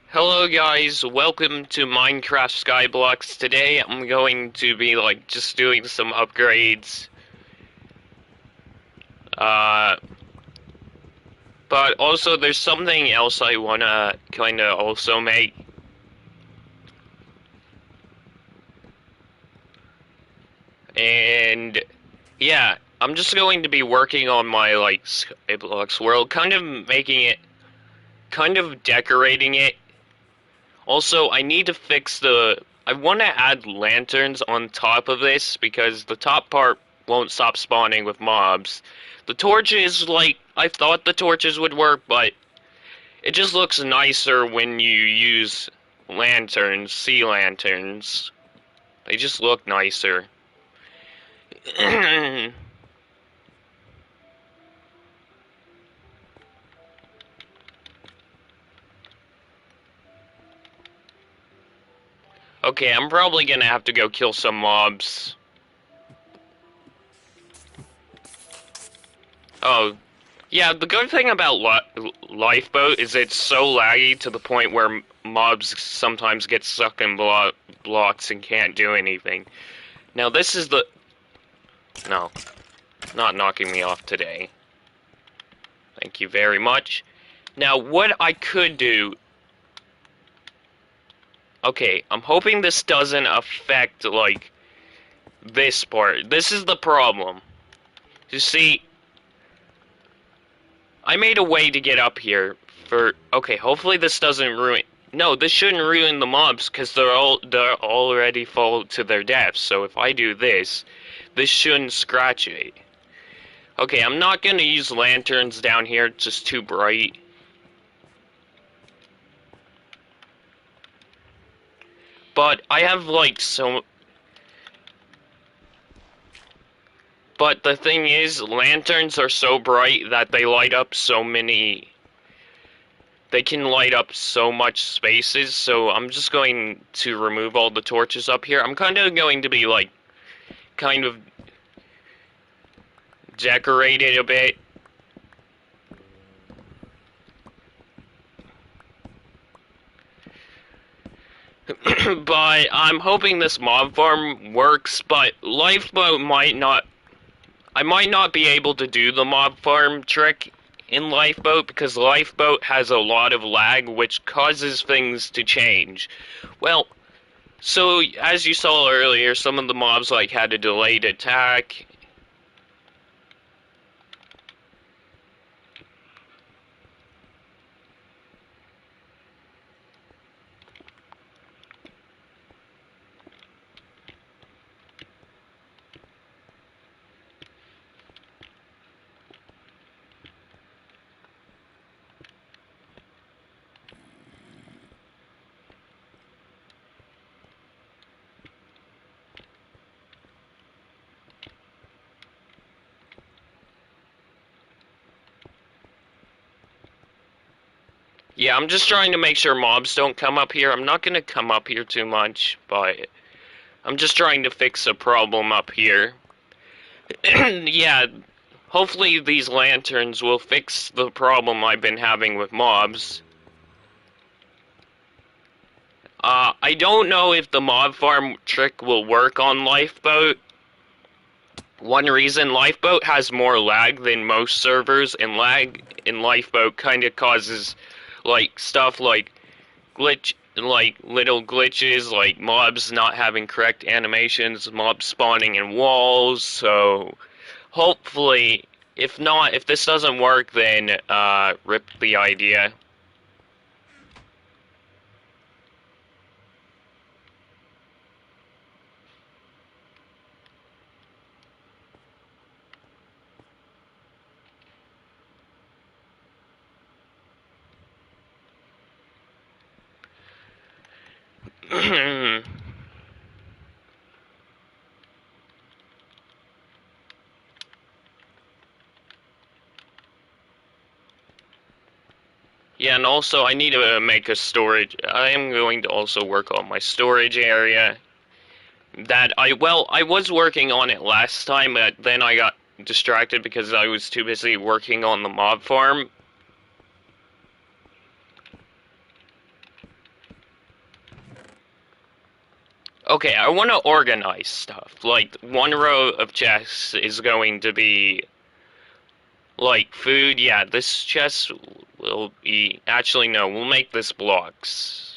Hello guys, welcome to Minecraft Skyblocks. Today I'm going to be just doing some upgrades. Uh, but also there's something else I wanna kinda also make. And yeah, I'm just going to be working on my Skyblocks world, kind of making it, kind of decorating it. Also, I need to fix I want to add lanterns on top of this because the top part won't stop spawning with mobs. The torches, I thought the torches would work, but it just looks nicer when you use lanterns, sea lanterns. They just look nicer. Okay, I'm probably gonna have to go kill some mobs. Oh, yeah, the good thing about Lifeboat is it's so laggy to the point where mobs sometimes get stuck in blocks and can't do anything. Now this is the... No, not knocking me off today. Thank you very much. Now what I could do... Okay, I'm hoping this doesn't affect, this part. This is the problem. You see... I made a way to get up here for... Okay, hopefully this doesn't ruin... No, this shouldn't ruin the mobs because they're already fall to their deaths. So if I do this, this shouldn't scratch it. Okay, I'm not going to use lanterns down here. It's just too bright. But I have But the thing is, lanterns are so bright that they light up so many... They can light up so much spaces, so I'm just going to remove all the torches up here. I'm kind of going to be, kind of decorate it a bit. But I'm hoping this mob farm works, but Lifeboat might not... I might not be able to do the mob farm trick in Lifeboat because Lifeboat has a lot of lag which causes things to change. Well, so as you saw earlier, some of the mobs had a delayed attack. Yeah, I'm just trying to make sure mobs don't come up here. I'm not going to come up here too much, but I'm just trying to fix a problem up here. Yeah, hopefully these lanterns will fix the problem I've been having with mobs. I don't know if the mob farm trick will work on Lifeboat. One reason, Lifeboat has more lag than most servers, and lag in Lifeboat kind of causes stuff like little glitches, like mobs not having correct animations, mobs spawning in walls. So hopefully, if this doesn't work, then rip the idea. Yeah, and also I need to make a storage. I am going to also work on my storage area. I was working on it last time, but then I got distracted because I was too busy working on the mob farm. Okay, I want to organize stuff. Like, one row of chests is going to be, like, food. Yeah, this chest will be... Actually, no, we'll make this blocks.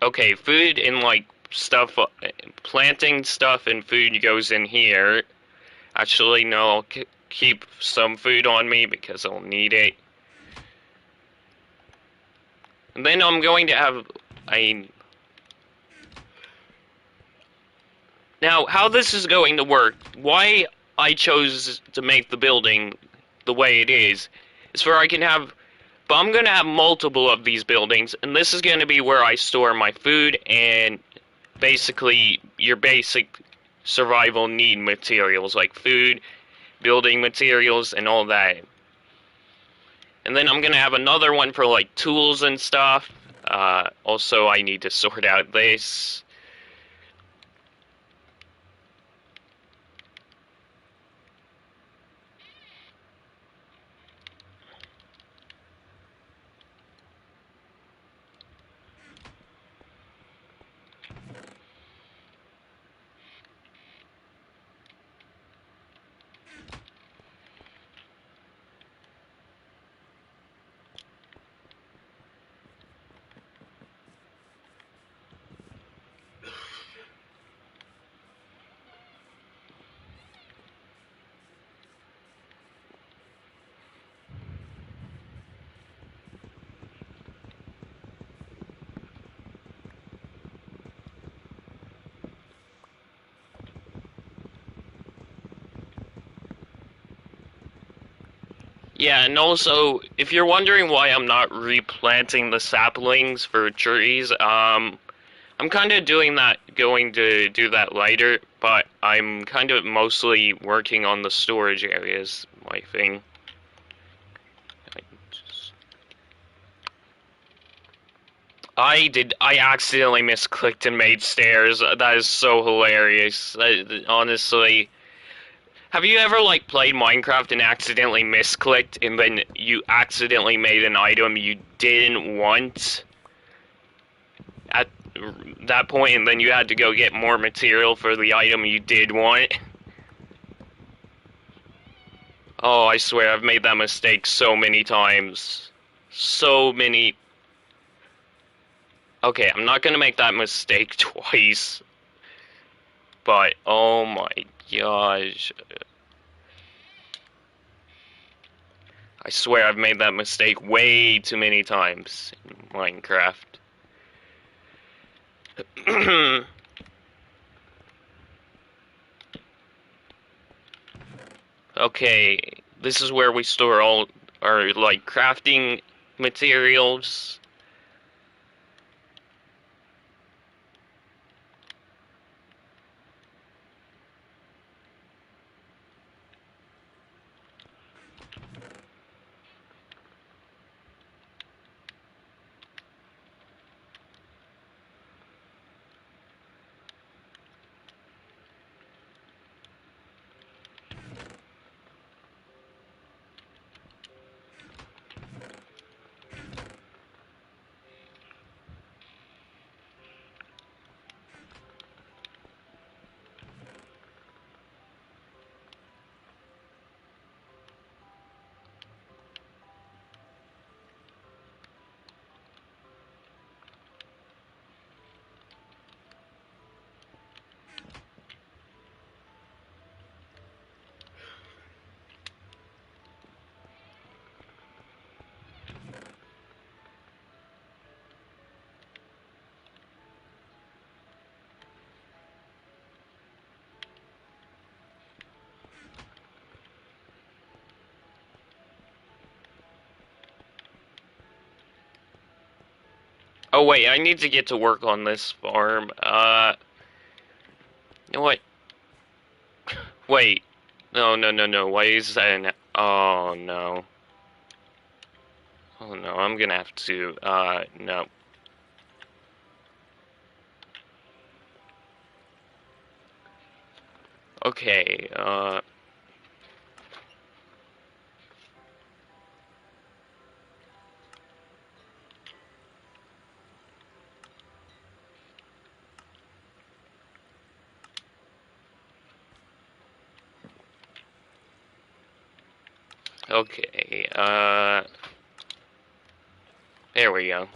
Okay, food and, like, stuff... Planting stuff and food goes in here. Actually, no, I'll keep some food on me because I'll need it. And then I'm going to have a... Now, how this is going to work, why I chose to make the building the way it is where I can have... But I'm going to have multiple of these buildings, and this is going to be where I store my food and basically your basic survival need materials, like food, building materials, and all that. And then I'm going to have another one for, like, tools and stuff. Also, I need to sort out this. Yeah, and also, if you're wondering why I'm not replanting the saplings for trees, I'm kind of going to do that later, but I'm kind of mostly working on the storage areas, my thing. I accidentally misclicked and made stairs. That is so hilarious. Honestly. Have you ever, like, played Minecraft and accidentally misclicked and then you accidentally made an item you didn't want at that point, and then you had to go get more material for the item you did want? Oh, I swear, I've made that mistake so many times. So many. Okay, I'm not gonna make that mistake twice. But, oh my gosh. I swear I've made that mistake way too many times in Minecraft. Okay, this is where we store all our, like, crafting materials. Oh wait, I need to get to work on this farm. You know what? Wait. No, no, no, no. Why is that oh no. Oh no, I'm gonna have to, no. Okay, okay, there we go.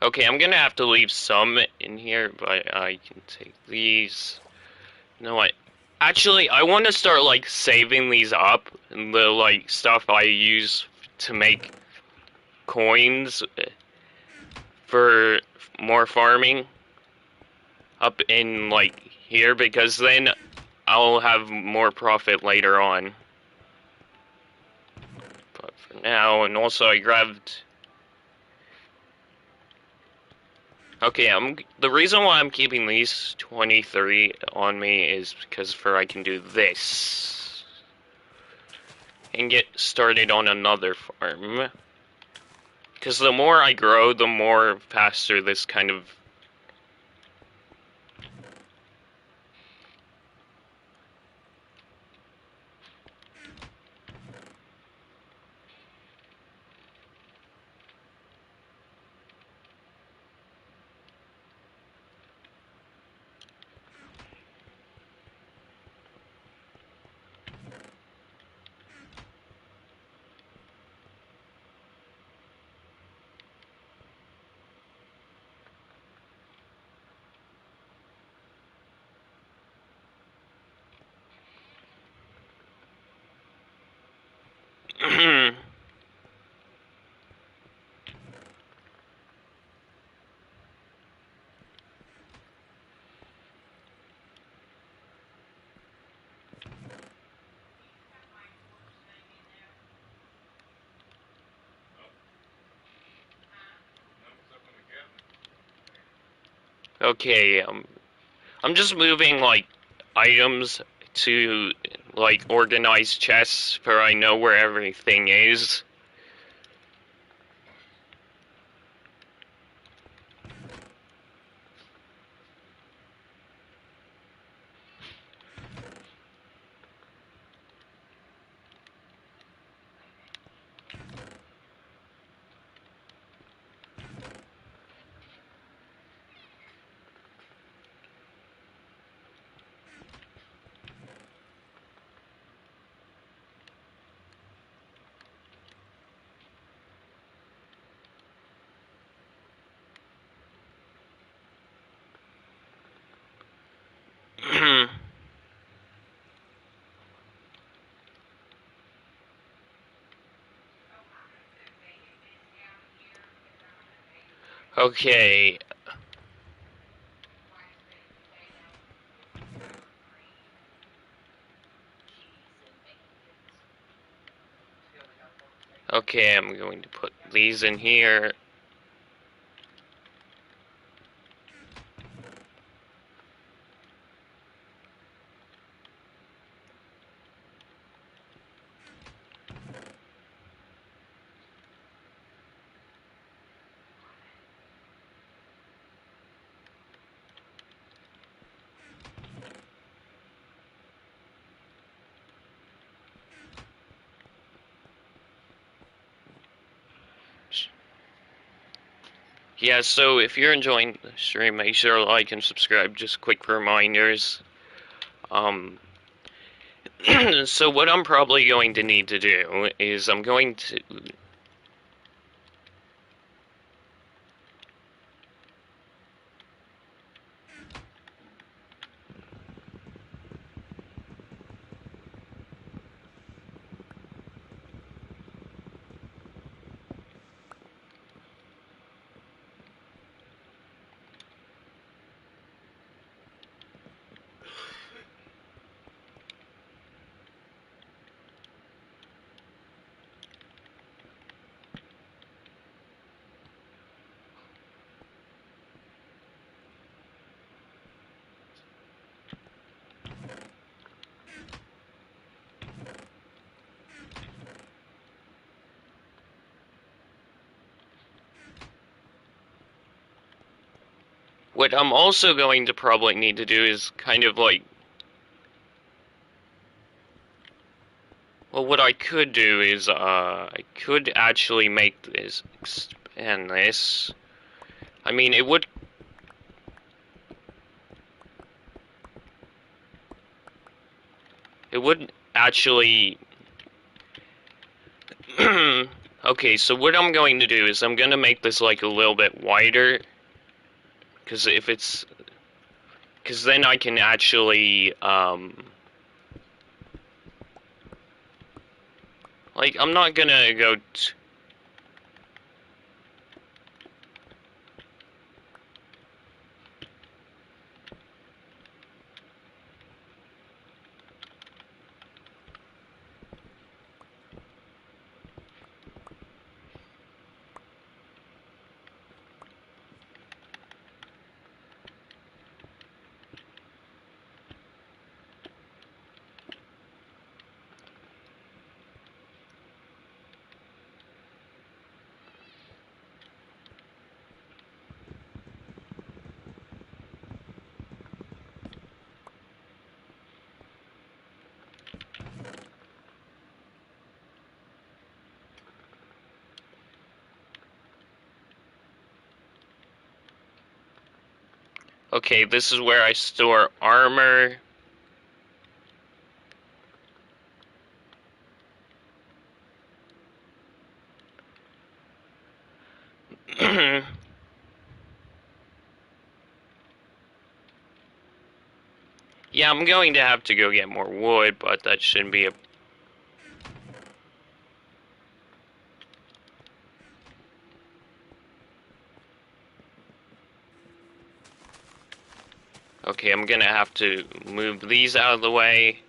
Okay, I'm gonna have to leave some in here, but I can take these. You know what? Actually, I want to start, like, saving these up, and the, like, stuff I use to make coins for more farming up in, like, here, because then I'll have more profit later on. But for now, and also I grabbed... Okay, the reason why I'm keeping these 23 on me is because I can do this. And get started on another farm. Because the more I grow, the more faster this kind of... Okay, I'm just moving, like, items to, like, organize chests for I know where everything is. Okay. Okay, I'm going to put these in here. Yeah, so if you're enjoying the stream, make sure to like and subscribe. Just quick reminders. Um, so what I'm probably going to need to do is I'm going to... What I'm also going to probably need to do is kind of like... Well, what I could do is, I could actually make this, expand this. I mean, it would... It would actually... Okay, so what I'm going to do is I'm going to make this, like, a little bit wider. Because if it's... Because then I can actually, like, I'm not gonna go... Okay, this is where I store armor. Yeah, I'm going to have to go get more wood, but that shouldn't be a... Okay, I'm gonna have to move these out of the way.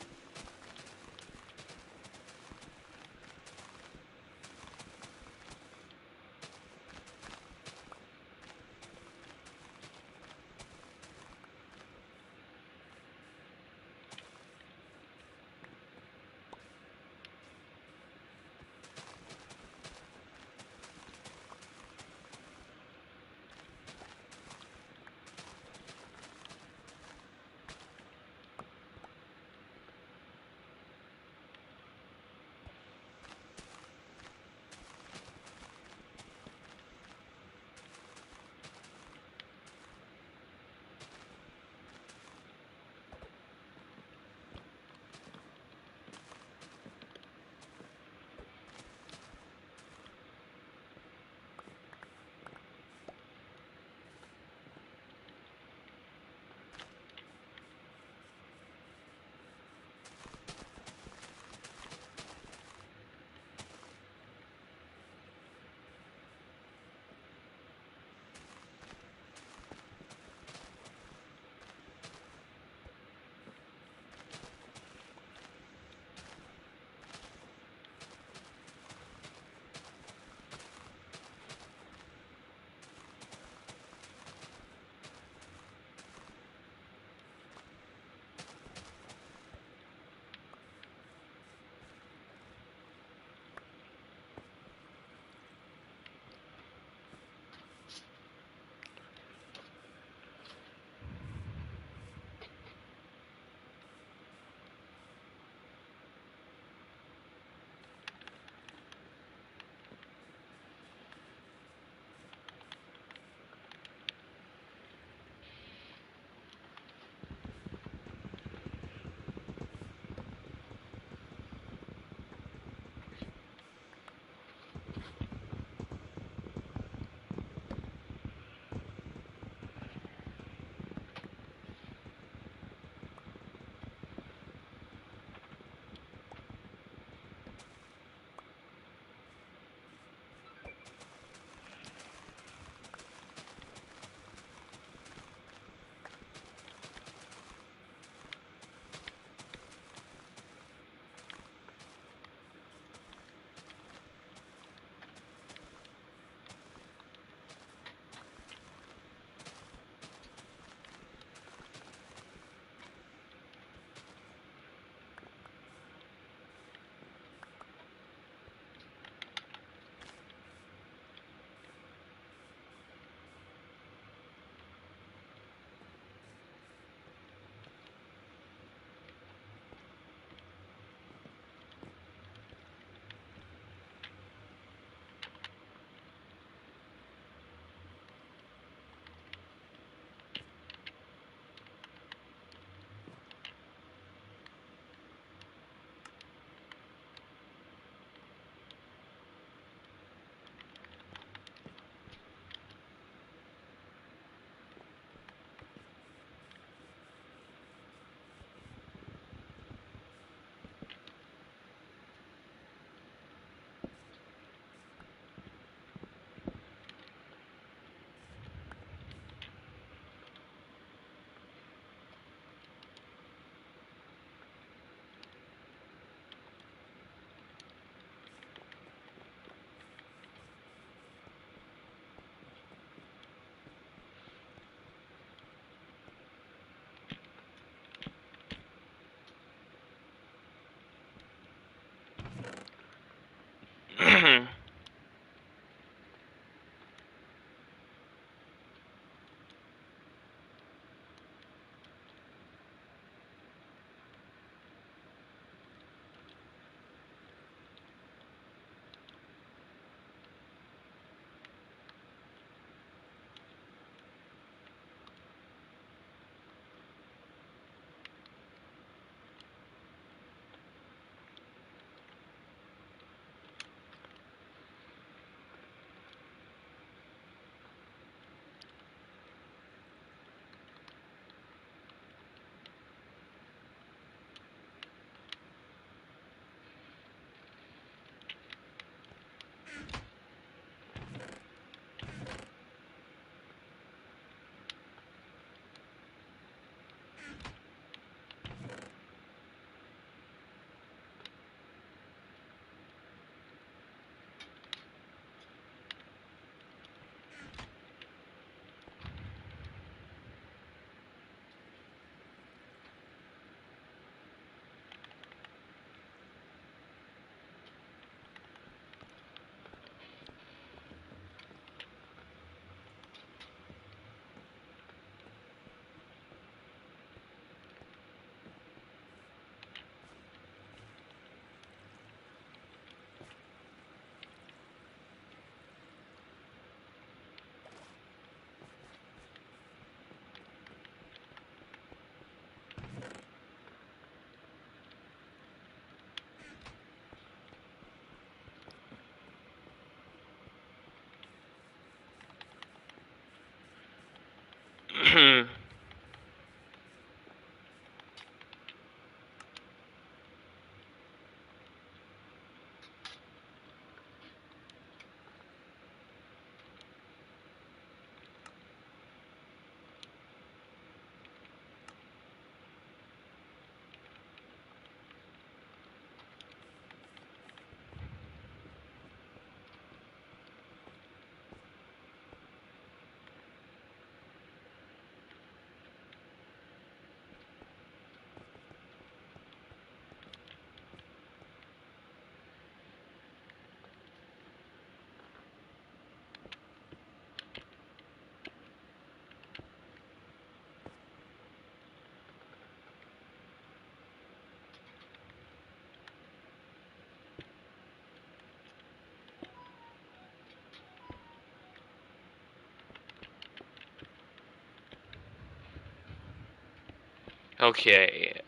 Okay.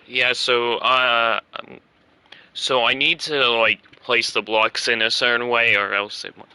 Yeah, so I need to, like, place the blocks in a certain way, or else it might.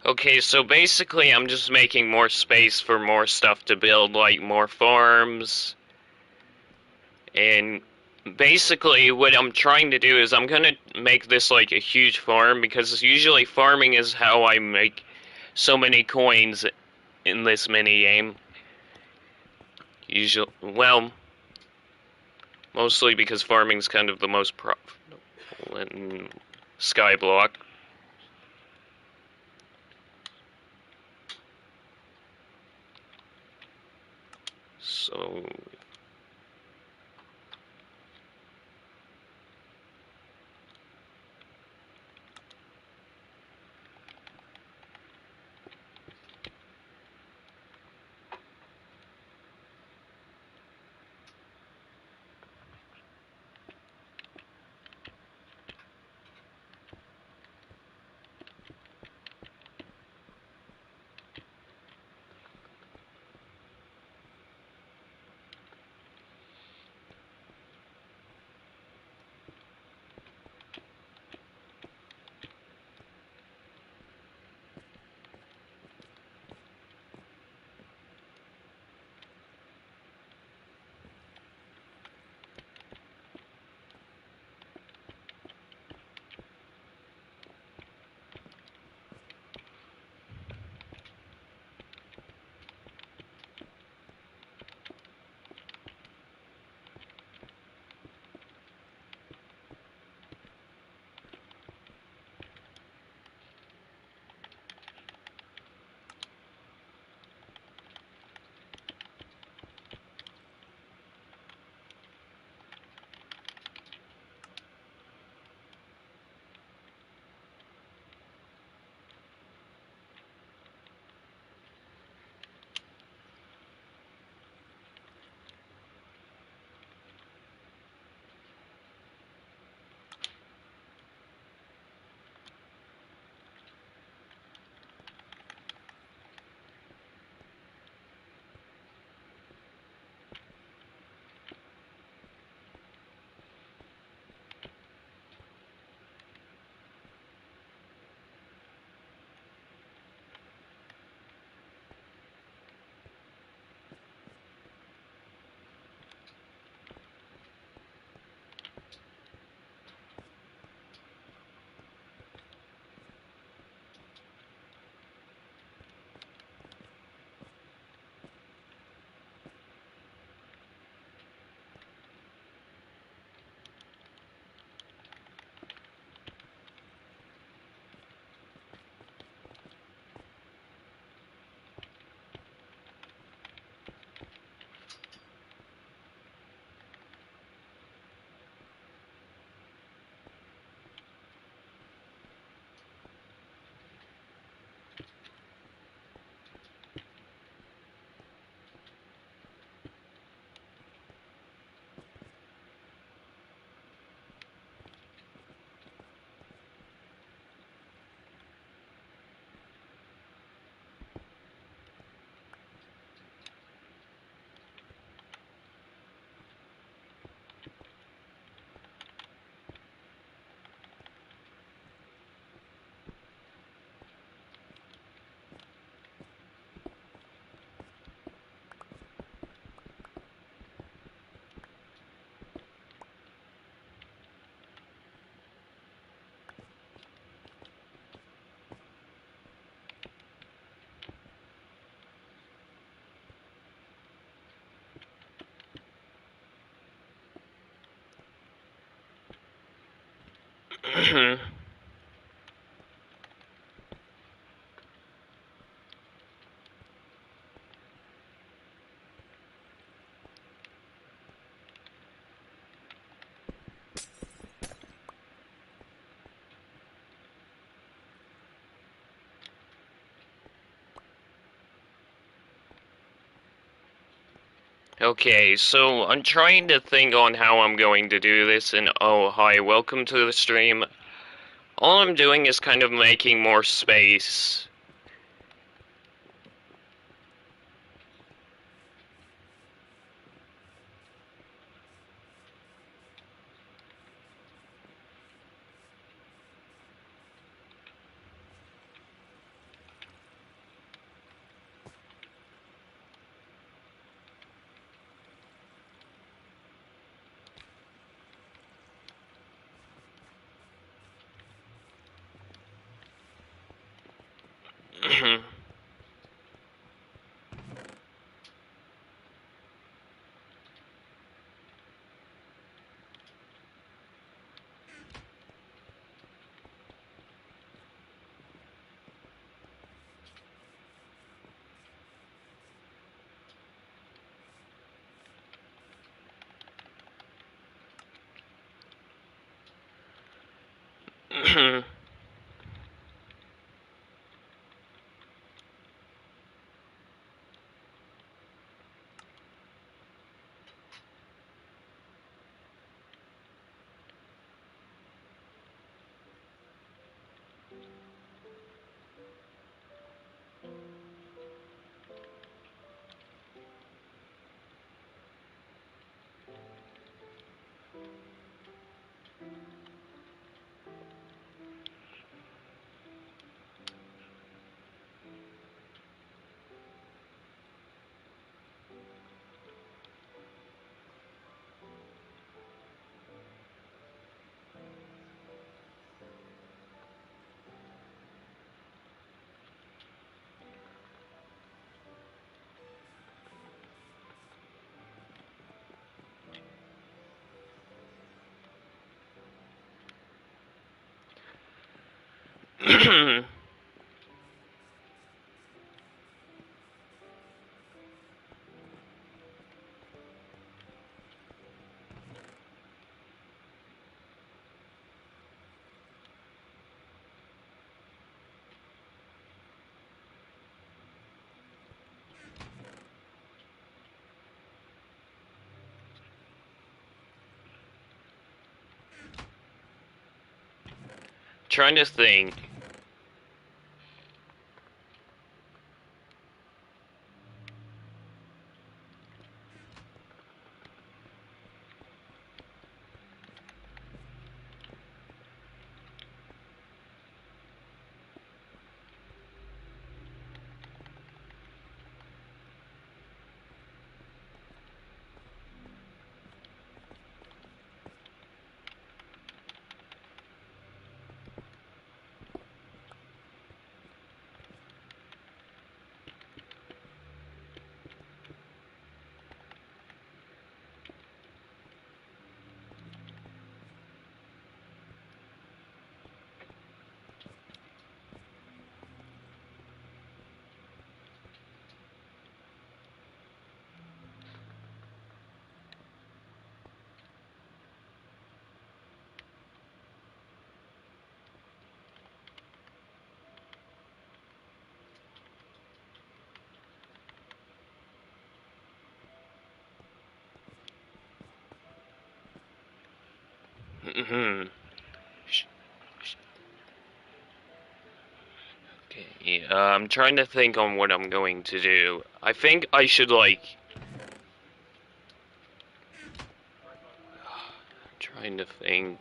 Okay, so basically I'm just making more space for more stuff to build, like more farms. And basically what I'm trying to do is I'm gonna make this like a huge farm, because usually farming is how I make so many coins in this mini game. Usually, well, mostly because farming's kind of the most profitable in Skyblock. So Okay, so I'm trying to think on how I'm going to do this, and oh, hi, welcome to the stream. All I'm doing is kind of making more space. Trying to think. Okay, I'm trying to think on what I'm going to do. I think I should, like... Trying to think...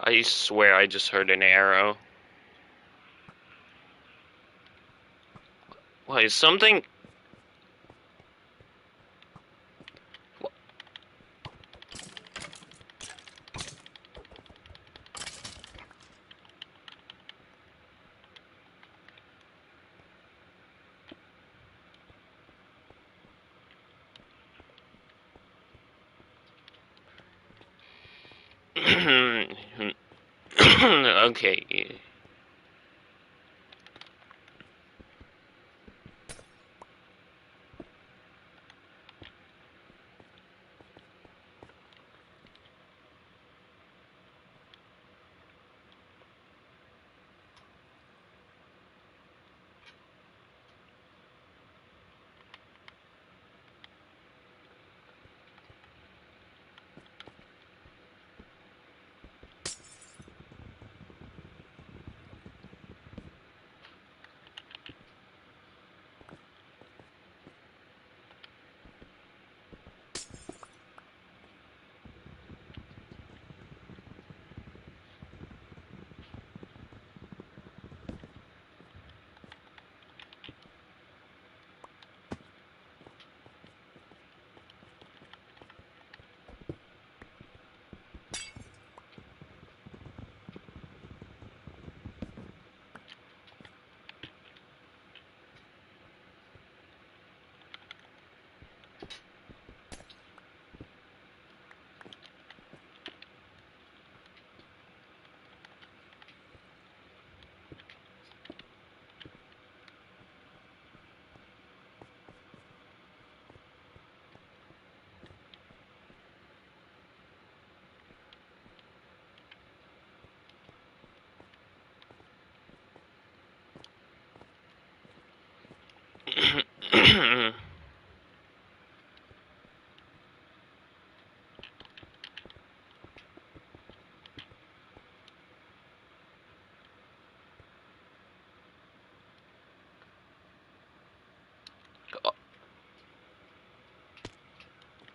I swear I just heard an arrow. What, is something... Okay.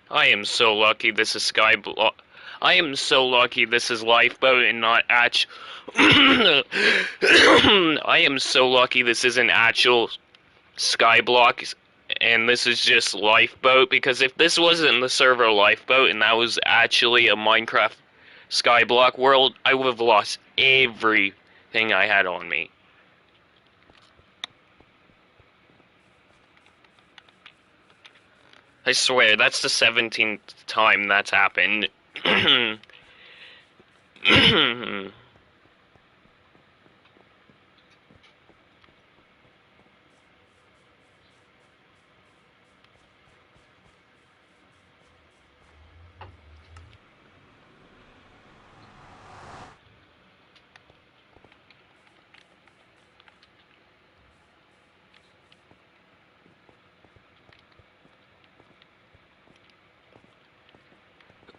I am so lucky this is Skyblock. I am so lucky this is Lifeboat and not actual... I am so lucky this isn't actual Skyblock and this is just Lifeboat, because if this wasn't the server Lifeboat and that was actually a Minecraft Skyblock world, I would have lost everything I had on me. I swear, that's the 17th time that's happened.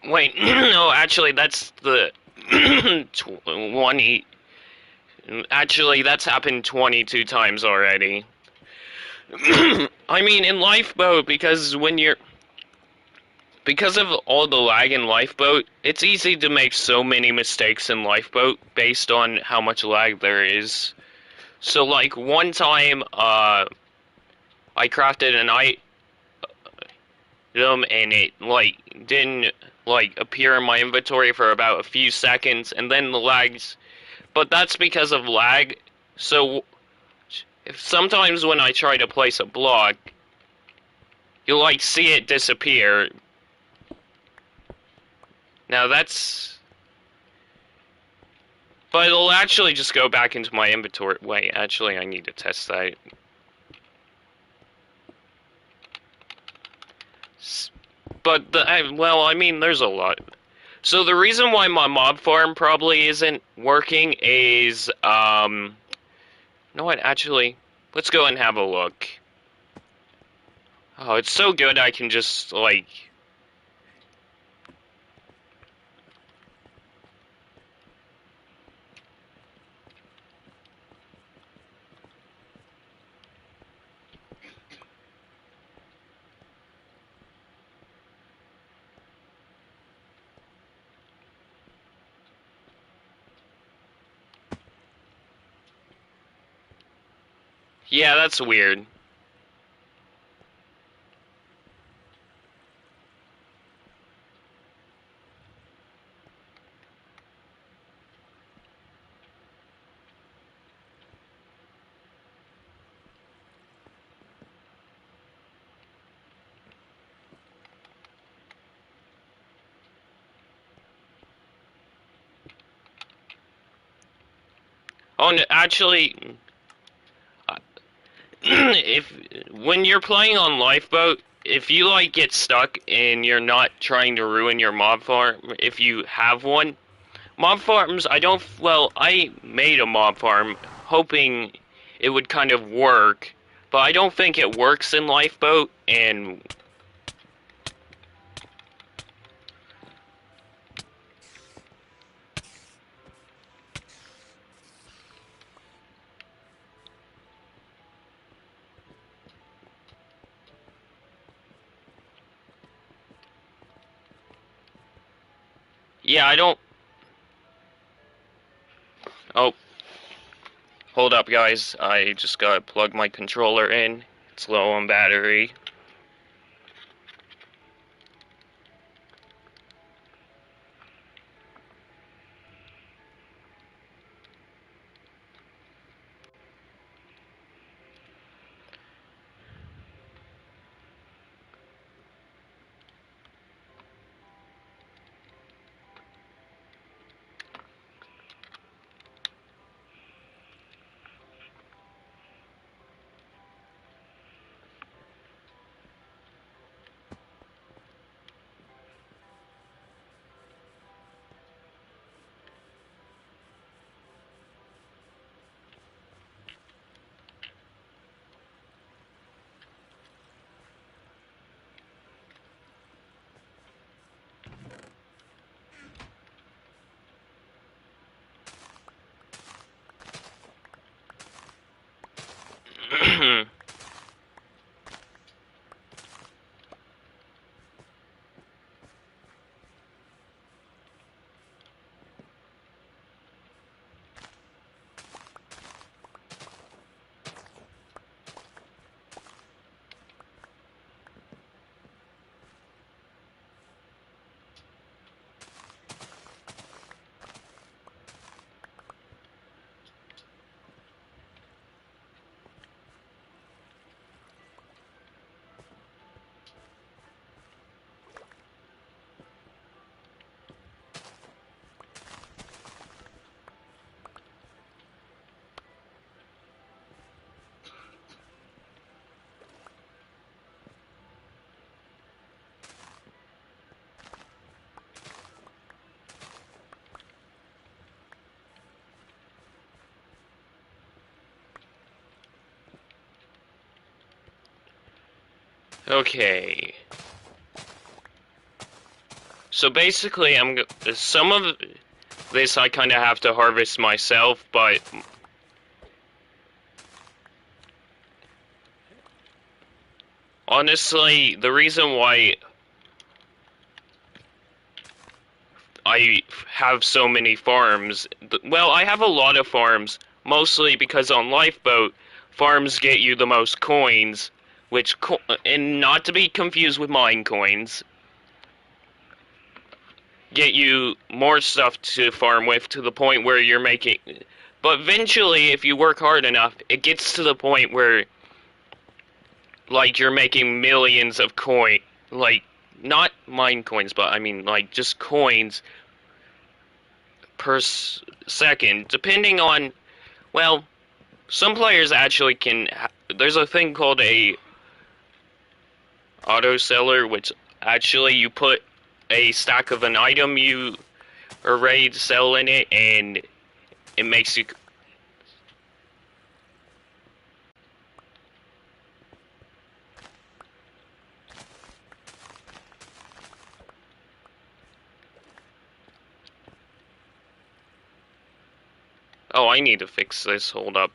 Wait, no, actually, that's the 20. Actually, that's happened 22 times already. I mean, in Lifeboat, because when you're... Because of all the lag in Lifeboat, it's easy to make so many mistakes in Lifeboat based on how much lag there is. So, like, one time, I crafted an item and it, like, didn't, like, appear in my inventory for about a few seconds, and then the lags... But that's because of lag, so if sometimes when I try to place a block, you'll, like, see it disappear. Now that's... But it'll actually just go back into my inventory. Wait, actually, I need to test that. But, well, I mean, there's a lot. So the reason why my mob farm probably isn't working is, you know what, actually, let's go and have a look. Oh, it's so good I can just, like... Yeah, that's weird. Oh, no, actually, if when you're playing on Lifeboat, if you like get stuck and you're not trying to ruin your mob farm, if you have one, mob farms, I made a mob farm hoping it would kind of work, but I don't think it works in Lifeboat, and yeah, I don't. Oh, hold up, guys. I just gotta plug my controller in. It's low on battery. Okay. So basically, some of this I kind of have to harvest myself, but honestly, the reason why I have so many farms, well, I have a lot of farms, mostly because on Lifeboat, farms get you the most coins, and not to be confused with mine coins, get you more stuff to farm with to the point where you're making. But eventually, if you work hard enough, it gets to the point where, like, you're making millions of like, not mine coins, but I mean, like, just coins per second, depending on, well, some players actually can. There's a thing called a auto seller, which actually you put a stack of an item you are ready to sell in it, and it makes you. Oh, I need to fix this. Hold up.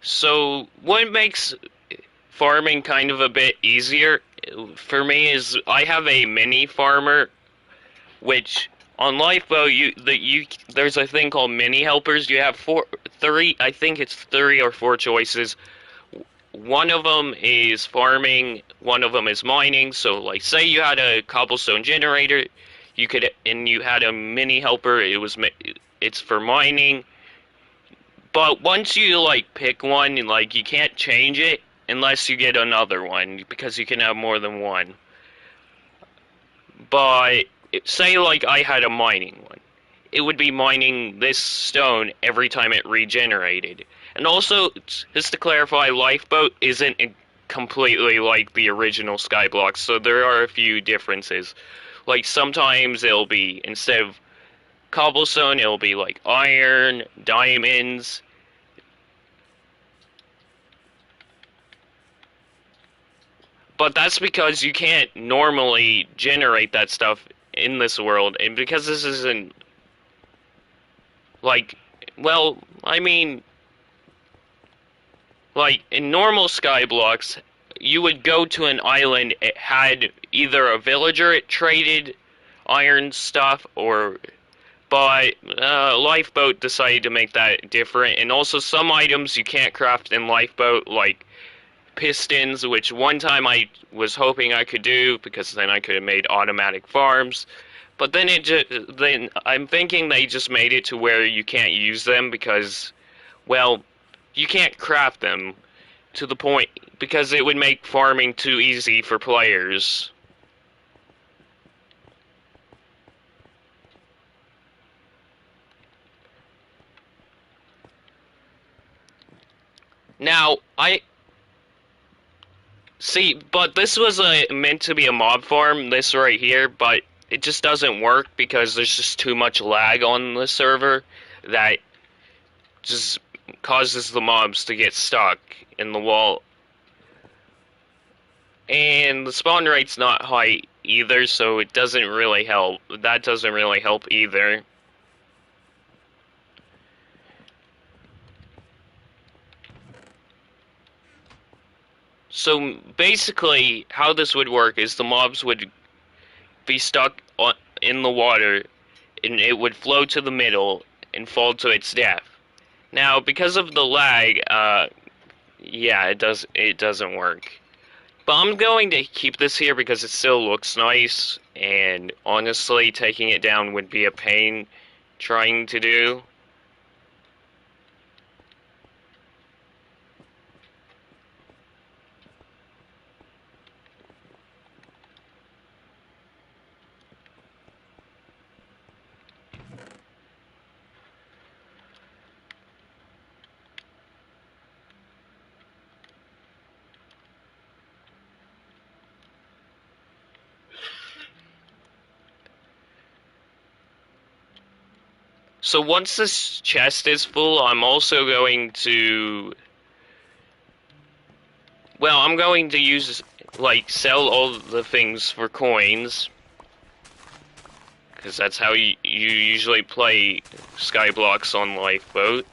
So what makes farming kind of a bit easier for me is I have a mini farmer, which on Lifeboat there's a thing called mini helpers. You have three, I think it's 3 or 4 choices. One of them is farming, one of them is mining. So like say you had a cobblestone generator, you had a mini helper, it's for mining. But once you like pick one, like you can't change it unless you get another one because you can have more than one. But say like I had a mining one, it would be mining this stone every time it regenerated. And also, just to clarify, Lifeboat isn't completely like the original Skyblock, so there are a few differences. Like sometimes it'll be, instead of cobblestone, it'll be like iron, diamonds. But that's because you can't normally generate that stuff in this world, and because this isn't like, well, I mean, like in normal Skyblocks, you would go to an island. It had either a villager it traded iron stuff, or but Lifeboat decided to make that different, and also some items you can't craft in Lifeboat, like pistons, which one time I was hoping I could do because then I could have made automatic farms. But then I'm thinking they just made it to where you can't use them because, well, you can't craft them to the point because it would make farming too easy for players. Now, I see, but this was meant to be a mob farm, this right here, but it just doesn't work because there's just too much lag on the server that just causes the mobs to get stuck in the wall. And the spawn rate's not high either, so it doesn't really help. That doesn't really help either. So basically, how this would work is the mobs would be stuck in the water, and it would flow to the middle and fall to its death. Now, because of the lag, yeah, it doesn't work. But I'm going to keep this here because it still looks nice, and honestly, taking it down would be a pain trying to do. So once this chest is full, I'm also going to... Well, I'm going to use, like, sell all the things for coins. Because that's how you usually play Skyblocks on Lifeboat.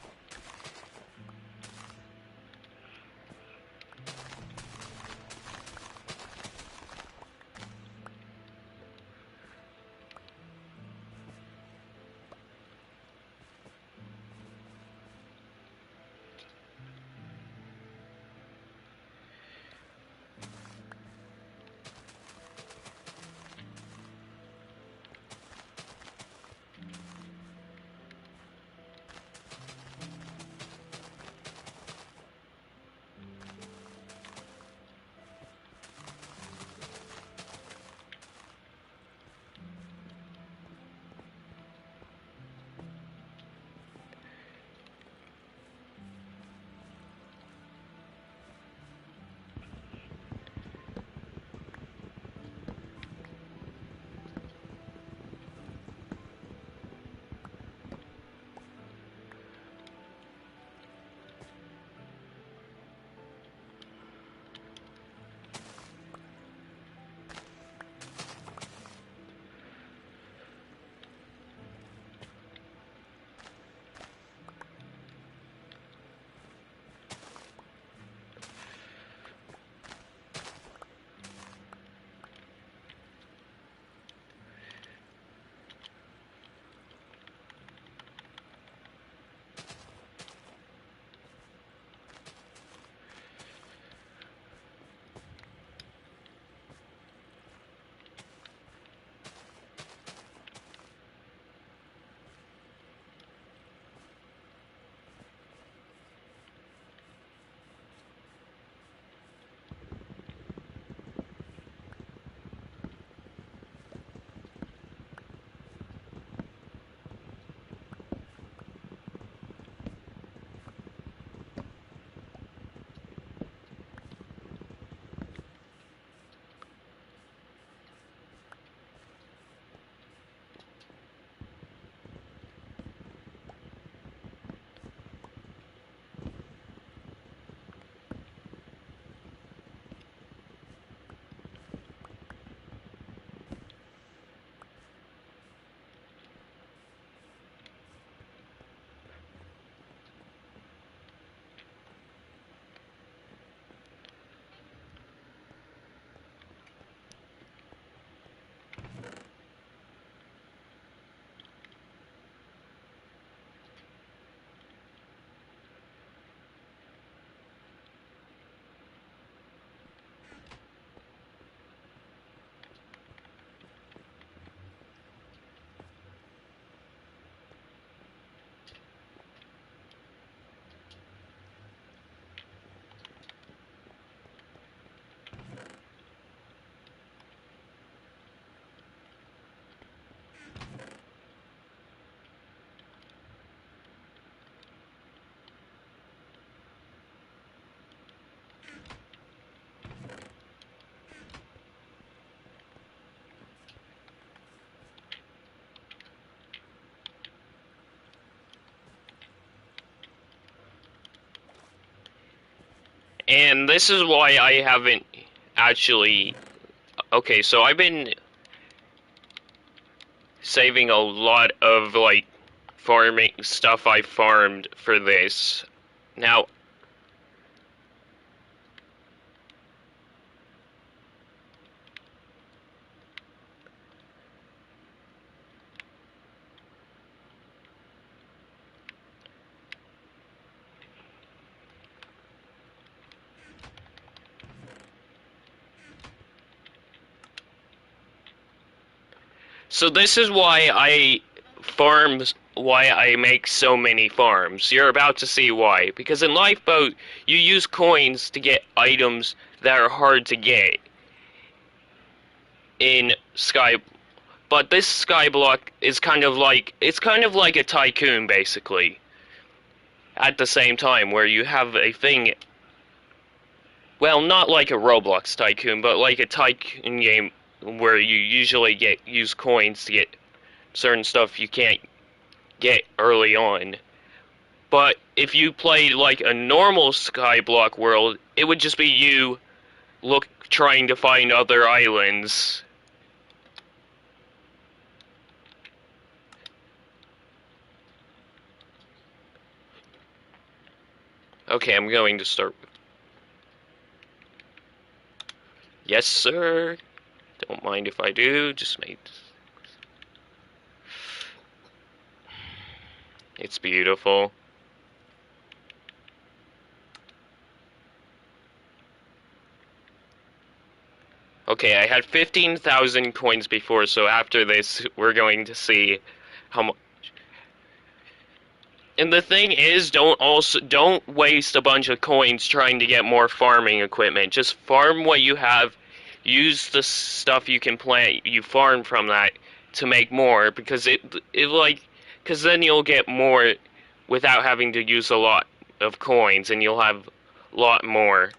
And this is why I haven't actually... Okay, so I've been saving a lot of, like, farming stuff I farmed for this. Now, so this is why why I make so many farms. You're about to see why. Because in Lifeboat, you use coins to get items that are hard to get in Sky. But this Skyblock is it's kind of like a tycoon, basically. At the same time, where you have a thing, well, not like a Roblox tycoon, but like a tycoon game where you usually use coins to get certain stuff you can't get early on. But if you played like a normal Skyblock world, it would just be you trying to find other islands. Okay, I'm going to start. Yes, sir. Don't mind if I do. Just make. It's beautiful. Okay, I had 15,000 coins before, so after this, we're going to see how much. And the thing is, don't waste a bunch of coins trying to get more farming equipment. Just farm what you have. Use the stuff you can plant. You farm from that to make more, because because then you'll get more without having to use a lot of coins, and you'll have a lot more.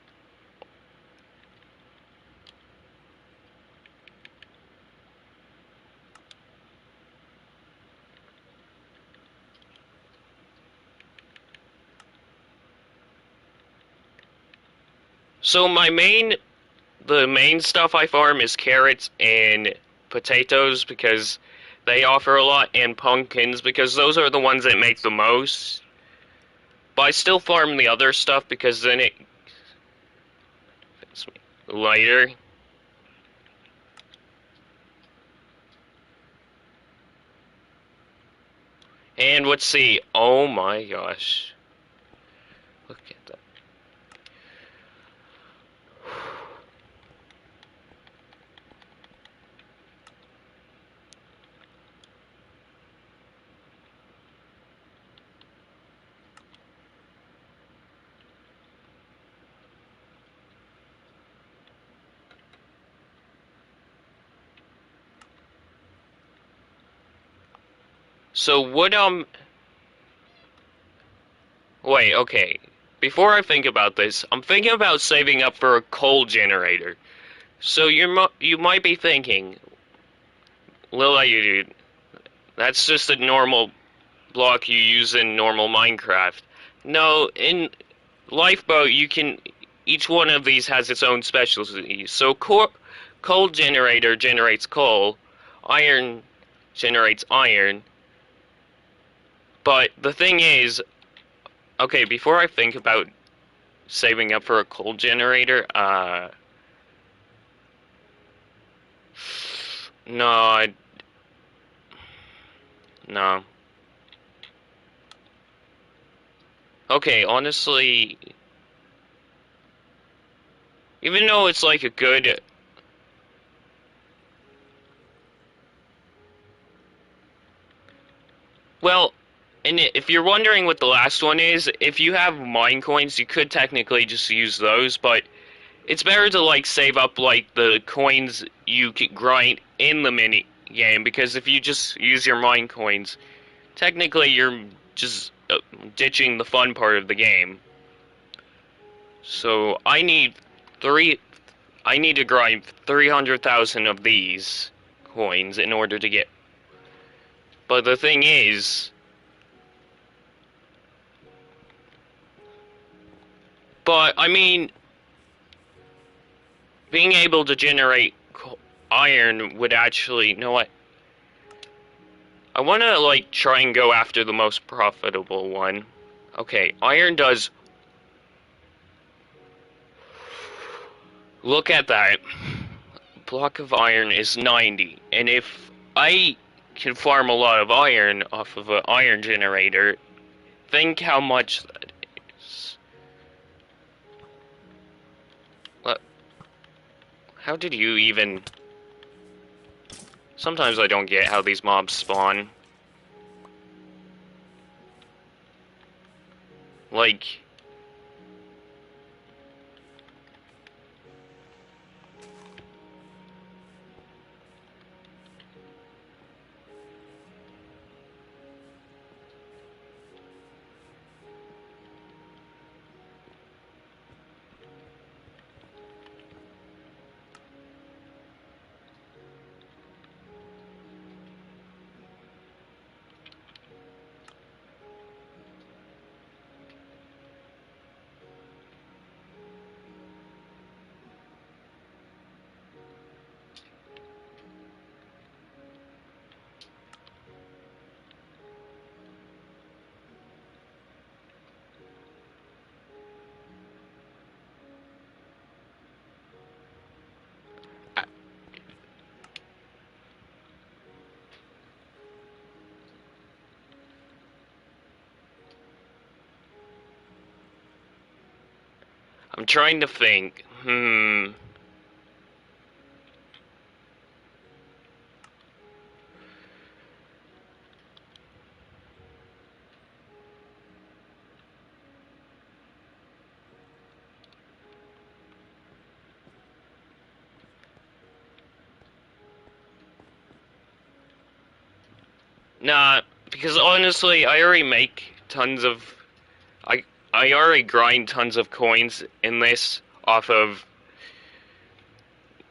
So the main stuff I farm is carrots and potatoes because they offer a lot, and pumpkins because those are the ones that make the most. But I still farm the other stuff because then it gets me lighter. And let's see. Oh my gosh. Look at that. So wait, okay. Before I think about this, I'm thinking about saving up for a coal generator. So you might be thinking, LittleLegoDude, that's just a normal block you use in normal Minecraft. No, in Lifeboat each one of these has its own specialty. So coal generator generates coal, iron generates iron. But the thing is, okay, before I think about saving up for a coal generator, no, no. Okay, honestly, even though it's like a good... Well, and if you're wondering what the last one is, if you have mine coins, you could technically just use those, but it's better to like save up like the coins you can grind in the mini game, because if you just use your mine coins, technically you're just ditching the fun part of the game. So three I need to grind 300,000 of these coins in order to get. But the thing is, But, I mean, being able to generate iron would actually, you know what? I want to, like, try and go after the most profitable one. Okay, iron does... Look at that. Block of iron is 90. And if I can farm a lot of iron off of an iron generator, think how much that is. How did you even... Sometimes I don't get how these mobs spawn. Like... I'm trying to think. Nah, because honestly, I already make tons of... I already grind tons of coins in this off of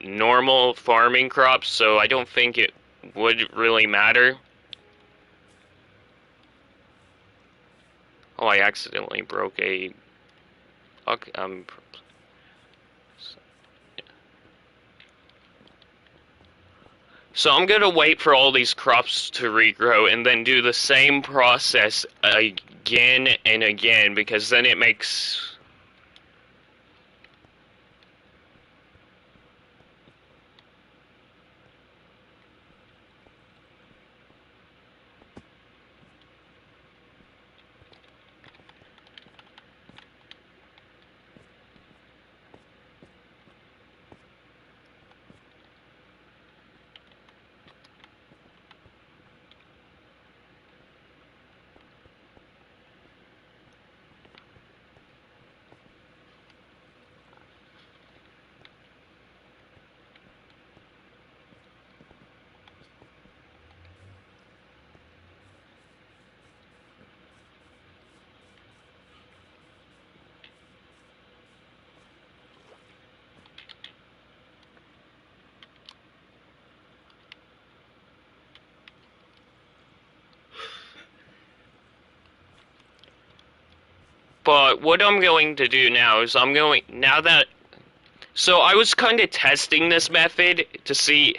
normal farming crops, so I don't think it would really matter. Oh, I accidentally broke a... Okay, so I'm gonna wait for all these crops to regrow and then do the same process again and again, because then it makes... But what I'm going to do now is so I was kind of testing this method to see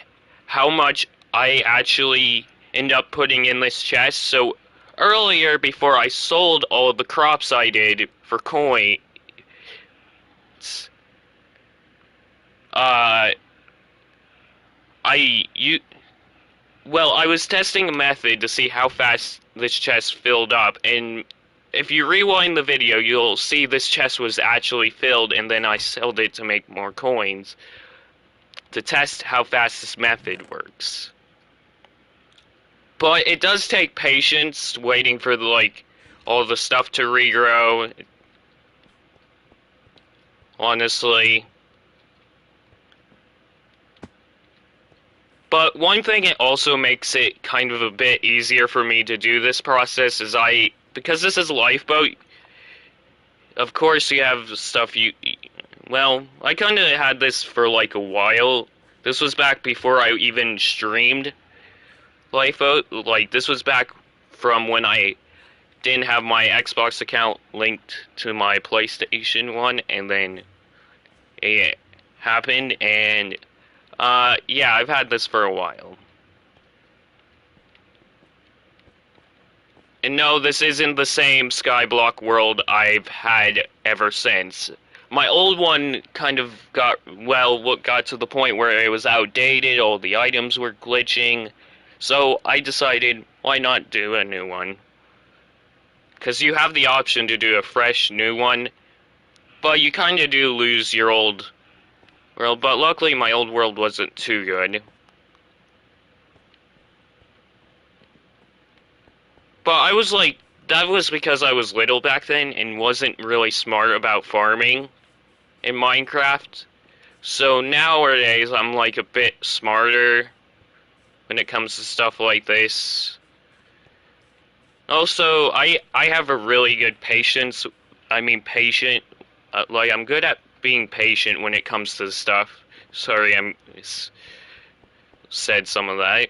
how much I actually end up putting in this chest. So earlier, before I sold all of the crops I did for coins, uh, I was testing a method to see how fast this chest filled up, and if you rewind the video, you'll see this chest was actually filled, and then I sold it to make more coins to test how fast this method works. But it does take patience waiting for all the stuff to regrow. Honestly. But one thing it also makes it kind of a bit easier for me to do this process is because this is a lifeboat, of course you have stuff well, I kind of had this for like a while. This was back before I even streamed lifeboat. Like, this was back from when I didn't have my Xbox account linked to my PlayStation one, and then it happened, and yeah, I've had this for a while. And no, this isn't the same Skyblock world I've had ever since. My old one kind of got to the point where it was outdated, all the items were glitching, so I decided, why not do a new one? Because you have the option to do a fresh new one, but you kind of do lose your old world, but luckily my old world wasn't too good. But I was like, that was because I was little back then and wasn't really smart about farming in Minecraft. So nowadays I'm like a bit smarter when it comes to stuff like this. Also, I have a really good patience. I mean patient. Like I'm good at being patient when it comes to stuff. Sorry, said some of that.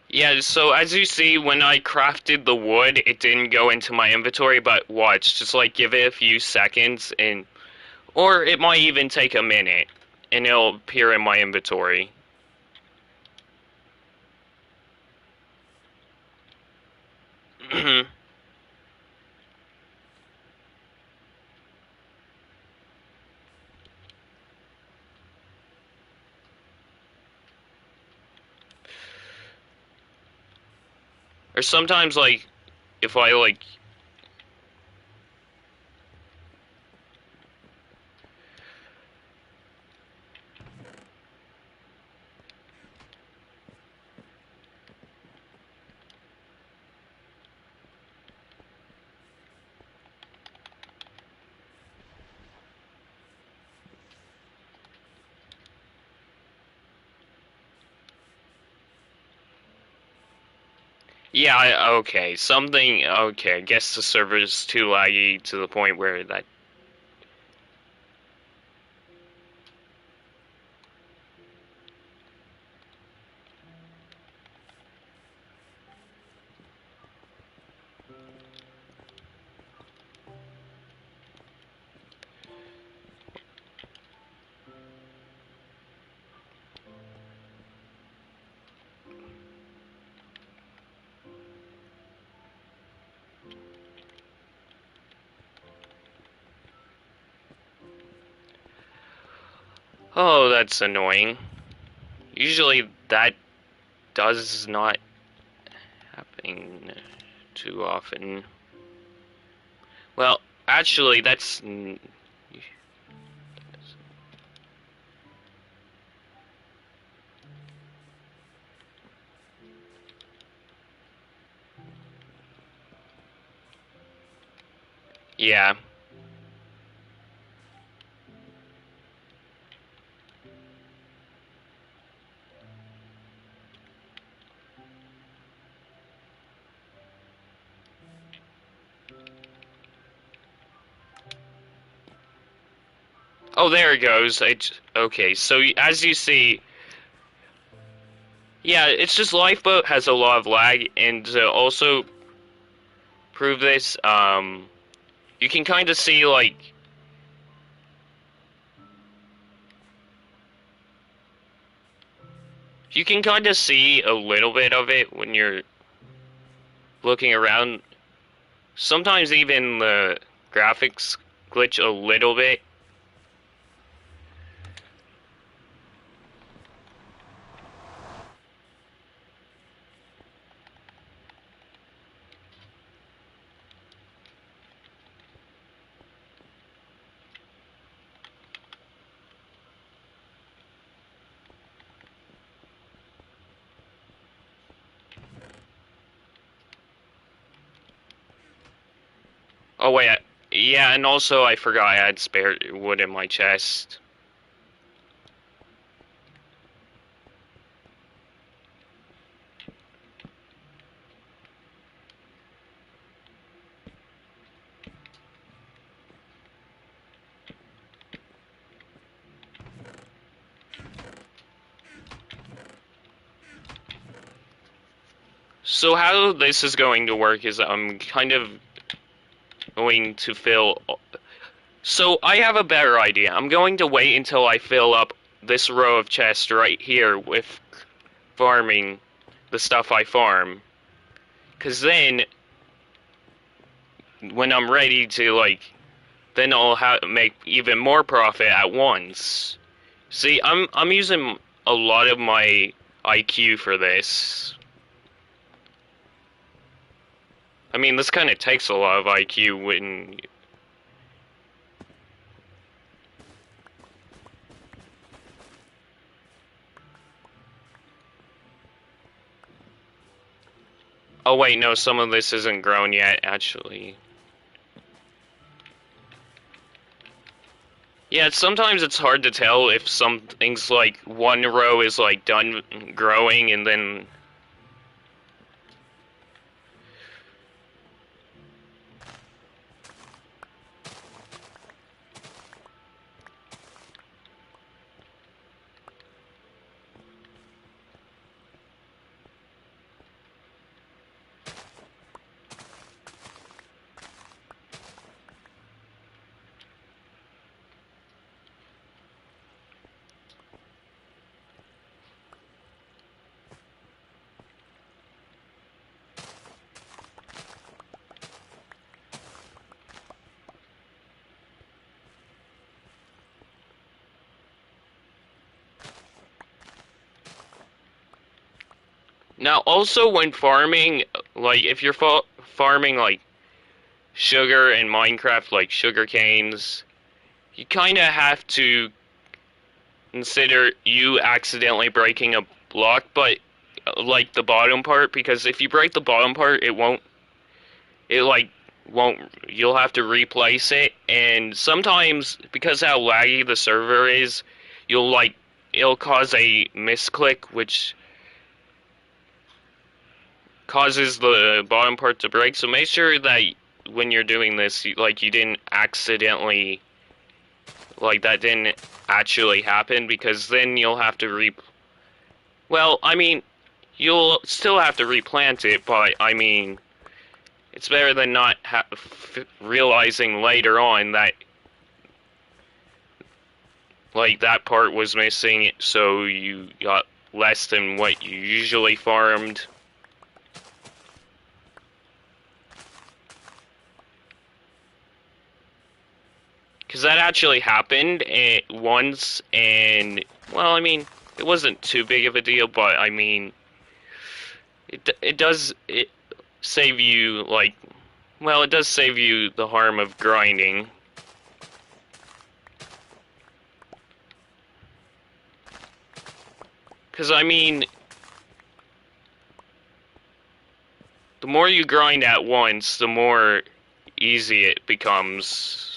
Yeah, so as you see, when I crafted the wood, it didn't go into my inventory, but watch, just like give it a few seconds, and or it might even take a minute, and it'll appear in my inventory. Or sometimes, like, if I, like... Yeah, okay, something... Okay, I guess the server's too laggy to the point where that... Oh, that's annoying. Usually that does not happen too often. Well, actually, that's... Yeah. Oh, there it goes. Okay, so as you see, yeah, it's just Lifeboat has a lot of lag, and to also prove this, you can kind of see, like, you can kind of see a little bit of it when you're looking around. Sometimes even the graphics glitch a little bit. Oh wait, yeah, and also I forgot I had spare wood in my chest. So how this is going to work is I'm kind of going to fill. So I have a better idea. I'm going to wait until I fill up this row of chests right here with farming the stuff I farm. Cause then, when I'm ready to then I'll make even more profit at once. See, I'm using a lot of my IQ for this. I mean, this kind of takes a lot of IQ when. Oh wait, no, some of this isn't grown yet, actually. Yeah, sometimes it's hard to tell if something's like one row is like done growing and then. Now, also when farming, like if you're farming like sugar in Minecraft, like sugar canes, you kind of have to consider you accidentally breaking a block, but like the bottom part, because if you break the bottom part, it won't, you'll have to replace it, and sometimes, because how laggy the server is, it'll cause a misclick, which causes the bottom part to break, so make sure that when you're doing this, you didn't accidentally, that didn't actually happen, because then you'll have to well, I mean, you'll still have to replant it, but, I mean, it's better than not realizing later on that, that part was missing, so you got less than what you usually farmed. Because that actually happened once, and, well, I mean, it wasn't too big of a deal, but, I mean, it does save you, well, it does save you the harm of grinding. Because, I mean, the more you grind at once, the more easy it becomes.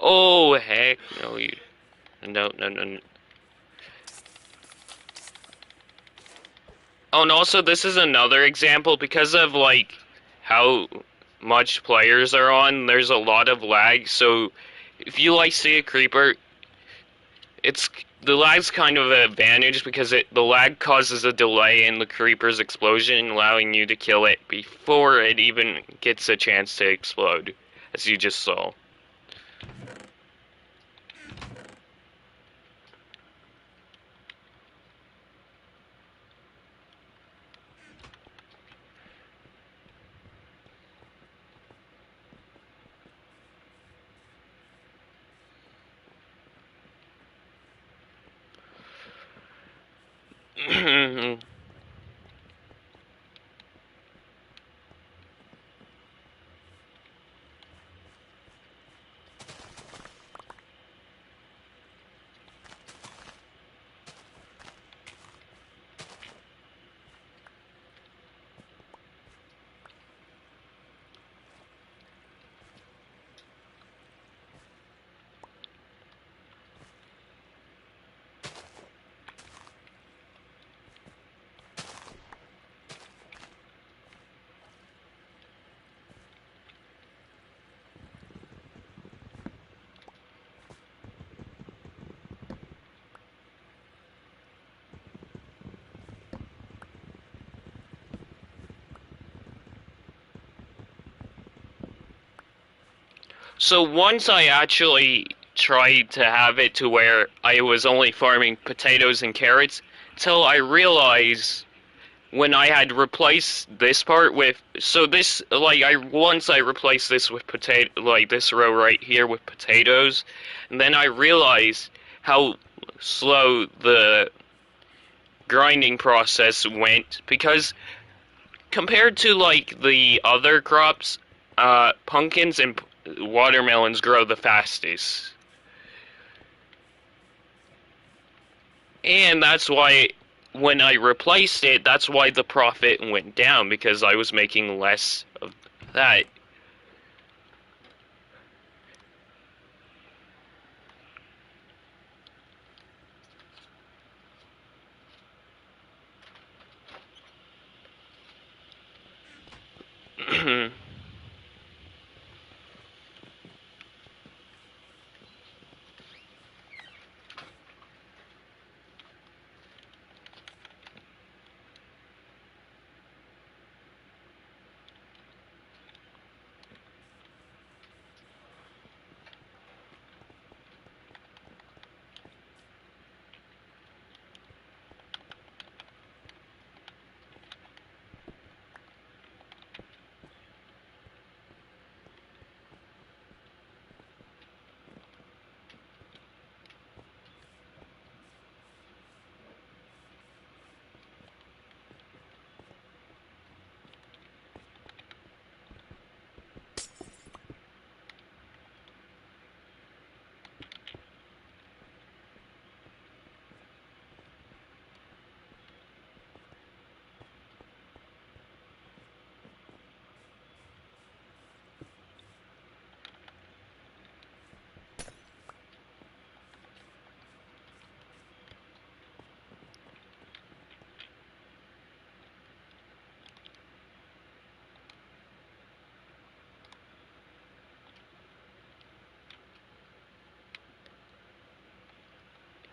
Oh, heck no, you... No, no, no, no. Oh, and also, this is another example, because of, like, how much players are on, there's a lot of lag, so if you, like, see a creeper, it's... The lag's kind of an advantage because the lag causes a delay in the creeper's explosion, allowing you to kill it before it even gets a chance to explode, as you just saw. So once I actually tried to have it to where I was only farming potatoes and carrots, till I realized when I had replaced this part with, so this, like, once I replaced this with potato, like this row right here with potatoes, and then I realized how slow the grinding process went, because compared to, like, the other crops, pumpkins and watermelons grow the fastest. And that's why when I replaced it, that's why the profit went down, because I was making less of that.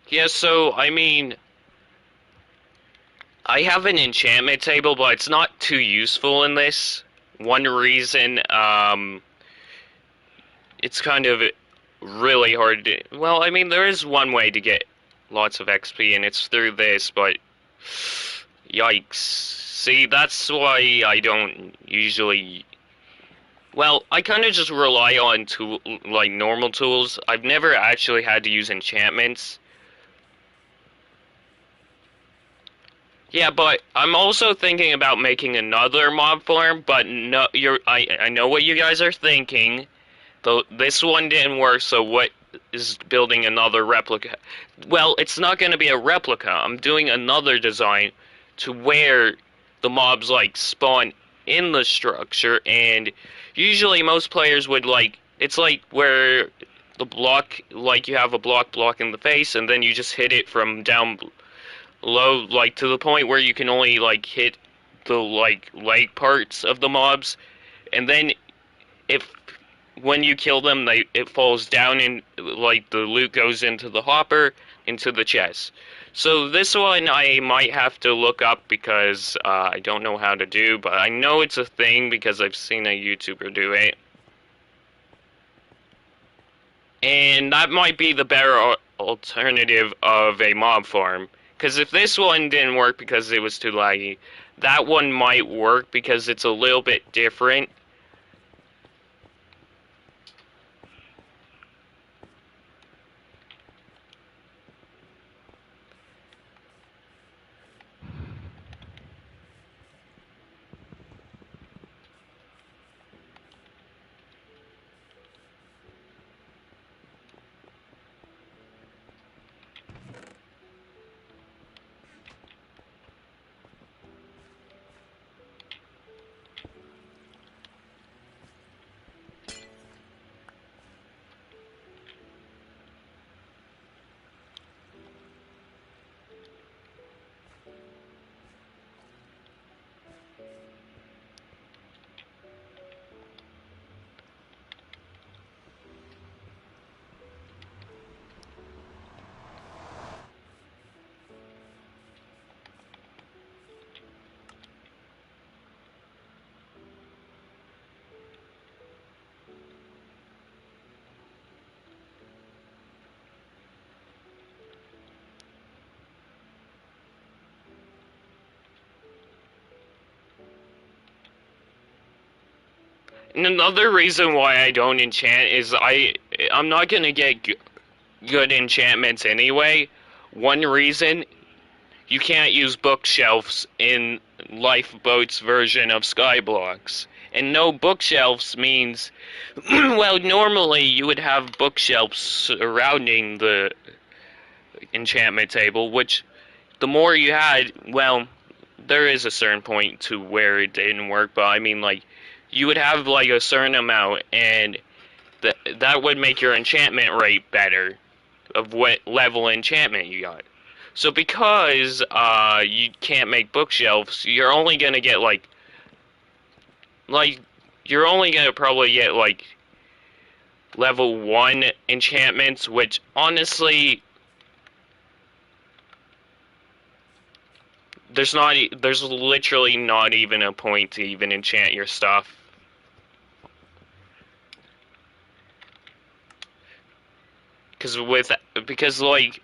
Yeah, so, I mean, I have an enchantment table, but it's not too useful in this. One reason, it's kind of really hard to... Well, I mean, there is one way to get lots of XP, and it's through this, but... Yikes. See, that's why I don't usually... Well, I kind of just rely on like normal tools. I've never actually had to use enchantments. Yeah, but I'm also thinking about making another mob farm, but no, I know what you guys are thinking. Though this one didn't work, so what is building another replica? Well, it's not going to be a replica. I'm doing another design to where the mobs like spawn in the structure, and usually most players would like, it's like where the block, like you have a block blocking the face, and then you just hit it from down low, like to the point where you can only like hit the like leg parts of the mobs, and then if when you kill them, it falls down and like the loot goes into the hopper, into the chest. So this one I might have to look up because I don't know how to do, but I know it's a thing because I've seen a YouTuber do it. And that might be the better alternative of a mob farm. Because if this one didn't work because it was too laggy, that one might work because it's a little bit different. And another reason why I don't enchant is I'm not gonna get good enchantments anyway. One reason, you can't use bookshelves in Lifeboat's version of Skyblocks. And no bookshelves means, well, normally you would have bookshelves surrounding the enchantment table, which the more you had, well, there is a certain point to where it didn't work, but I mean, like, you would have, like, a certain amount, and that would make your enchantment rate better of what level enchantment you got. So because you can't make bookshelves, you're only gonna get like you're only gonna probably get like level 1 enchantments, which honestly there's literally not even a point to even enchant your stuff. Because like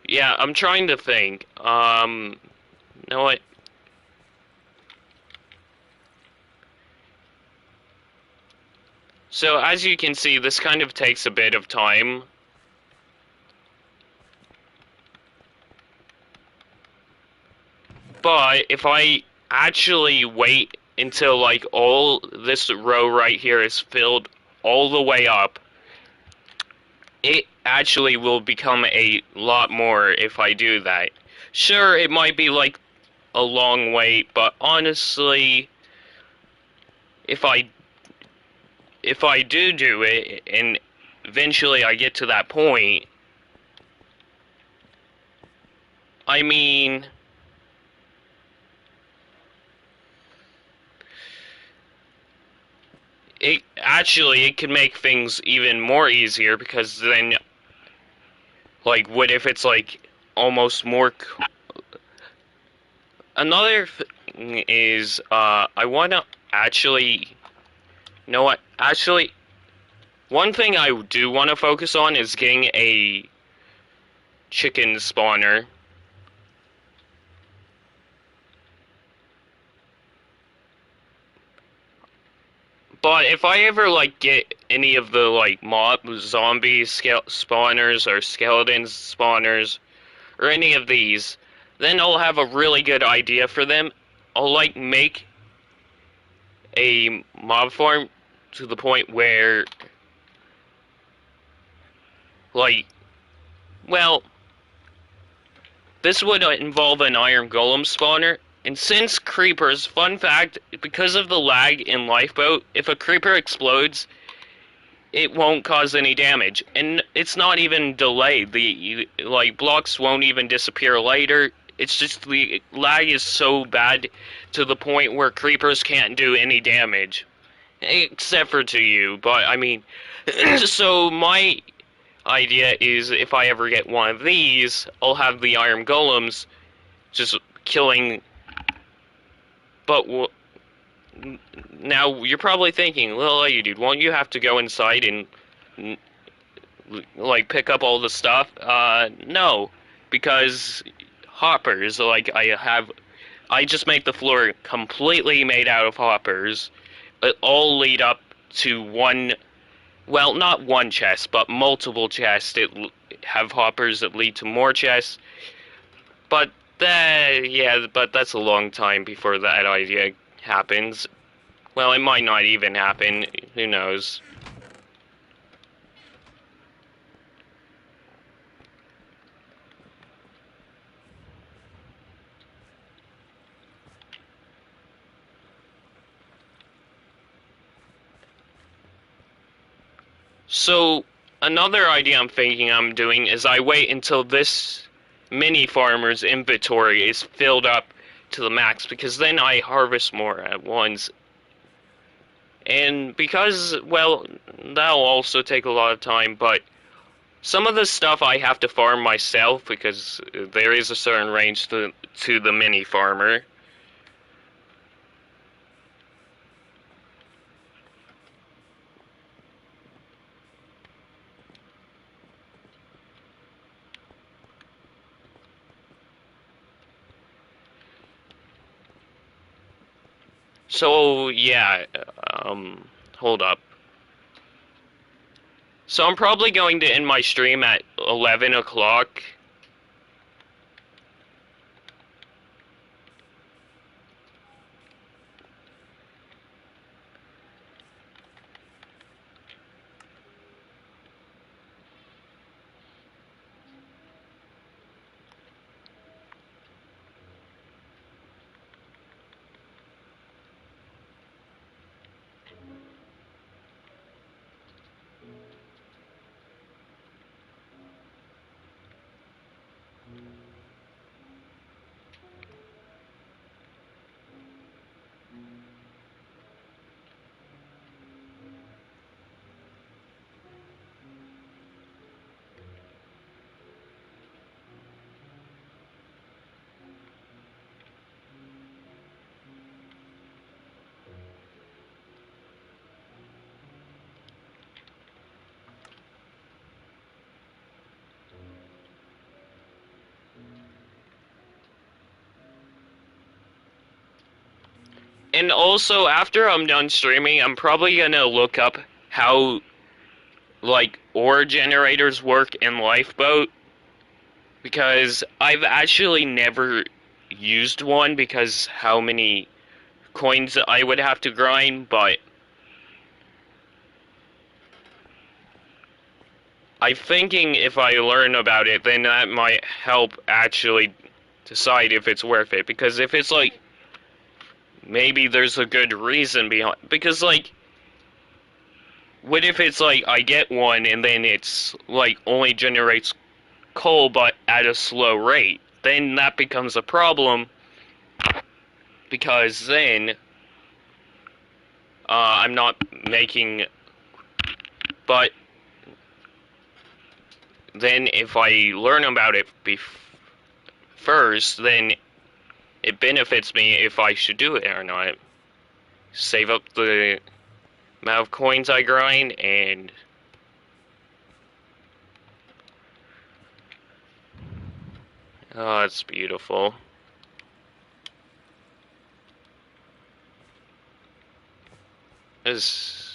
yeah, I'm trying to think. No, what? So as you can see, this kind of takes a bit of time. But if I actually wait until like all this row right here is filled all the way up, it actually will become a lot more if I do that. Sure, it might be like a long wait, but honestly, if I do it and eventually I get to that point, I mean, it can make things even more easier because then, like, what if it's like almost more. Another thing is, I want to actually You know what? Actually, one thing I do want to focus on is getting a chicken spawner. But if I ever like get any of the like mob zombie spawners or skeleton spawners or any of these, then I'll have a really good idea for them. I'll like make a mob farm to the point where like, well, this would involve an iron golem spawner. And since creepers, fun fact, because of the lag in Lifeboat, if a creeper explodes, it won't cause any damage. And it's not even delayed. The like blocks won't even disappear later. It's just the lag is so bad to the point where creepers can't do any damage. Except for to you, but I mean, so my idea is if I ever get one of these, I'll have the iron golems just killing. But now you're probably thinking, LittleLegoDude, won't you have to go inside and like pick up all the stuff? No, because hoppers. Like I just make the floor completely made out of hoppers. It all lead up to one. Well, not one chest, but multiple chests. It have hoppers that lead to more chests. But yeah, but that's a long time before that idea happens. Well, it might not even happen. Who knows? So, another idea I'm doing is I wait until this mini farmer's inventory is filled up to the max, because then I harvest more at once. And because, well, that'll also take a lot of time, but some of the stuff I have to farm myself because there is a certain range to the mini farmer. So, yeah, hold up. So I'm probably going to end my stream at 11 o'clock. And also, after I'm done streaming, I'm probably gonna look up how, like, ore generators work in Lifeboat. Because I've actually never used one because how many coins I would have to grind, but I'm thinking if I learn about it, then that might help actually decide if it's worth it. Because if it's like, maybe there's a good reason behind, because like, what if it's like I get one and then it's like only generates coal but at a slow rate? Then that becomes a problem, because then I'm not making, but then if I learn about it first, then it benefits me if I should do it or not. Save up the amount of coins I grind, and oh, it's beautiful. It's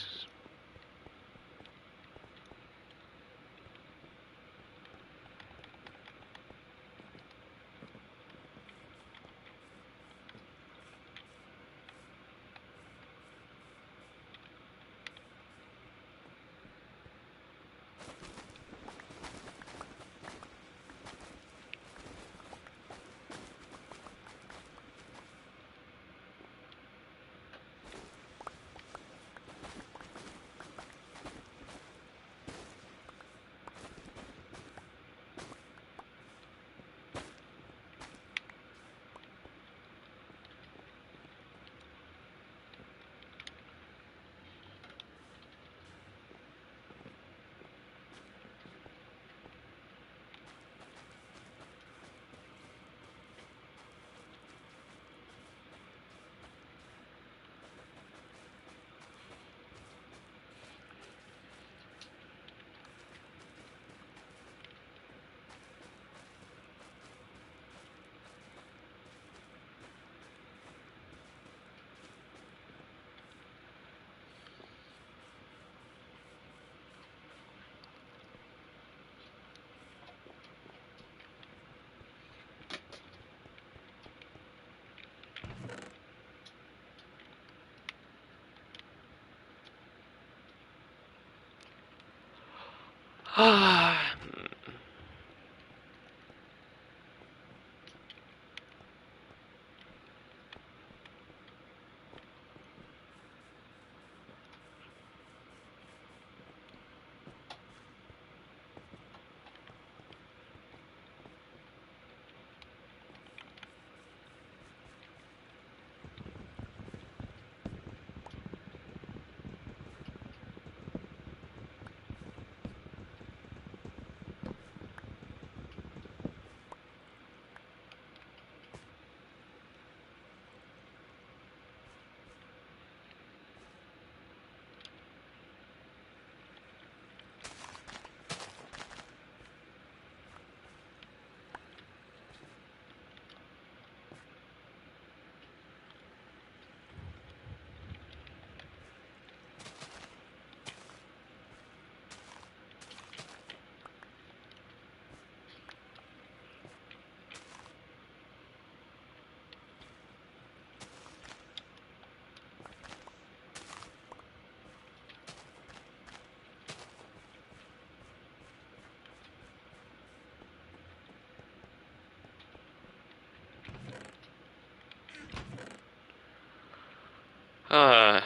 uh,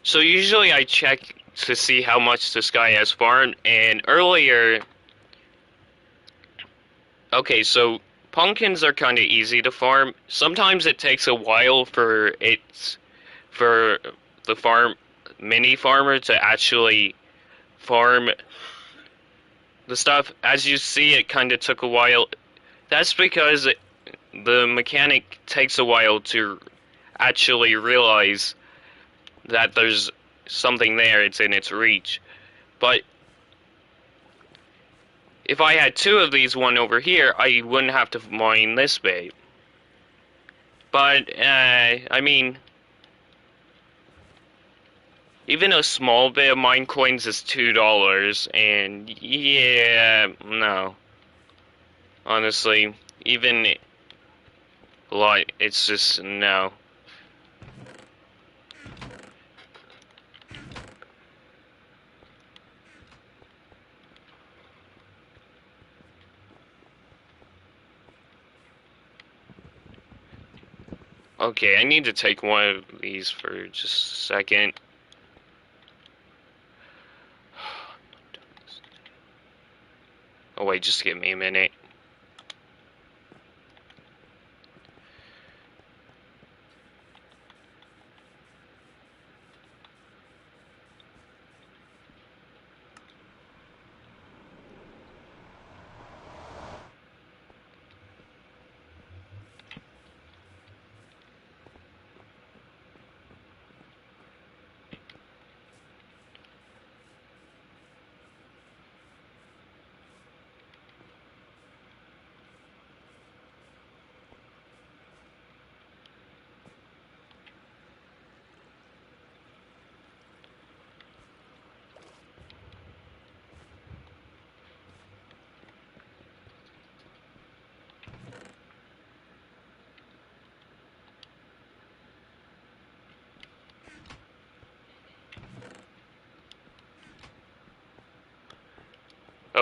so usually I check to see how much this guy has farmed, and earlier, okay, so pumpkins are kind of easy to farm. Sometimes it takes a while for the mini farmer to actually farm the stuff. As you see, it kind of took a while. That's because the mechanic takes a while to actually realize that there's something there, it's in its reach. But if I had two of these, one over here, I wouldn't have to mine this bait. But, I mean, even a small bit of mine coins is $2, and yeah, no. Honestly, even a lot, it's just no. Okay, I need to take one of these for just a second. Oh wait, just give me a minute.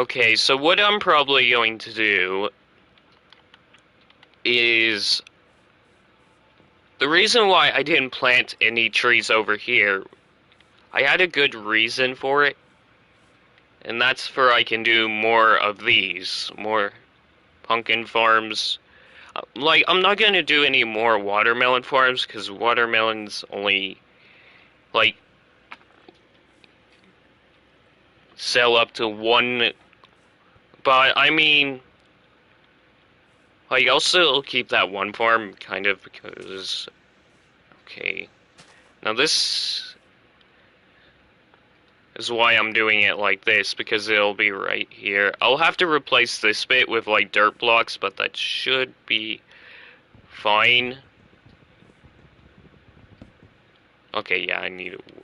Okay, so what I'm probably going to do is the reason why I didn't plant any trees over here, I had a good reason for it, and that's for I can do more of these, more pumpkin farms. Like, I'm not gonna do any more watermelon farms, because watermelons only, like, sell up to one, but I mean, like, I'll still keep that one farm, kind of, because, okay, now this is why I'm doing it like this, because it'll be right here. I'll have to replace this bit with, like, dirt blocks, but that should be fine. Okay, yeah, I need it.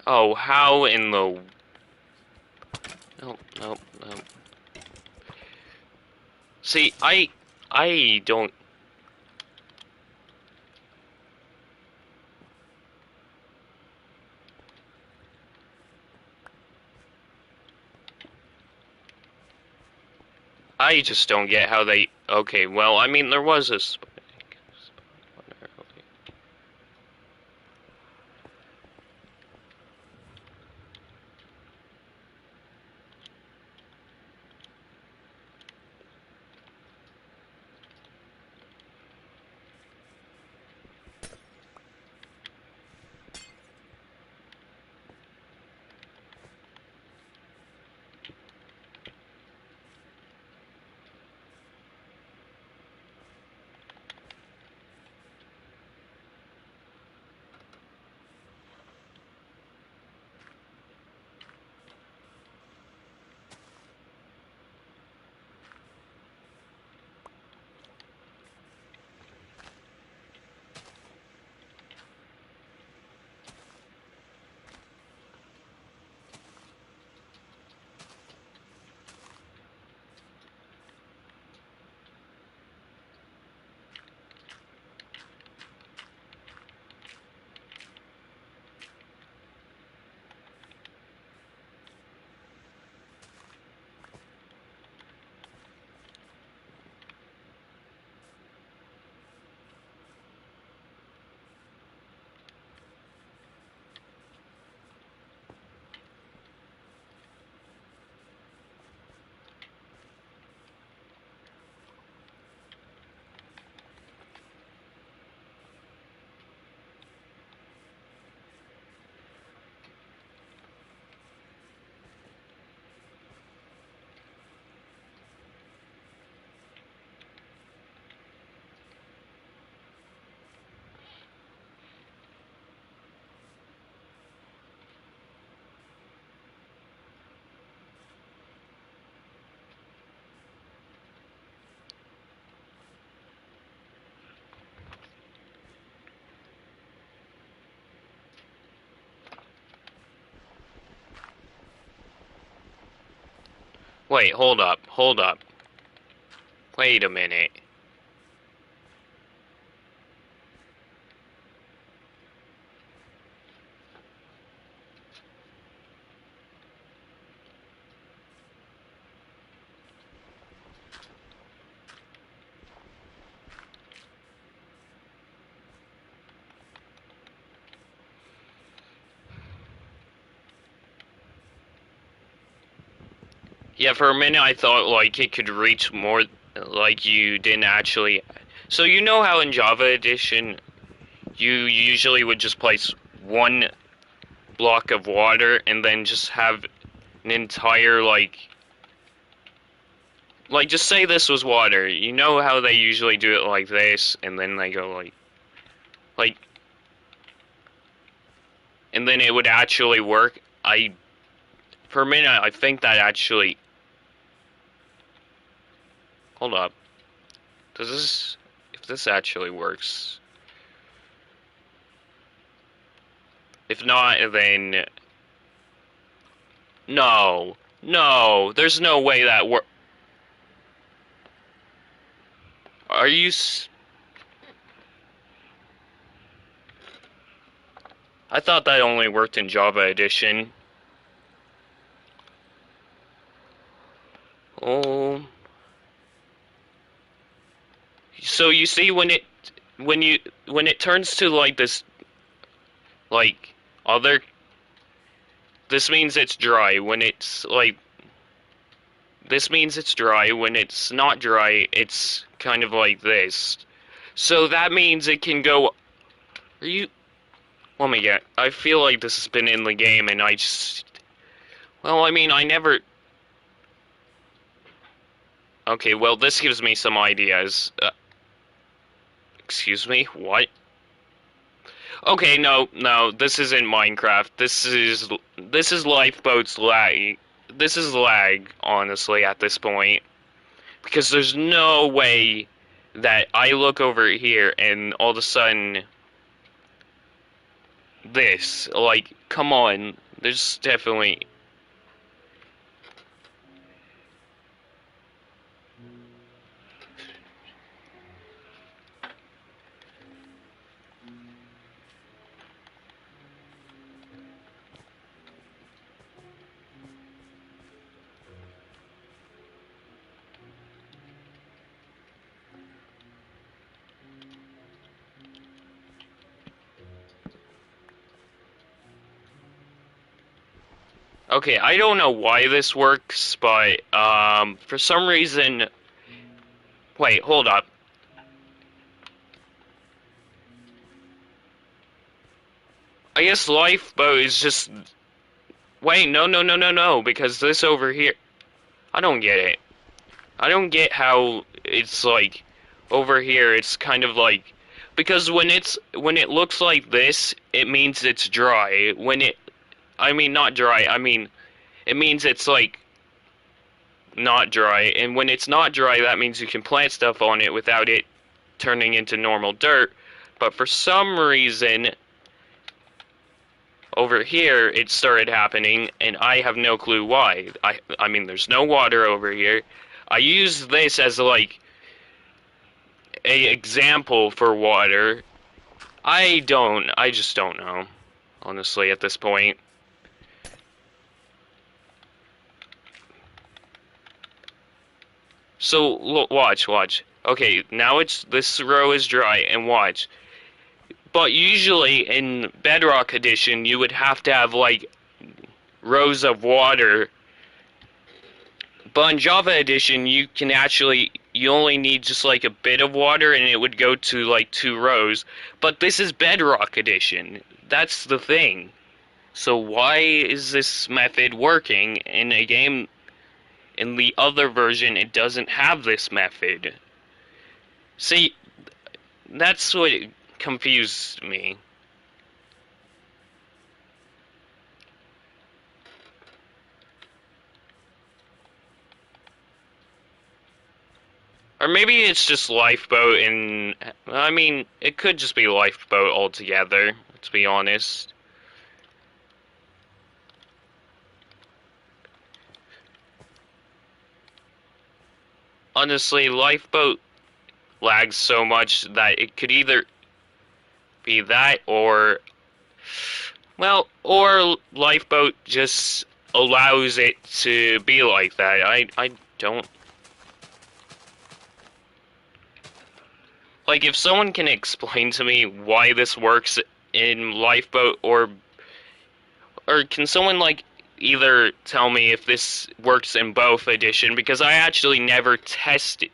Oh, how in the... No, no, no. See, I don't... I just don't get how they... Okay, well, I mean, there was a... Wait, hold up, hold up. Wait a minute. Yeah, for a minute I thought like it could reach more, like you didn't actually. So you know how in Java Edition you usually would just place one block of water and then just have an entire like just say this was water. You know how they usually do it like this and then they go like and then it would actually work. I For a minute I think that actually. Hold up. Does this if this actually works? If not, then no. No, there's no way that work. Are you I thought that only worked in Java Edition. Oh. So you see when it turns to like this like other this means it's dry. When it's like this means it's dry. When it's not dry, it's kind of like this. So that means it can go. Are you? Let me get. I feel like this has been in the game, and I just. Well, I mean, I never. Okay, well, this gives me some ideas. Excuse me, what? Okay, no, this isn't Minecraft. This is Lifeboat's lag. This is lag, honestly, at this point. Because there's no way that I look over here and all of a sudden this, like, come on. There's definitely. Okay, I don't know why this works, but for some reason. Wait, hold up. I guess Lifeboat is just. Wait, no, because this over here. I don't get it. I don't get how it's like over here it's kind of like because when it looks like this, it means it's dry. When it I mean not dry, I mean it means it's like not dry. And when it's not dry, that means you can plant stuff on it without it turning into normal dirt. But for some reason over here it started happening and I have no clue why. I mean there's no water over here. I use this as like a example for water. I just don't know, honestly, at this point. So, look, watch. Okay, now this row is dry, and watch. But usually in Bedrock Edition, you would have to have, like, rows of water. But in Java Edition, you only need just, like, a bit of water, and it would go to, like, 2 rows. But this is Bedrock Edition. That's the thing. So why is this method working in a game? In the other version, it doesn't have this method. See, that's what confused me. Or maybe it's just Lifeboat and... I mean, it could just be Lifeboat altogether, to be honest. honestly, lifeboat lags so much that it could either be that or, well, or lifeboat just allows it to be like that. I don't. Like, if someone can explain to me why this works in lifeboat, or can someone, like, either tell me if this works in both edition, because I actually never tested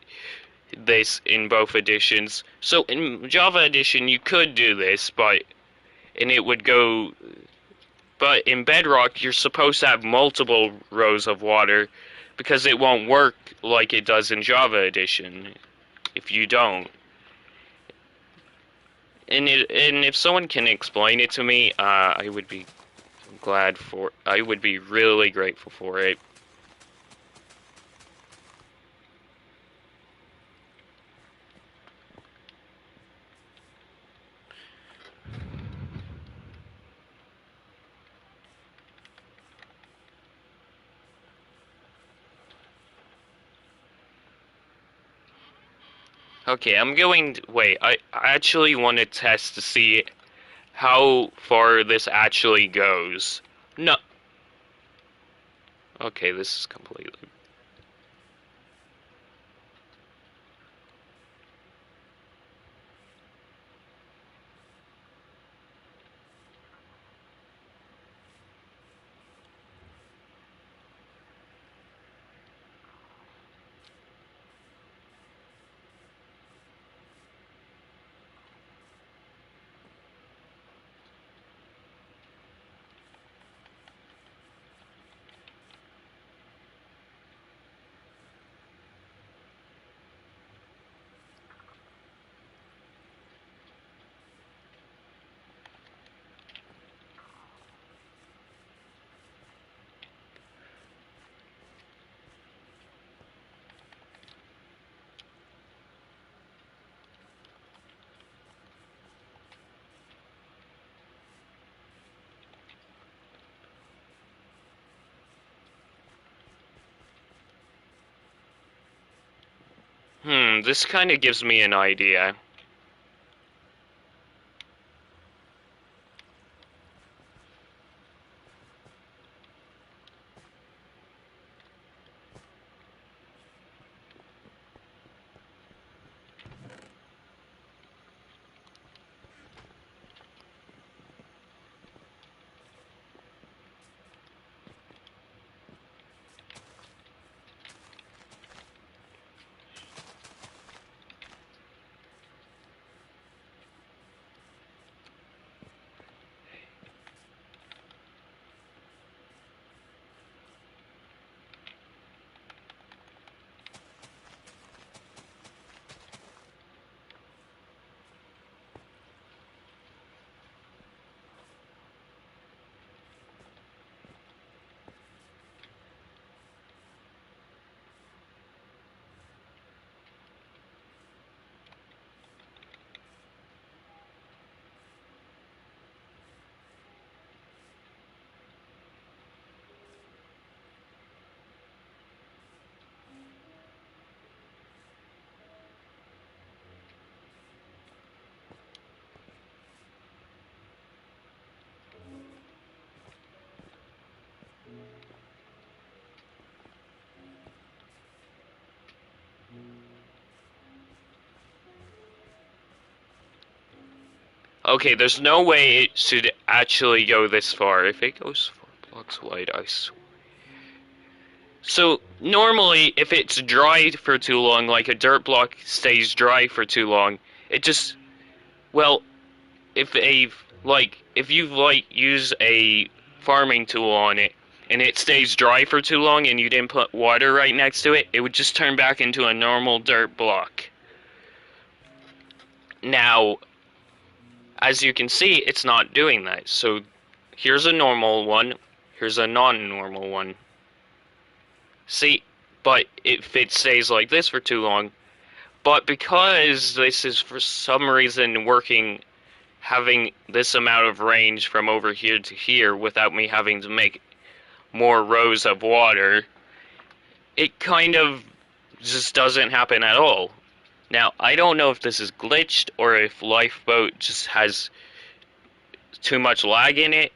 this in both editions. So in Java edition you could do this, and it would go, but in Bedrock you're supposed to have multiple rows of water because it won't work like it does in Java edition if you don't. And if someone can explain it to me, I would be I would be really grateful for it. Okay, wait, I actually want to test to see how far this actually goes. No. Okay, this is completely... This kind of gives me an idea. Okay, there's no way it should actually go this far. If it goes 4 blocks wide, I swear. So, normally, if it's dry for too long, like a dirt block stays dry for too long, it just, well, if you, use a farming tool on it, and it stays dry for too long and you didn't put water right next to it, it would just turn back into a normal dirt block. Now, as you can see, it's not doing that. So here's a normal one, here's a non-normal one. See, but if it stays like this for too long, but because this is for some reason having this amount of range from over here to here without me having to make more rows of water, it kind of just doesn't happen at all. Now, I don't know if this is glitched or if Lifeboat just has too much lag in it,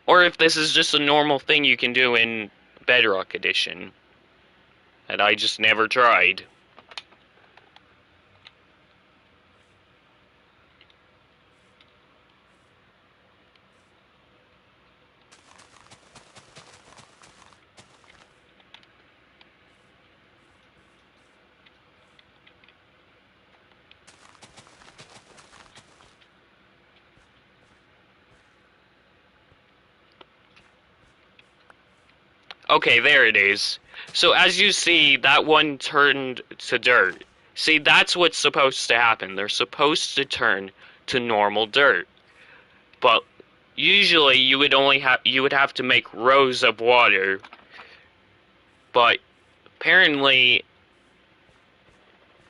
or if this is just a normal thing you can do in Bedrock Edition that I just never tried. Okay, there it is. So as you see, that one turned to dirt. See, that's what's supposed to happen. They're supposed to turn to normal dirt. But usually you would have to make rows of water. But apparently,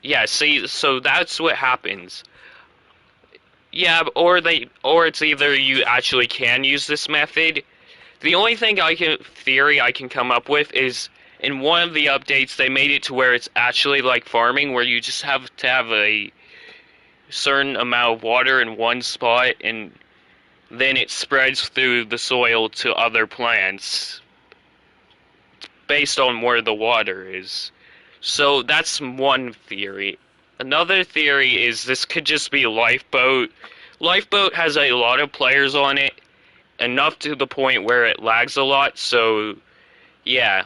yeah, see, so that's what happens. Yeah, or it's either you actually can use this method. The only theory I can come up with is in one of the updates they made it to where it's actually like farming, where you just have to have a certain amount of water in one spot and then it spreads through the soil to other plants based on where the water is. So that's one theory. Another theory is this could just be Lifeboat. Lifeboat has a lot of players on it, enough to the point where it lags a lot, so yeah.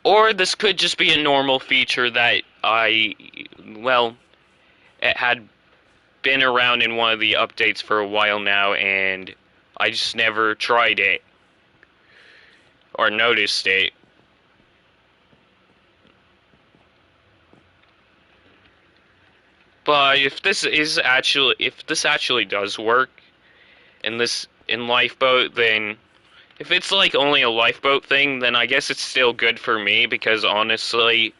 Or this could just be a normal feature that well, it had been around in one of the updates for a while now, and I just never tried it or noticed it. But if this actually does work in Lifeboat, then if it's like only a Lifeboat thing, then I guess it's still good for me because honestly,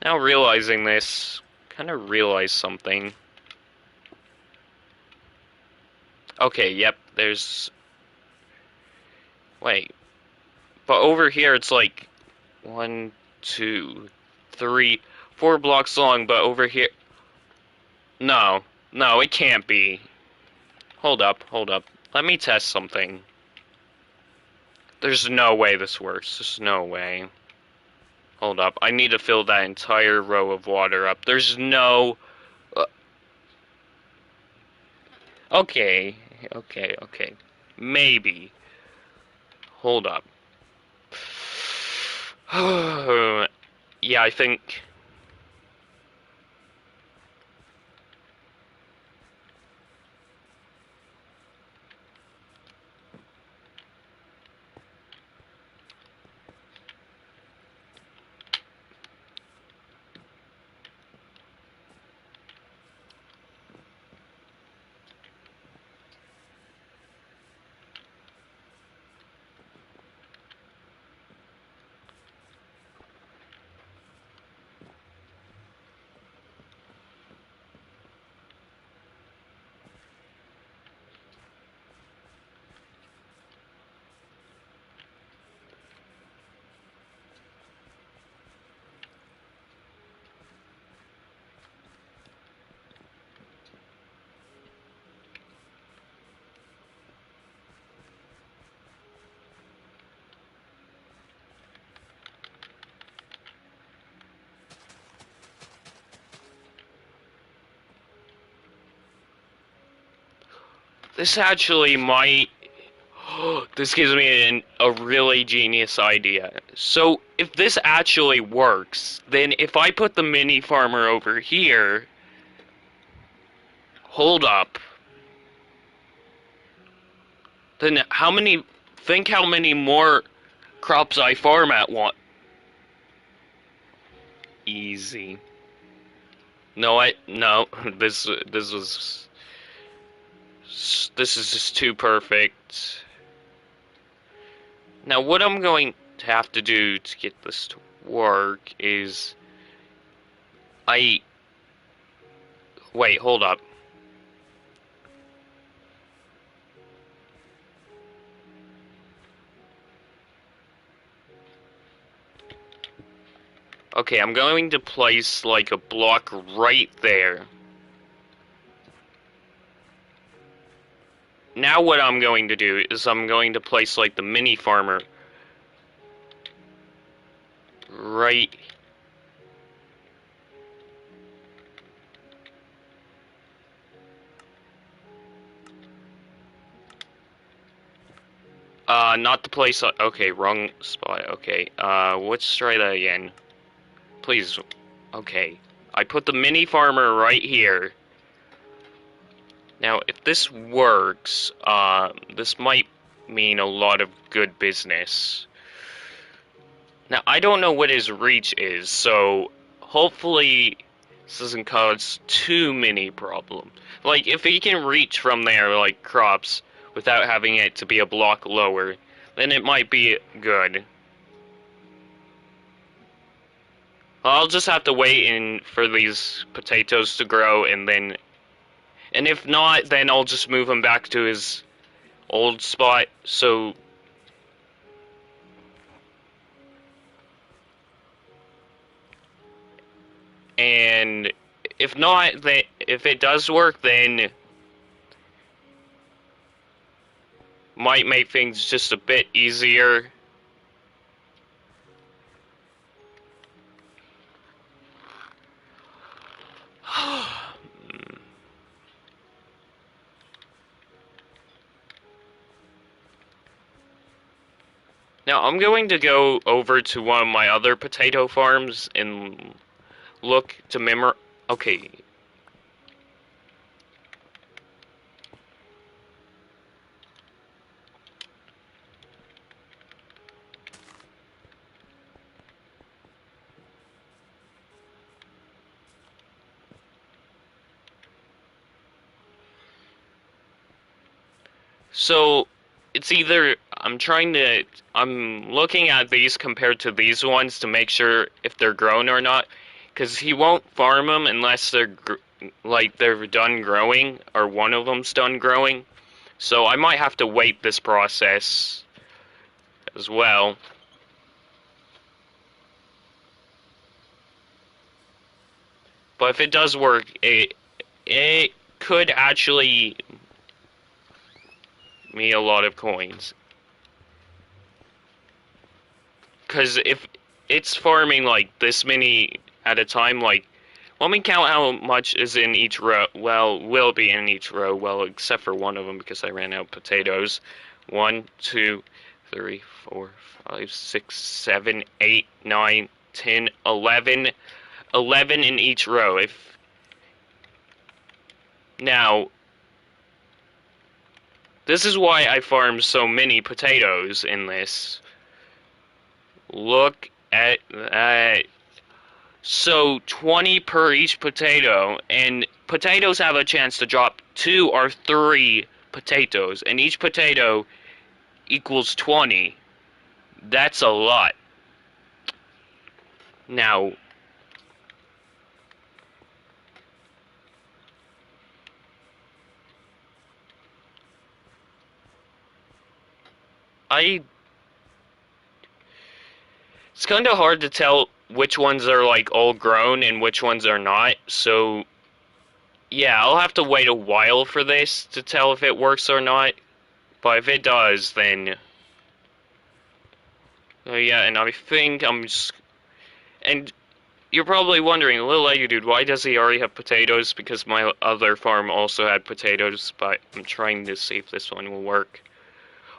now realizing this, kind of realized something. Okay, yep, there's... Wait. But over here it's like 1, 2, 3, 4 blocks long, but over here... No, no, it can't be. Hold up, hold up. Let me test something. There's no way this works. There's no way. Hold up. I need to fill that entire row of water up. There's no... Okay, okay. Maybe. Hold up. Yeah, I think... This actually might... This gives me a really genius idea. So, if this actually works, then if I put the mini farmer over here... Hold up. Then how many... Think how many more crops I farm at once. Easy. No, this was... This is just too perfect. Now, what I'm going to have to do to get this to work is... Wait, hold up. Okay, I'm going to place like a block right there. Now what I'm going to do is I'm going to place like the mini farmer right. Not the place. Okay, wrong spot. Okay. Let's try that again. Please. Okay. I put the mini farmer right here. Now, if this works, this might mean a lot of good business. Now, I don't know what his reach is, so hopefully this doesn't cause too many problems. Like, if he can reach from there, like, crops, without having it to be a block lower, then it might be good. I'll just have to wait for these potatoes to grow, and if not, then I'll just move him back to his old spot, so... And if not, then if it does work, then might make things just a bit easier. Now I'm going to go over to one of my other potato farms and look to Okay. So it's either I'm looking at these compared to these ones to make sure if they're grown or not, because he won't farm them unless they're done growing or one of them's done growing. So I might have to wait this process as well. But if it does work, it could actually me a lot of coins. Because if it's farming like this many at a time, like, let me count how much is in each row. Well, will be in each row. Well, except for one of them because I ran out of potatoes. 1, 2, 3, 4, 5, 6, 7, 8, 9, 10, 11. 11 in each row. Now, this is why I farmed so many potatoes in this. Look at that. So 20 per each potato, and potatoes have a chance to drop 2 or 3 potatoes, and each potato equals 20. That's a lot. Now, it's kind of hard to tell which ones are like all grown and which ones are not, so yeah, I'll have to wait a while for this to tell if it works or not. But if it does, then... yeah, and I think I'm just... And you're probably wondering, LittleLegoDude, why does he already have potatoes? Because my other farm also had potatoes, but I'm trying to see if this one will work.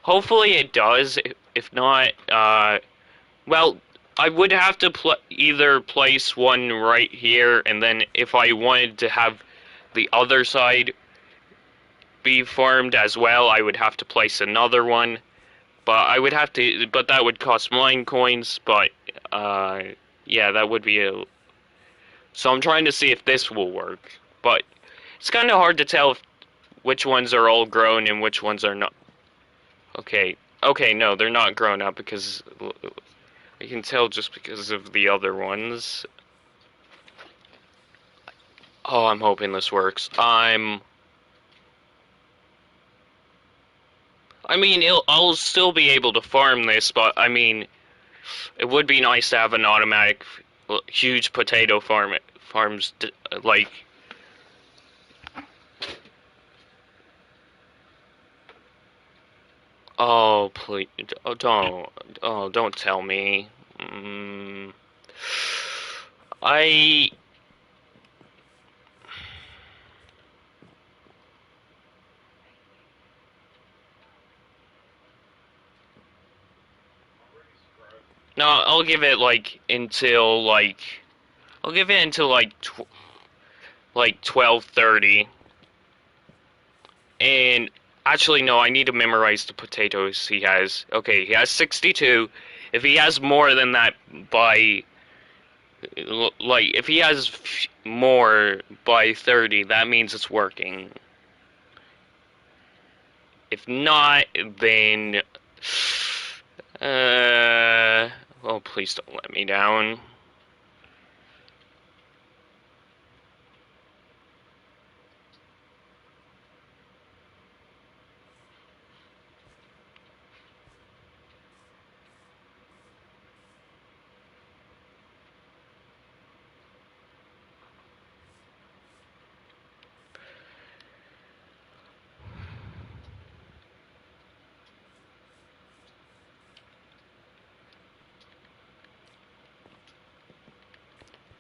Hopefully it does. If not, well, I would have to either place one right here, and then if I wanted to have the other side be farmed as well, I would have to place another one. But that would cost mine coins, but, yeah, that would be so I'm trying to see if this will work. But it's kind of hard to tell which ones are all grown and which ones are not. Okay, no, they're not grown up because I can tell just because of the other ones. Oh, I'm hoping this works. I mean, I'll still be able to farm this, but I mean, it would be nice to have an automatic huge potato farms, like. Oh, please. Oh, don't. Oh, don't tell me. I. No, I'll give it like until like. I'll give it until like 12:30. And actually, no, I need to memorize the potatoes he has. Okay, he has 62. If he has more than that by like if he has more by 30, that means it's working. If not, then oh, please don't let me down.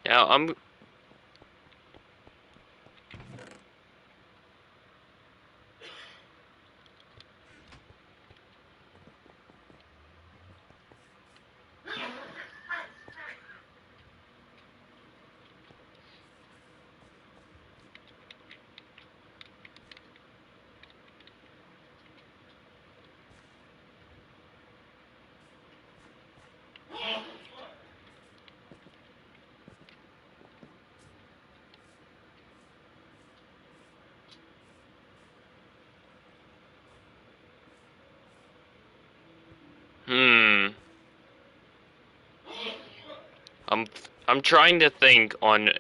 Now I'm hmm. I'm I'm trying to think on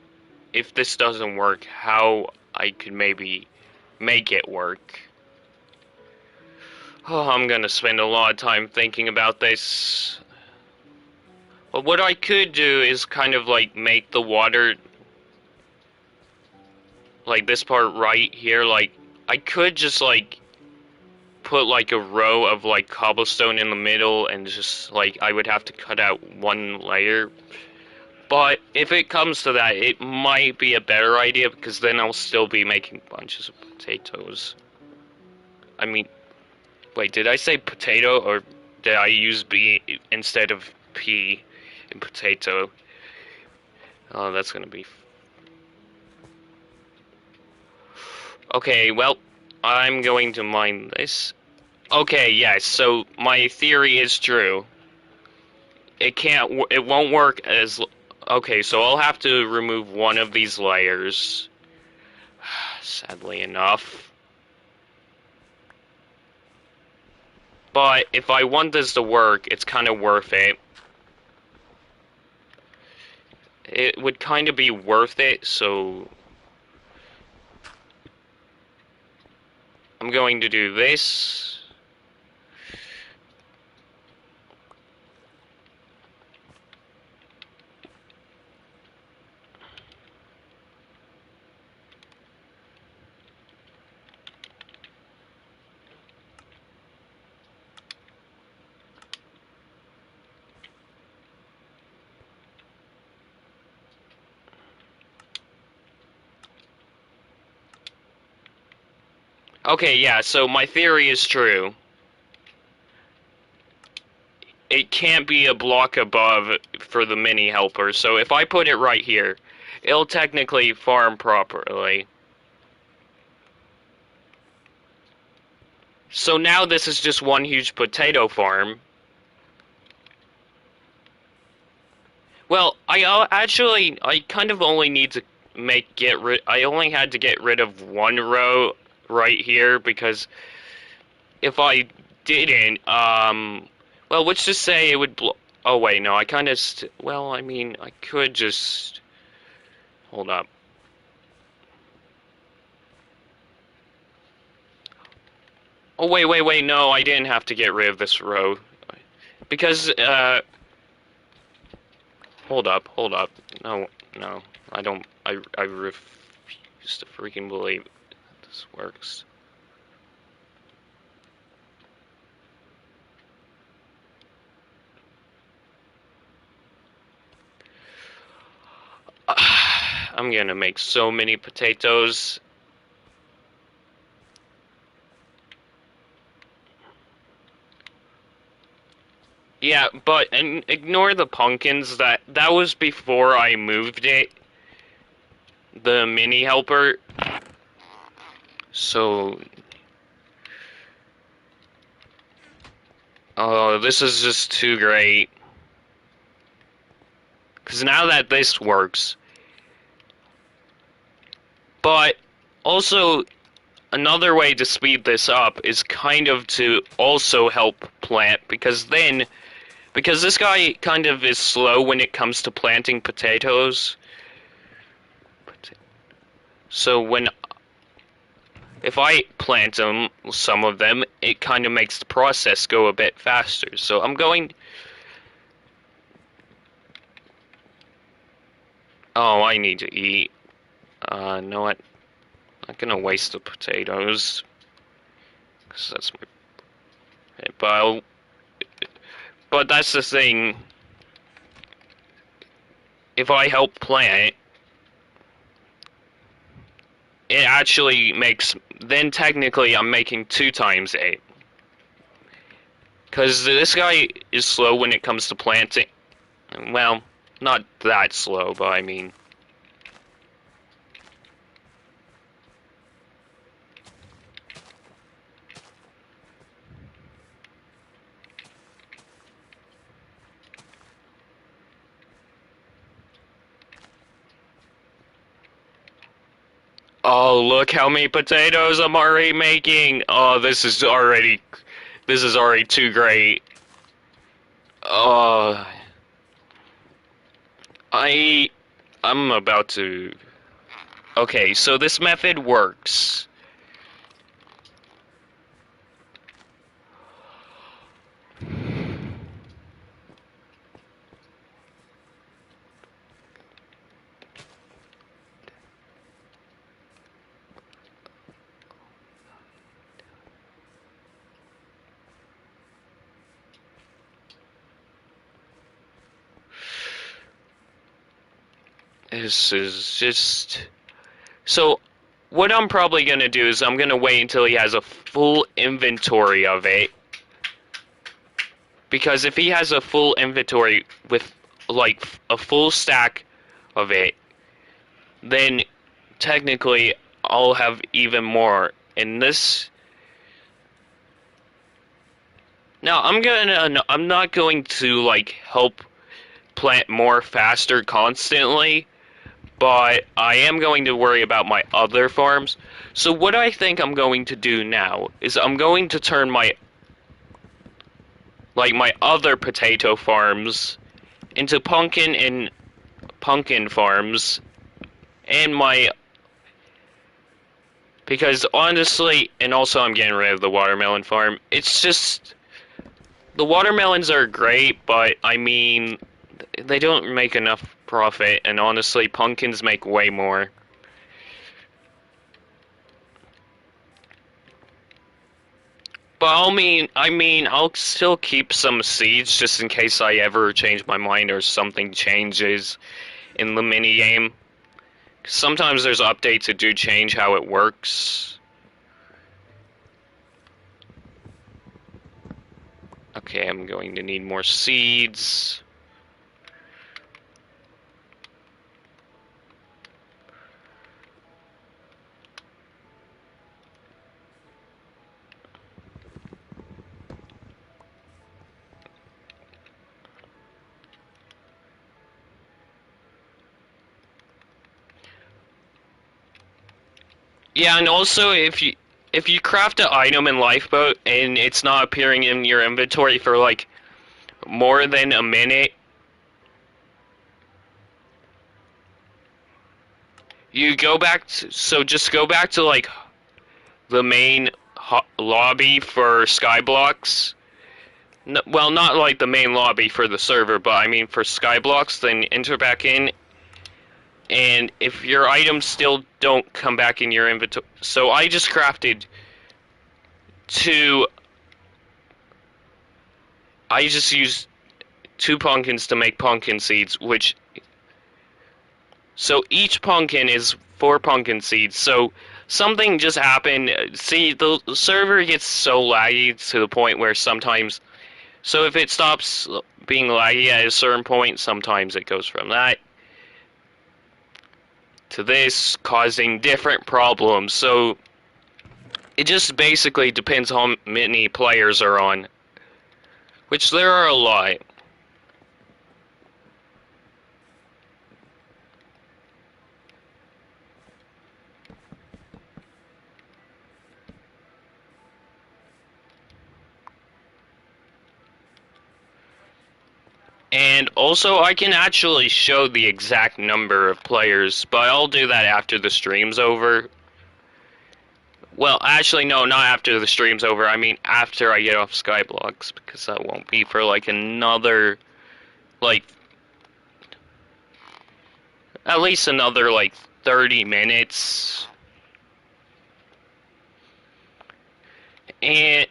if this doesn't work, how I could maybe make it work. Oh, I'm gonna spend a lot of time thinking about this. But what I could do is kind of like make the water, like this part right here, like I could just like put like a row of like cobblestone in the middle and just like I would have to cut out one layer. But if it comes to that, it might be a better idea because then I'll still be making bunches of potatoes. I mean, wait, did I say potato or did I use B instead of P in potato? Oh, that's gonna be. Okay, well, I'm going to mine this. Okay, yes, so my theory is true. It won't work as. Okay, so I'll have to remove one of these layers. Sadly enough. But if I want this to work, it's kind of worth it. It would kind of be worth it, so I'm going to do this. Okay, yeah, so my theory is true. It can't be a block above for the mini helper, so if I put it right here, it'll technically farm properly. So now this is just one huge potato farm. Well, I kind of only need to I only had to get rid of one row right here because if I didn't, well, let's just say it would oh wait, no, I kind of, well, I mean, I could just, hold up. Oh, wait, no, I didn't have to get rid of this row. Because, hold hold up, hold up. No, no, I don't. I refuse to freaking believe this works. I'm gonna make so many potatoes. Yeah, but and ignore the pumpkins. That was before I moved it. The mini helper. So, oh, this is just too great. Because now that this works, but also another way to speed this up is kind of to also help plant, because this guy kind of is slow when it comes to planting potatoes. So if I plant some of them, it kind of makes the process go a bit faster. So I'm going. Oh, I need to eat. Know what? I'm not gonna waste the potatoes, cause that's my. But that's the thing. If I help plant, it actually makes. Then technically, I'm making 2 times 8. Cause this guy is slow when it comes to planting. Well, not that slow, but I mean. Oh, look how many potatoes I'm already making. Oh, this is already too great. Oh, I'm about to. Okay, so this method works. This is just. So, what I'm probably gonna do is I'm gonna wait until he has a full inventory of it. Because if he has a full inventory with, like, a full stack of it, then technically I'll have even more. In this. Now, I'm not going to, like, help plant more faster constantly, but I am going to worry about my other farms. So what I think I'm going to do now is I'm going to turn my other potato farms into pumpkin farms, and because honestly, and also I'm getting rid of the watermelon farm. It's just the watermelons are great, but I mean they don't make enough profit, and honestly pumpkins make way more. But I'll still keep some seeds just in case I ever change my mind or something changes in the mini game. Sometimes there's updates that do change how it works. Okay, I'm going to need more seeds. Yeah, and also if you craft an item in Lifeboat and it's not appearing in your inventory for like more than a minute, you go back to, so just go back to like the main lobby for Skyblocks, No, well, not like the main lobby for the server, but I mean for Skyblocks, then enter back in, and if your items still don't come back in your inventory, so I just crafted two. I just used 2 pumpkins to make pumpkin seeds, which so each pumpkin is 4 pumpkin seeds. So something just happened. See, the server gets so laggy to the point where sometimes. So if it stops being laggy at a certain point, sometimes it goes from that to this, causing different problems. So it just basically depends how many players are on, which there are a lot. And also, I can actually show the exact number of players, but I'll do that after the stream's over. Well, actually, no, not after the stream's over. I mean, after I get off Skyblocks, because that won't be for like another, like, at least another like 30 minutes. And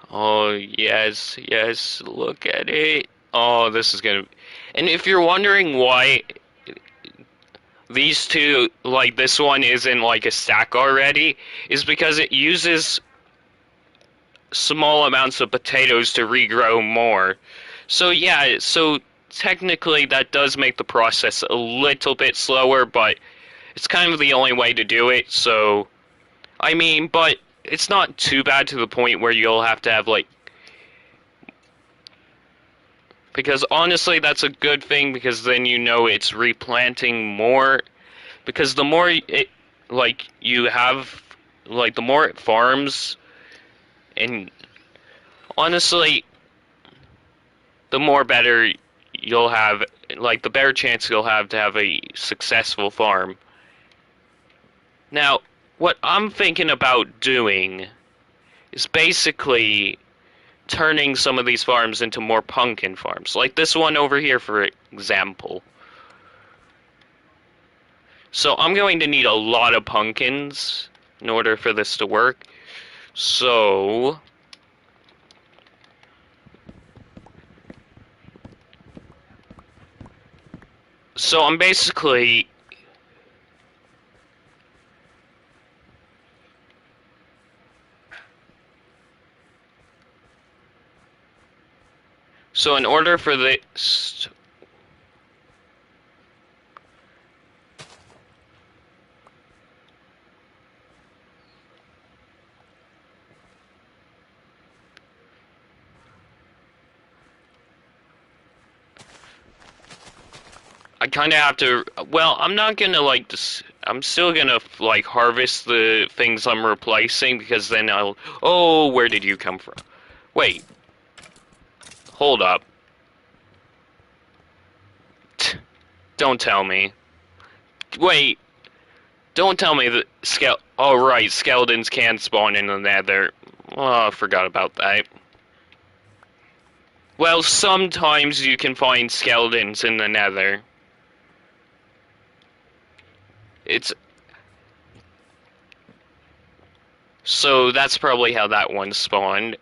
oh yes, yes, look at it. Oh, this is gonna. And if you're wondering why these two, like this one, isn't like a stack already, is because it uses small amounts of potatoes to regrow more. So yeah, so technically that does make the process a little bit slower, but it's kind of the only way to do it. So I mean, but it's not too bad to the point where you'll have to have like, because honestly that's a good thing, because then you know it's replanting more, because the more it like you have, like the more it farms, and honestly the more better you'll have, like the better chance you'll have to have a successful farm. Now, what I'm thinking about doing is basically turning some of these farms into more pumpkin farms, like this one over here, for example. So I'm going to need a lot of pumpkins in order for this to work. So I'm basically, so in order for this, I kind of have to, well, I'm not gonna like this, I'm still gonna like harvest the things I'm replacing, because then I'll, oh, where did you come from? Wait, hold up. Don't tell me. Wait, don't tell me that oh right, skeletons can spawn in the nether. Oh, I forgot about that. Well, sometimes you can find skeletons in the nether. It's So that's probably how that one spawned.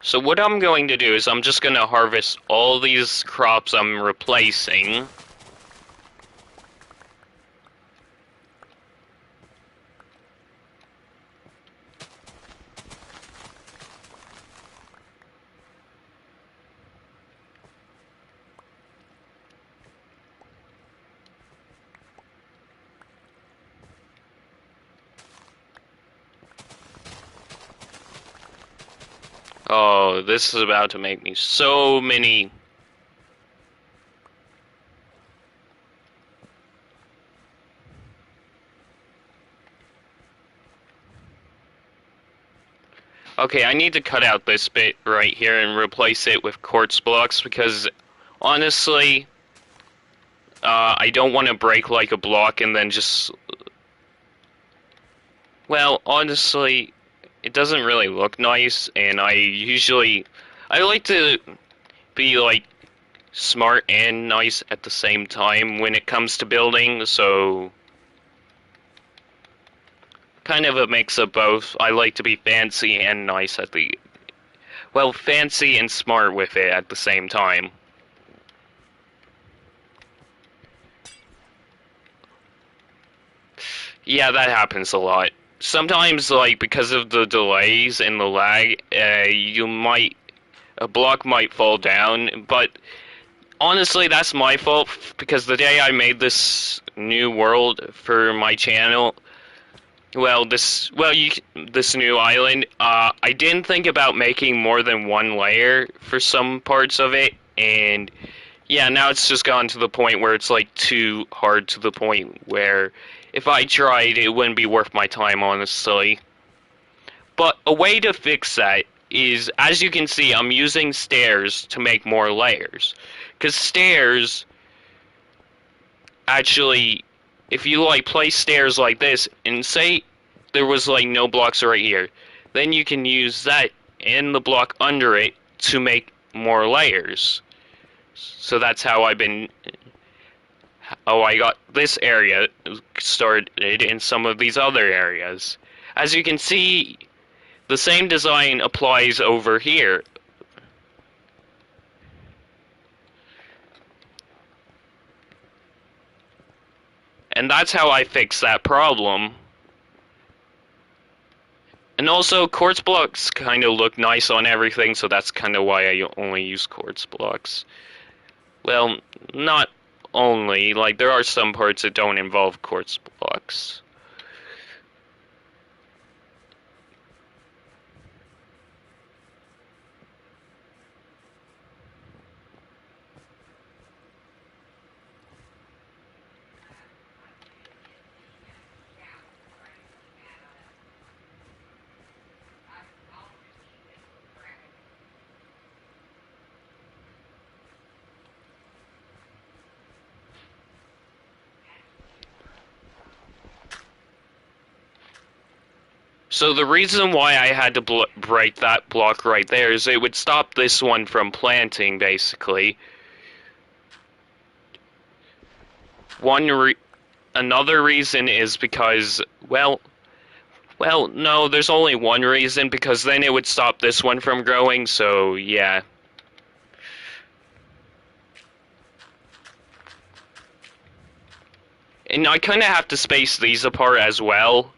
So what I'm going to do is I'm just going to harvest all these crops I'm replacing. Oh, this is about to make me so many. Okay, I need to cut out this bit right here and replace it with quartz blocks because honestly, I don't want to break like a block and then just. Well, honestly, it doesn't really look nice, and I like to be like smart and nice at the same time when it comes to building, so kind of a mix of both. I like to be fancy and nice at the well, fancy and smart with it at the same time. Yeah, that happens a lot. Sometimes, like, because of the delays and the lag, a block might fall down, but honestly, that's my fault because the day I made this new world for my channel, this new island, I didn't think about making more than one layer for some parts of it, and yeah, now it's just gone to the point where it's like too hard to the point where if I tried, it wouldn't be worth my time, honestly. But a way to fix that is, as you can see, I'm using stairs to make more layers. Because stairs, actually, if you like place stairs like this, and say there was like no blocks right here, then you can use that and the block under it to make more layers. So that's how I got this area started in some of these other areas. As you can see, the same design applies over here. And that's how I fix that problem. And also, quartz blocks kind of look nice on everything, so that's kind of why I only use quartz blocks. Well, not only, like, there are some parts that don't involve quartz blocks. So the reason why I had to break that block right there is it would stop this one from planting, basically. Another reason is because, no, there's only one reason, because then it would stop this one from growing, so yeah. And I kind of have to space these apart as well.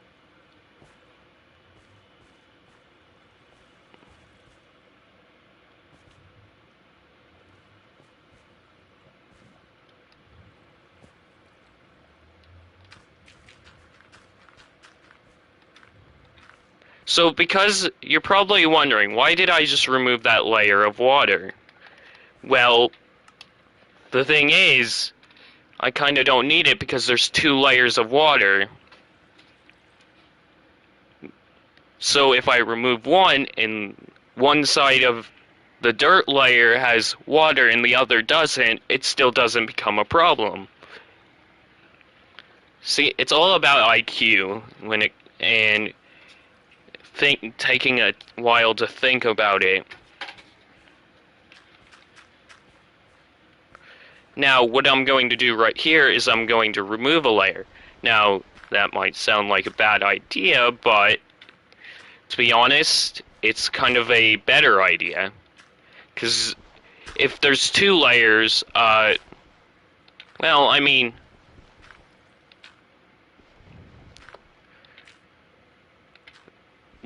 So because you're probably wondering, why did I just remove that layer of water? Well, the thing is, I kind of don't need it because there's 2 layers of water. So if I remove one and one side of the dirt layer has water and the other doesn't, it still doesn't become a problem. See, it's all about IQ and taking a while to think about it. Now, what I'm going to do right here is I'm going to remove a layer. Now, that might sound like a bad idea, but to be honest, it's kind of a better idea. Because if there's 2 layers, well, I mean,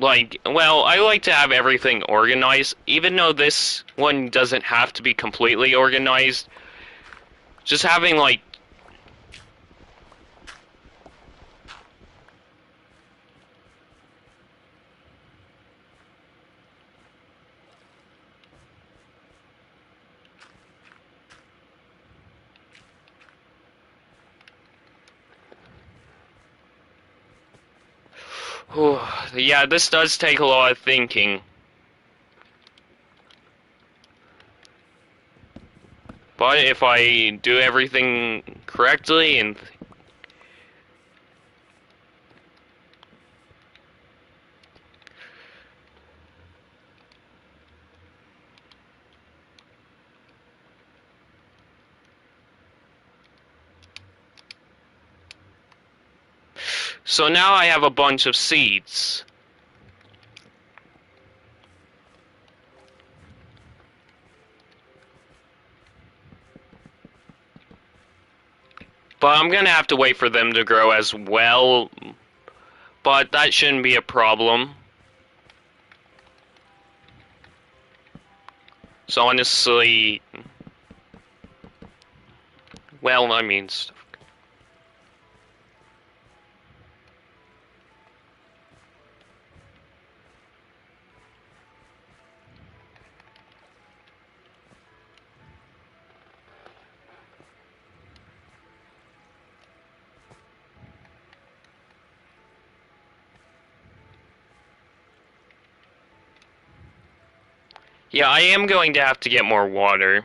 I like to have everything organized, even though this one doesn't have to be completely organized. Just having, like, Yeah, this does take a lot of thinking. But if I do everything correctly and... So now I have a bunch of seeds. But I'm gonna have to wait for them to grow as well. But that shouldn't be a problem. So honestly... Well, I mean... Yeah, I am going to have to get more water.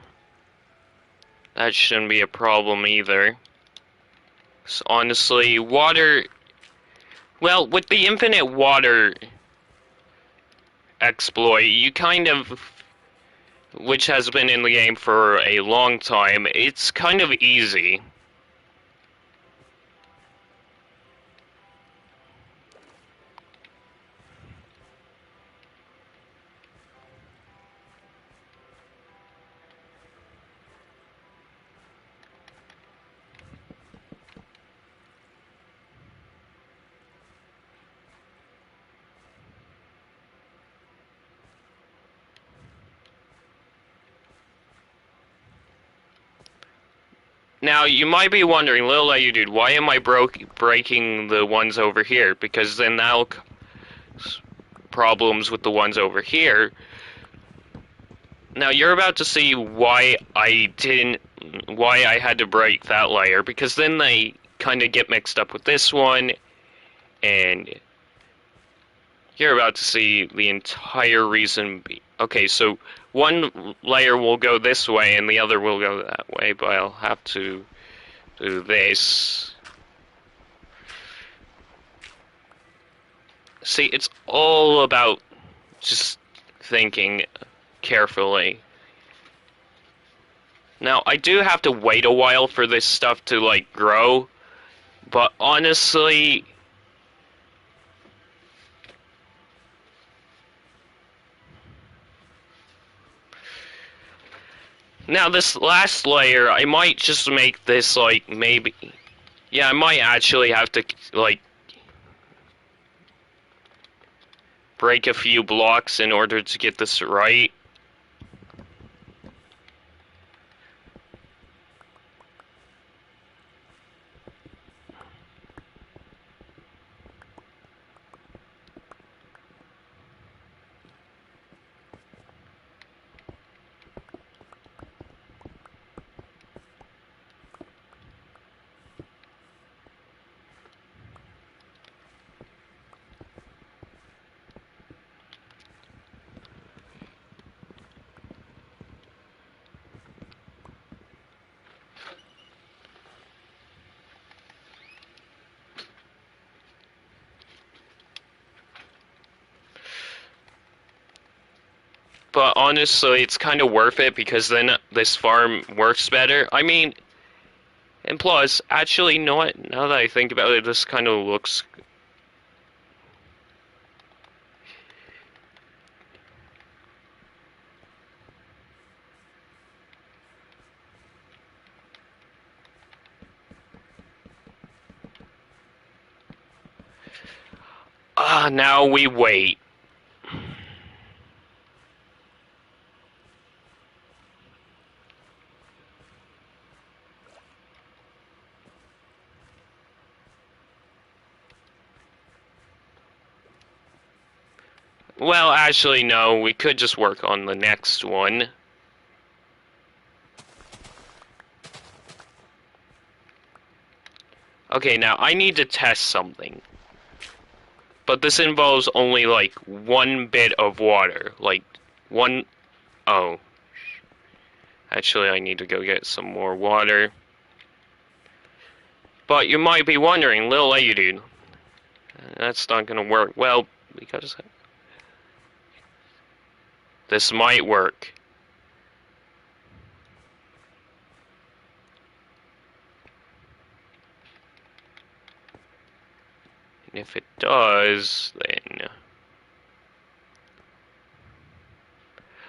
That shouldn't be a problem either. So honestly, water... Well, with the infinite water exploit, you kind of... Which has been in the game for a long time, it's kind of easy. Now, you might be wondering, LittleLegoDude, why am I breaking the ones over here? Because then that'll cause problems with the ones over here. Now, you're about to see why why I had to break that layer, because then they kind of get mixed up with this one, and you're about to see the entire reason. Okay, so one layer will go this way and the other will go that way, but I'll have to do this. See, it's all about just thinking carefully. Now, I do have to wait a while for this stuff to, like, grow, but honestly... Now, this last layer, I might just make this, like, maybe... Yeah, I might actually have to, like, break a few blocks in order to get this right. But honestly, it's kind of worth it because then this farm works better. I mean, and plus, actually, now that I think about it, this kind of looks... now we wait. Well, actually, no, we could just work on the next one. Okay, now I need to test something. But this involves only like one bit of water. Like one. Oh. Actually, I need to go get some more water. But you might be wondering, LittleLegoDude, that's not gonna work. Well, because this might work. And if it does, then...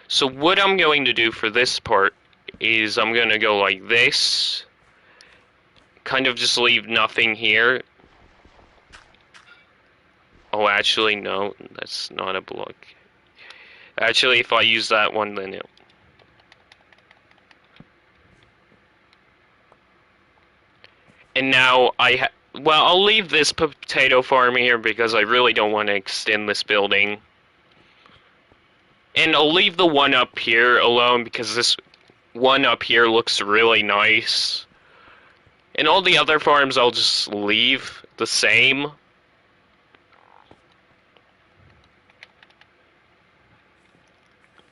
So what I'm going to do for this part is I'm going to go like this. Kind of just leave nothing here. Oh, actually, no. That's not a block. Actually, if I use that one, then it... And now well, I'll leave this potato farm here because I really don't want to extend this building. And I'll leave the one up here alone because this one up here looks really nice. And all the other farms I'll just leave the same.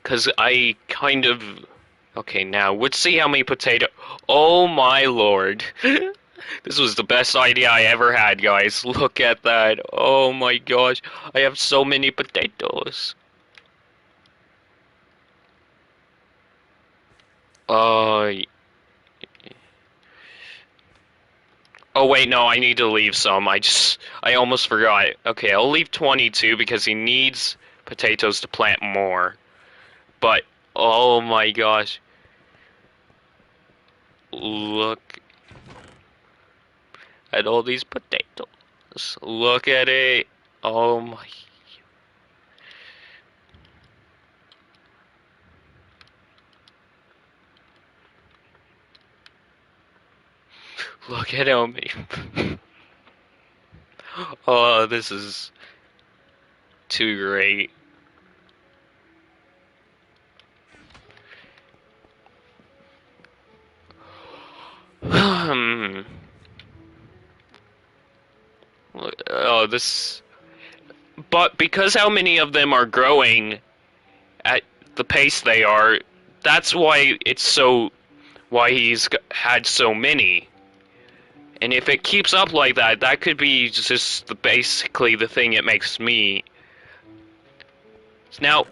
Because I kind of... Okay, now, let's see how many potato... Oh my lord. This was the best idea I ever had, guys. Look at that. Oh my gosh. I have so many potatoes. Oh wait, no, I need to leave some. I almost forgot. Okay, I'll leave 22 because he needs potatoes to plant more. But, oh my gosh. Look at all these potatoes. Look at it. Oh my. Look at him. Oh, this is too great. Oh, this... But because how many of them are growing at the pace they are, that's why it's so... Why he's had so many. And if it keeps up like that, that could be just basically the thing it makes me. Now,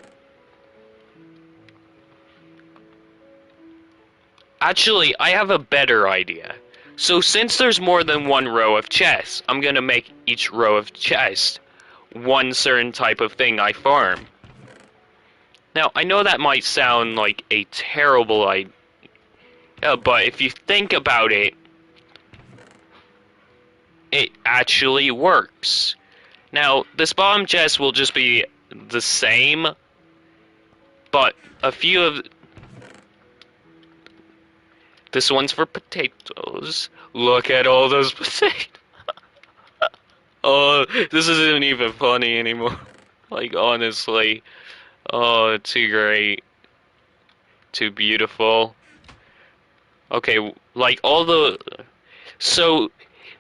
actually, I have a better idea. So since there's more than one row of chests, I'm gonna make each row of chests one certain type of thing I farm. Now, I know that might sound like a terrible idea, but if you think about it, it actually works. Now, this bottom chest will just be the same, but a few of... This one's for potatoes. Look at all those potatoes. Oh, this isn't even funny anymore. Like, honestly. Oh, too great. Too beautiful. Okay, like all the... So,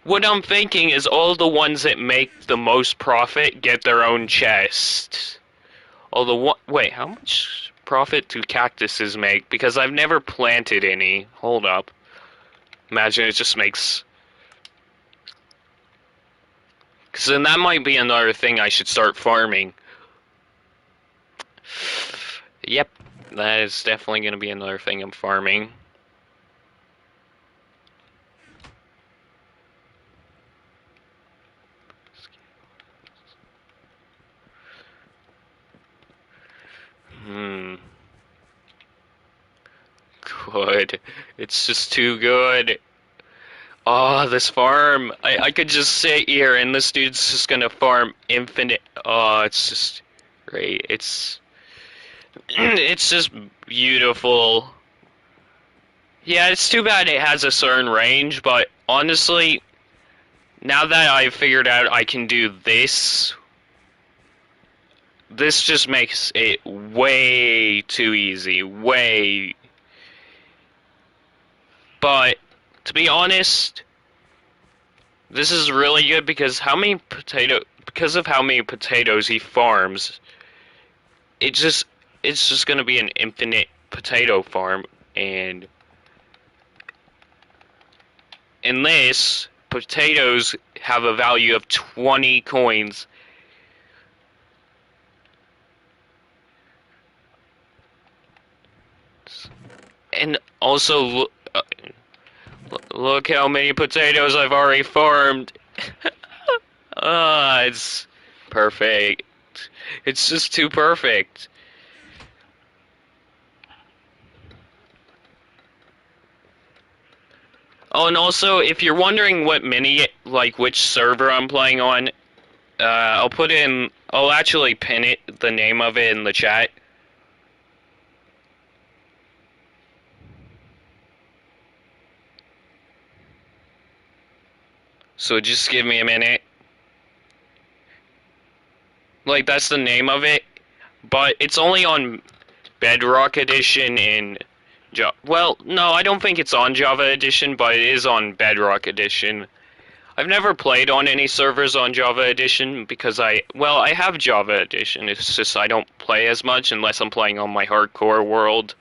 what I'm thinking is all the ones that make the most profit get their own chest. Wait, how much profit do cactuses make? Because I've never planted any. Hold up. Imagine it just makes... Because then that might be another thing I should start farming. Yep, that is definitely going to be another thing I'm farming. Good. It's just too good. Oh, this farm. I could just sit here and this dude's just gonna farm infinite. Oh, it's just great. It's just beautiful. Yeah, it's too bad it has a certain range, but honestly, now that I've figured out I can do this, this just makes it way too easy. Way. But, to be honest, this is really good because how many because of how many potatoes he farms, it just it's just gonna be an infinite potato farm, and in this, potatoes have a value of 20 coins. And also, look how many potatoes I've already farmed. Ah, it's perfect. It's just too perfect. Oh, and also, if you're wondering what which server I'm playing on, I'll actually pin the name of it in the chat. So just give me a minute. Like, that's the name of it, but it's only on Bedrock Edition and well, no, I don't think it's on Java Edition, but it is on Bedrock Edition. I've never played on any servers on Java Edition because I have Java Edition. It's just I don't play as much unless I'm playing on my hardcore world.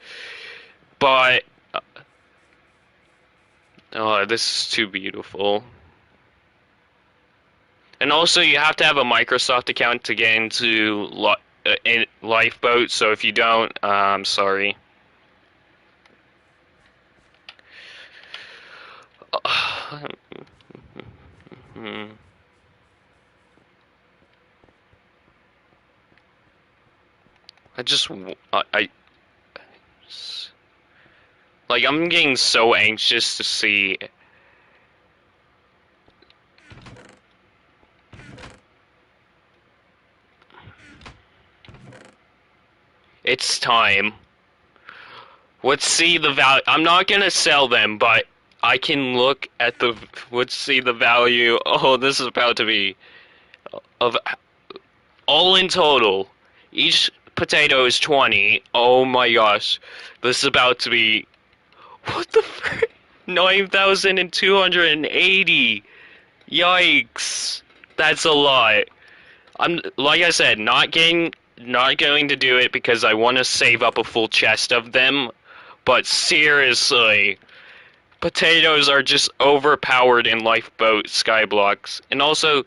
But oh, this is too beautiful. And also, you have to have a Microsoft account to get into Lifeboat. So if you don't, I'm sorry. I like, I'm getting so anxious to see. It's time. Let's see the value. I'm not gonna sell them, but I can look at the. Let's see the value. Oh, this is about to be of all in total. Each potato is 20. Oh my gosh, this is about to be. What the frick? 9,280. Yikes! That's a lot. I'm like I said, not going to do it because I want to save up a full chest of them. But seriously, potatoes are just overpowered in Lifeboat Skyblocks. And also,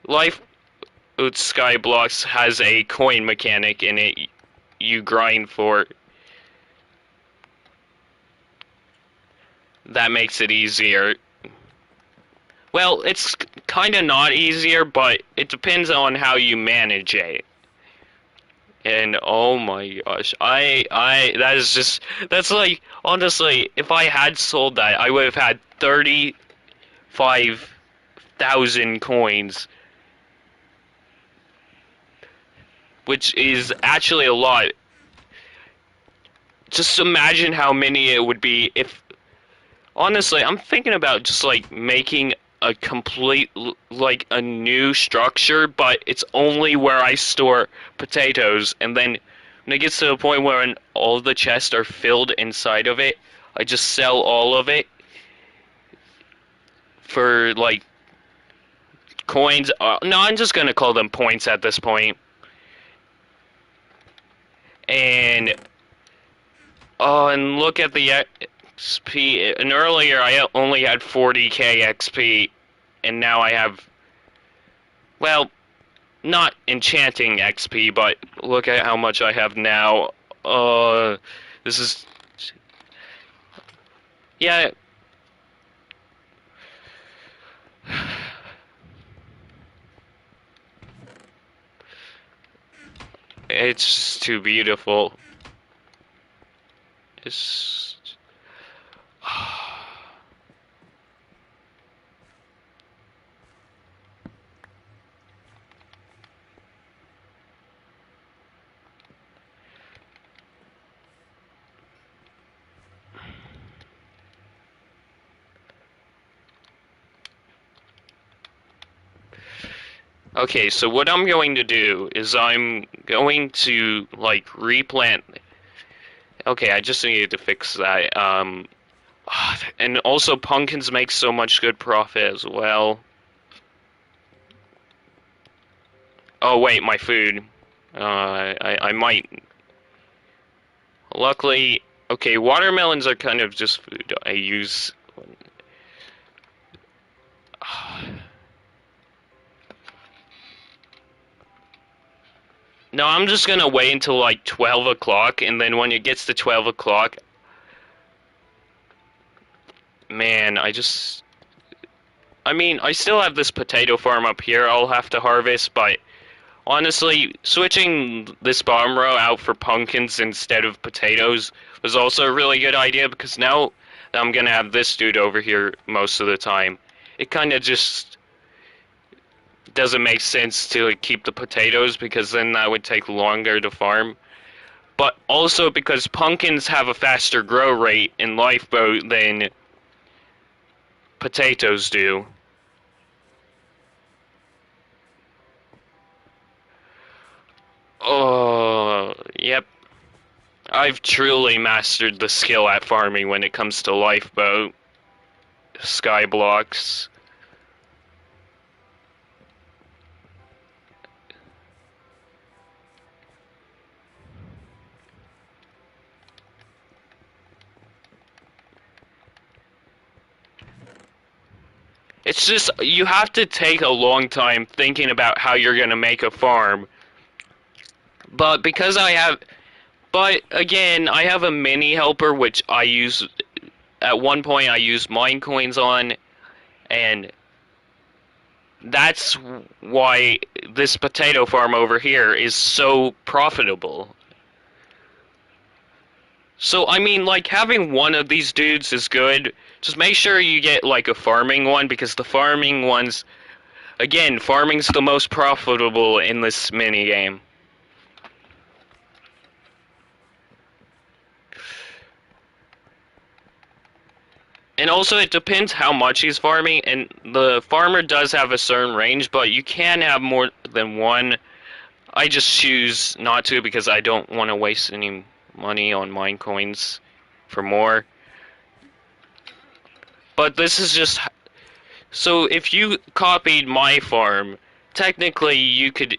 Lifeboat Skyblocks has a coin mechanic in it you grind for. That makes it easier. Well, it's kind of not easier, but it depends on how you manage it. And oh my gosh, that's like, honestly, if I had sold that, I would have had 35,000 coins, which is actually a lot. Just imagine how many it would be if, honestly, I'm thinking about just like making a complete, like a new structure, but it's only where I store potatoes, and then when it gets to the point where all the chests are filled inside of it, I just sell all of it for like coins. No, I'm just gonna call them points at this point. And and look at the XP. And earlier I only had 40k XP, and now I have, well, not enchanting XP, but look at how much I have now. This is, yeah. It's just too beautiful. It's okay, so what I'm going to do is I'm going to, like, replant. Okay, I just needed to fix that. And also pumpkins make so much good profit as well. Oh wait, my food. I might. Luckily, okay, watermelons are kind of just food I use. No, I'm just gonna wait until like 12 o'clock, and then when it gets to 12 o'clock, man, I mean, I still have this potato farm up here I'll have to harvest, but honestly, switching this bottom row out for pumpkins instead of potatoes was also a really good idea because now that I'm gonna have this dude over here most of the time, it kind of just doesn't make sense to like, keep the potatoes because then that would take longer to farm. But also because pumpkins have a faster grow rate in Lifeboat than potatoes do. Oh, yep. I've truly mastered the skill at farming when it comes to Lifeboat, Skyblocks. It's just, you have to take a long time thinking about how you're gonna make a farm. But because I have, but again, I have a mini helper which I use, at one point I used mine coins on, and that's why this potato farm over here is so profitable. So, I mean, like, having one of these dudes is good. Just make sure you get, like, a farming one, because the farming ones... Again, farming's the most profitable in this minigame. And also, it depends how much he's farming, and the farmer does have a certain range, but you can have more than one. I just choose not to, because I don't want to waste any money on mine coins for more. But this is just... So if you copied my farm, technically you could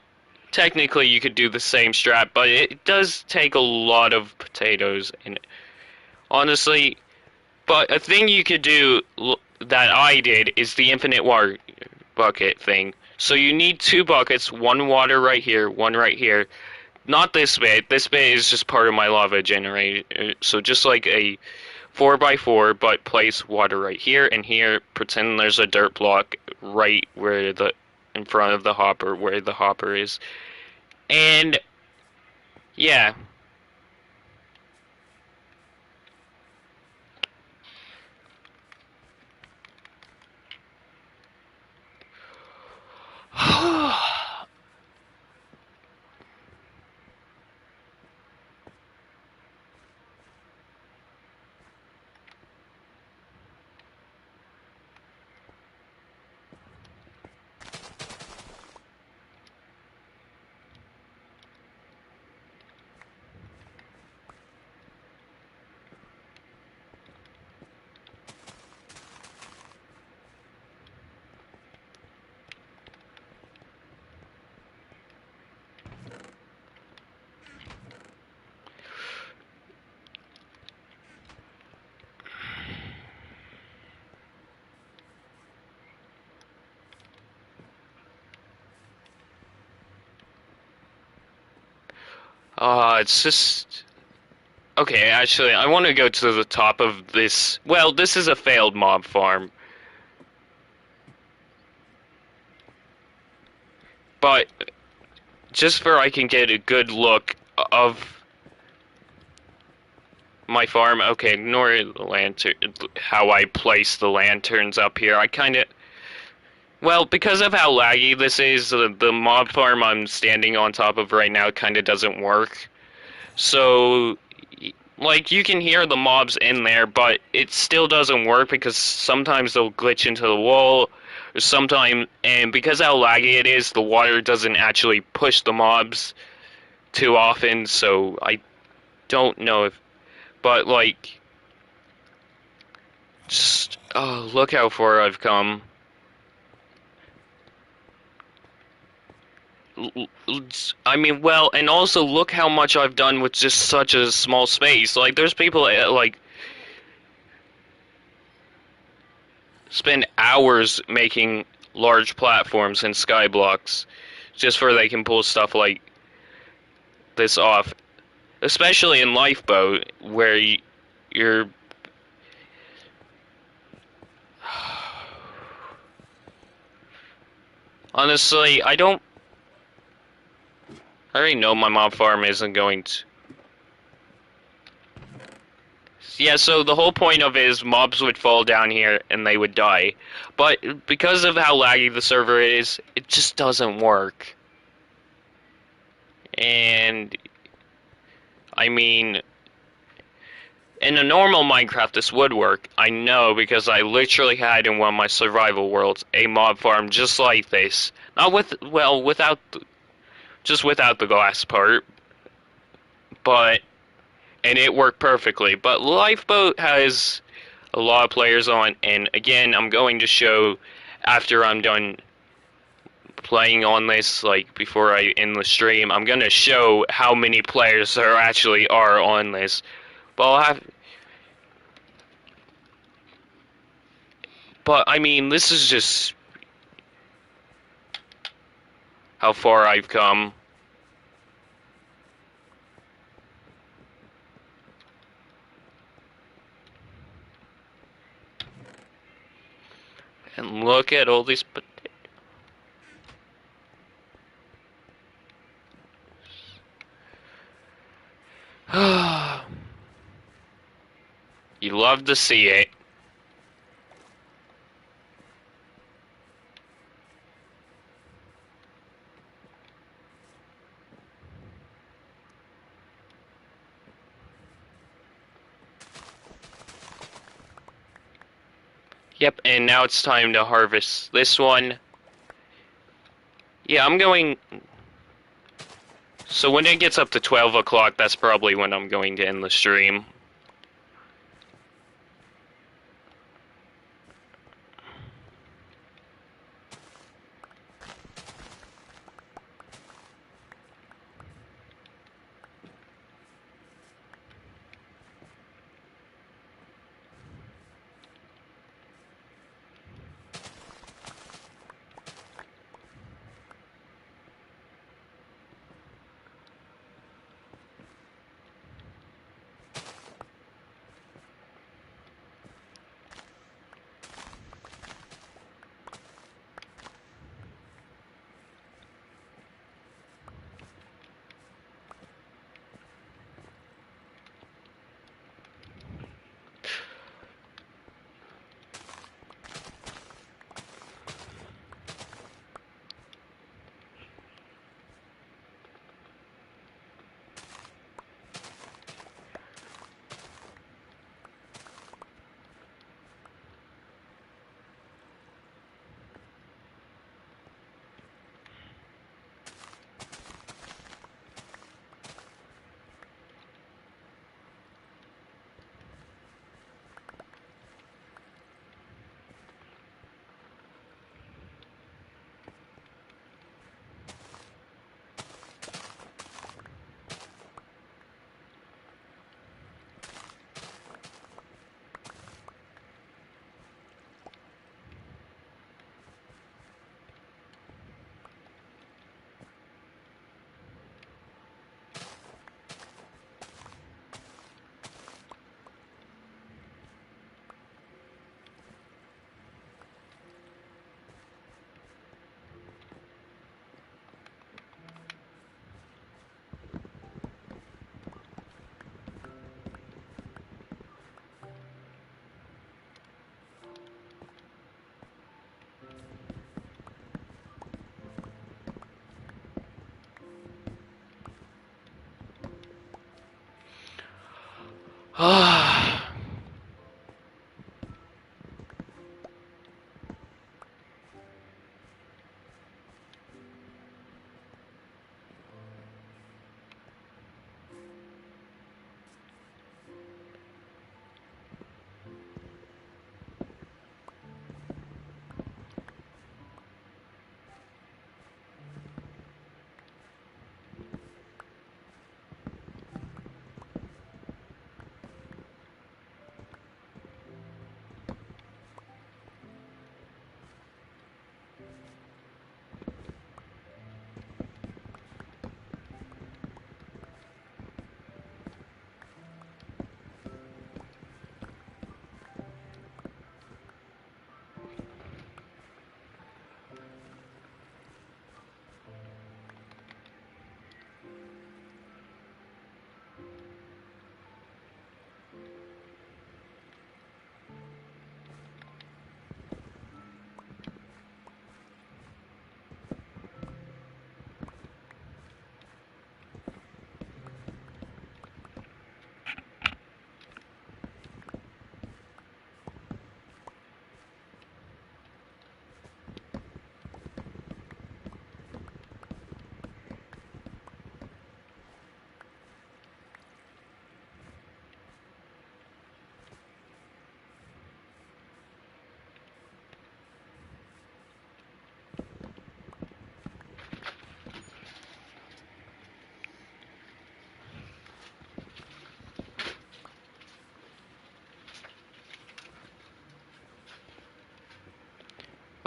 do the same strat, but it does take a lot of potatoes and honestly, but a thing you could do that I did is the infinite water bucket thing. So you need two buckets, one water right here, one right here. Not this bit. This bit is just part of my lava generator. So just like a 4x4, but place water right here and here. Pretend there's a dirt block right where in front of the hopper, where the hopper is. And yeah. It's just okay. Actually, I want to go to the top of this. Well, this is a failed mob farm, but just for I can get a good look of my farm. Okay, ignore the lantern. How I place the lanterns up here. I kind of well, because of how laggy this is, the mob farm I'm standing on top of right now kind of doesn't work. So, like, you can hear the mobs in there, but it still doesn't work because sometimes they'll glitch into the wall, or sometimes, and because how laggy it is, the water doesn't actually push the mobs too often, so I don't know if, but, like, just, oh, look how far I've come. I mean, well, and also look how much I've done with just such a small space. Like, there's people like spend hours making large platforms and skyblocks just for they can pull stuff like this off. Especially in Lifeboat, where you're. Honestly, I already know my mob farm isn't going to. Yeah, so the whole point of it is mobs would fall down here and they would die. But because of how laggy the server is, it just doesn't work. And, I mean, in a normal Minecraft this would work. I know because I literally had in one of my survival worlds a mob farm just like this. Not with, well, without, just without the glass part. But, and it worked perfectly. But Lifeboat has a lot of players on, and again, I'm going to show after I'm done playing on this, like before I end the stream, I'm gonna show how many players there actually are on this. But I mean, this is just how far I've come. And look at all these potatoes. You love to see it. Yep, and now it's time to harvest this one. Yeah, I'm going. So when it gets up to 12 o'clock, that's probably when I'm going to end the stream.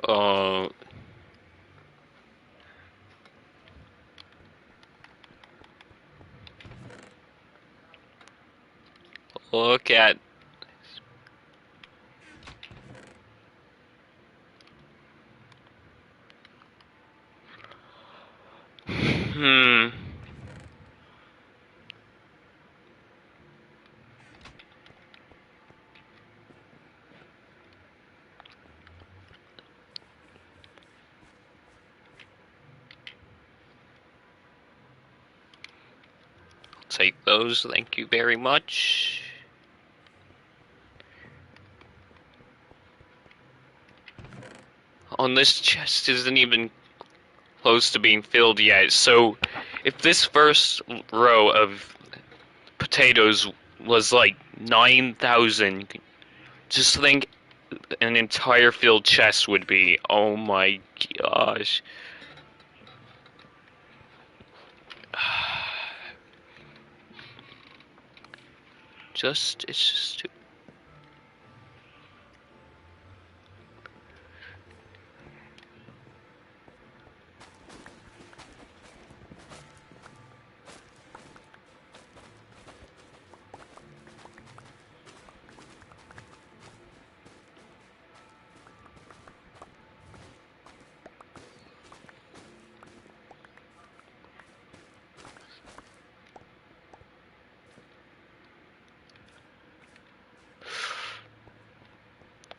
Uh, look at. Hmm. Take those, thank you very much. On this chest isn't even close to being filled yet, so if this first row of potatoes was like 9,000, just think an entire filled chest would be. Oh my gosh. It's just too.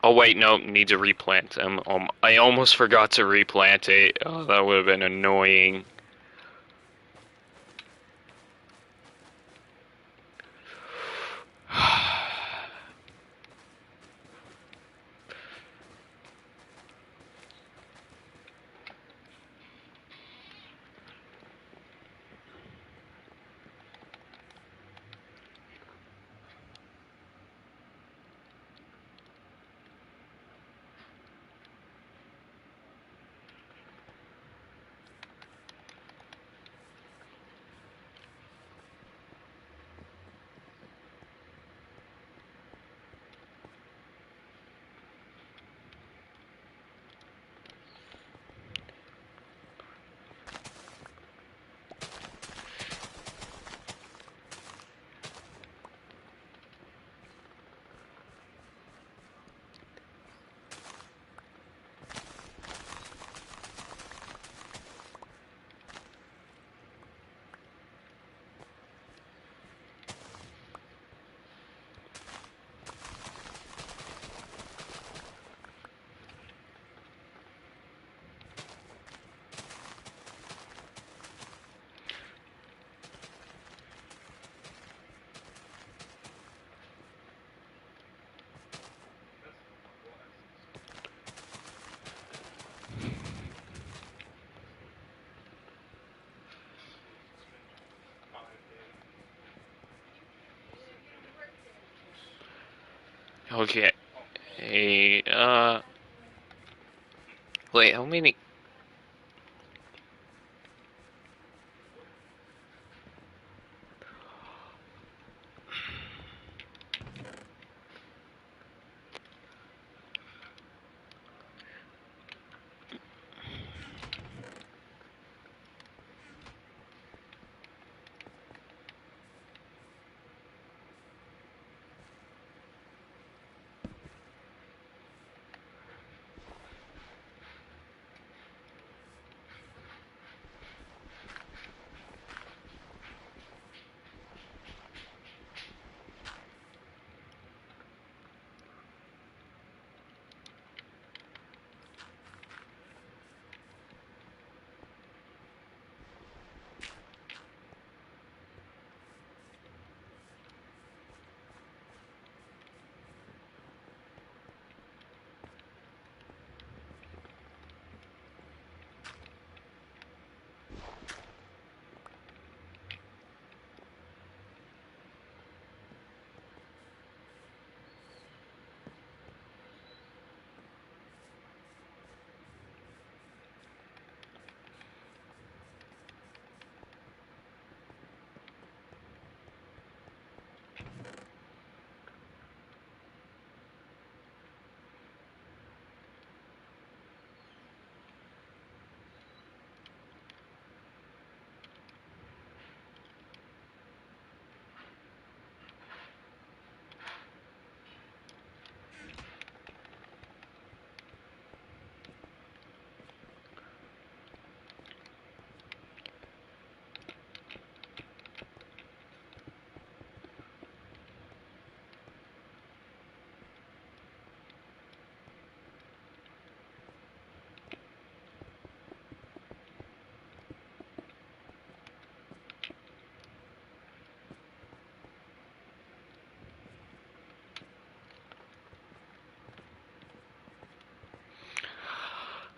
Oh wait, no, need to replant them. I almost forgot to replant it. Oh, that would have been annoying. Okay. Hey, wait, how many?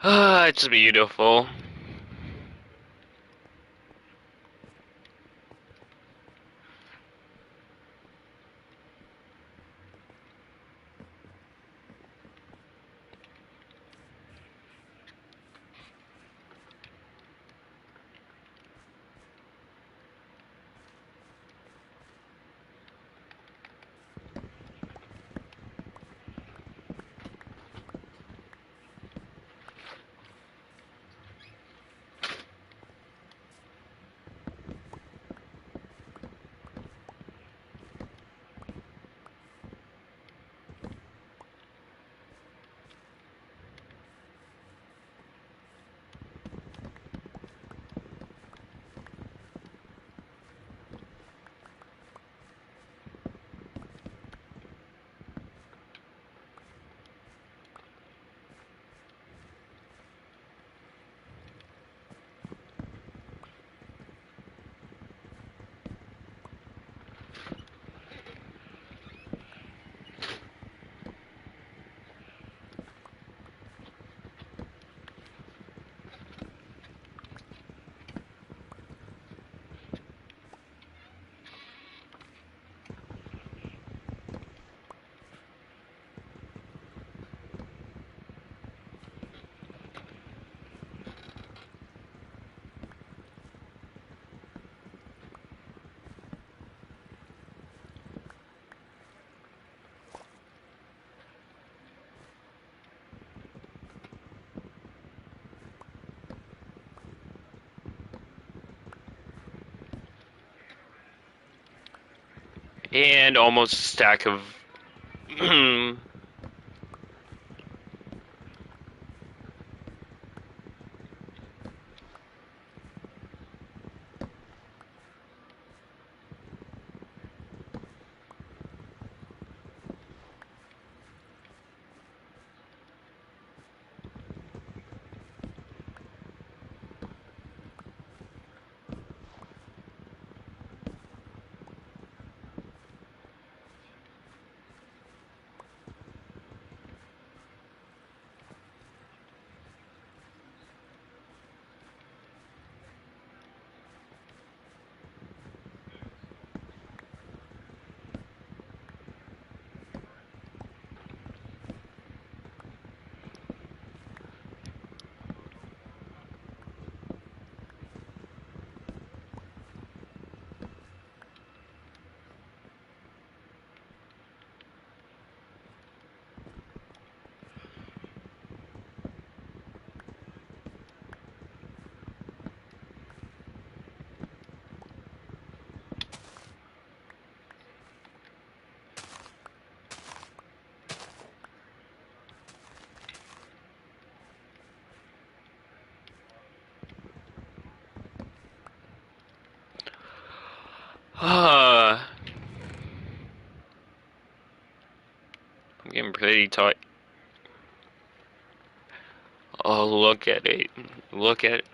Ah, it's beautiful. And almost a stack of I'm getting pretty tight. Oh, look at it. Look at it.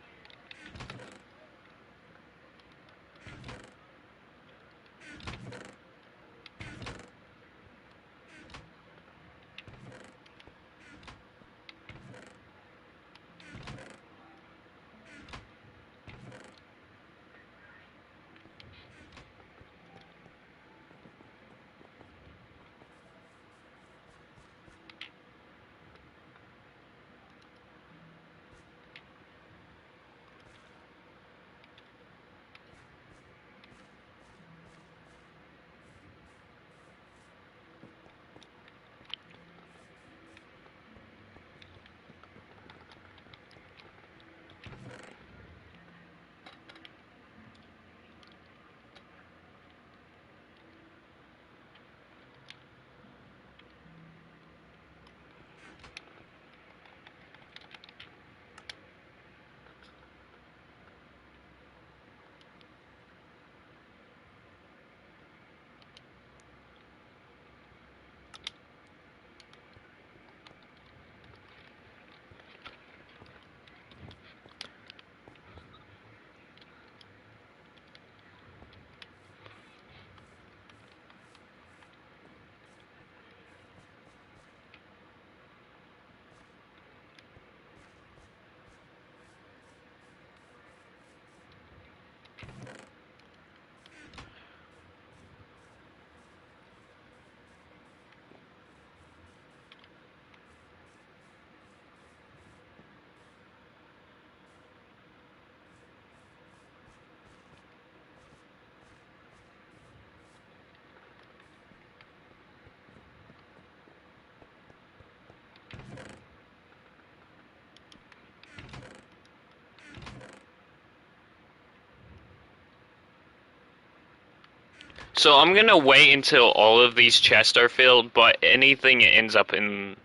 So I'm gonna wait until all of these chests are filled, but anything ends up in,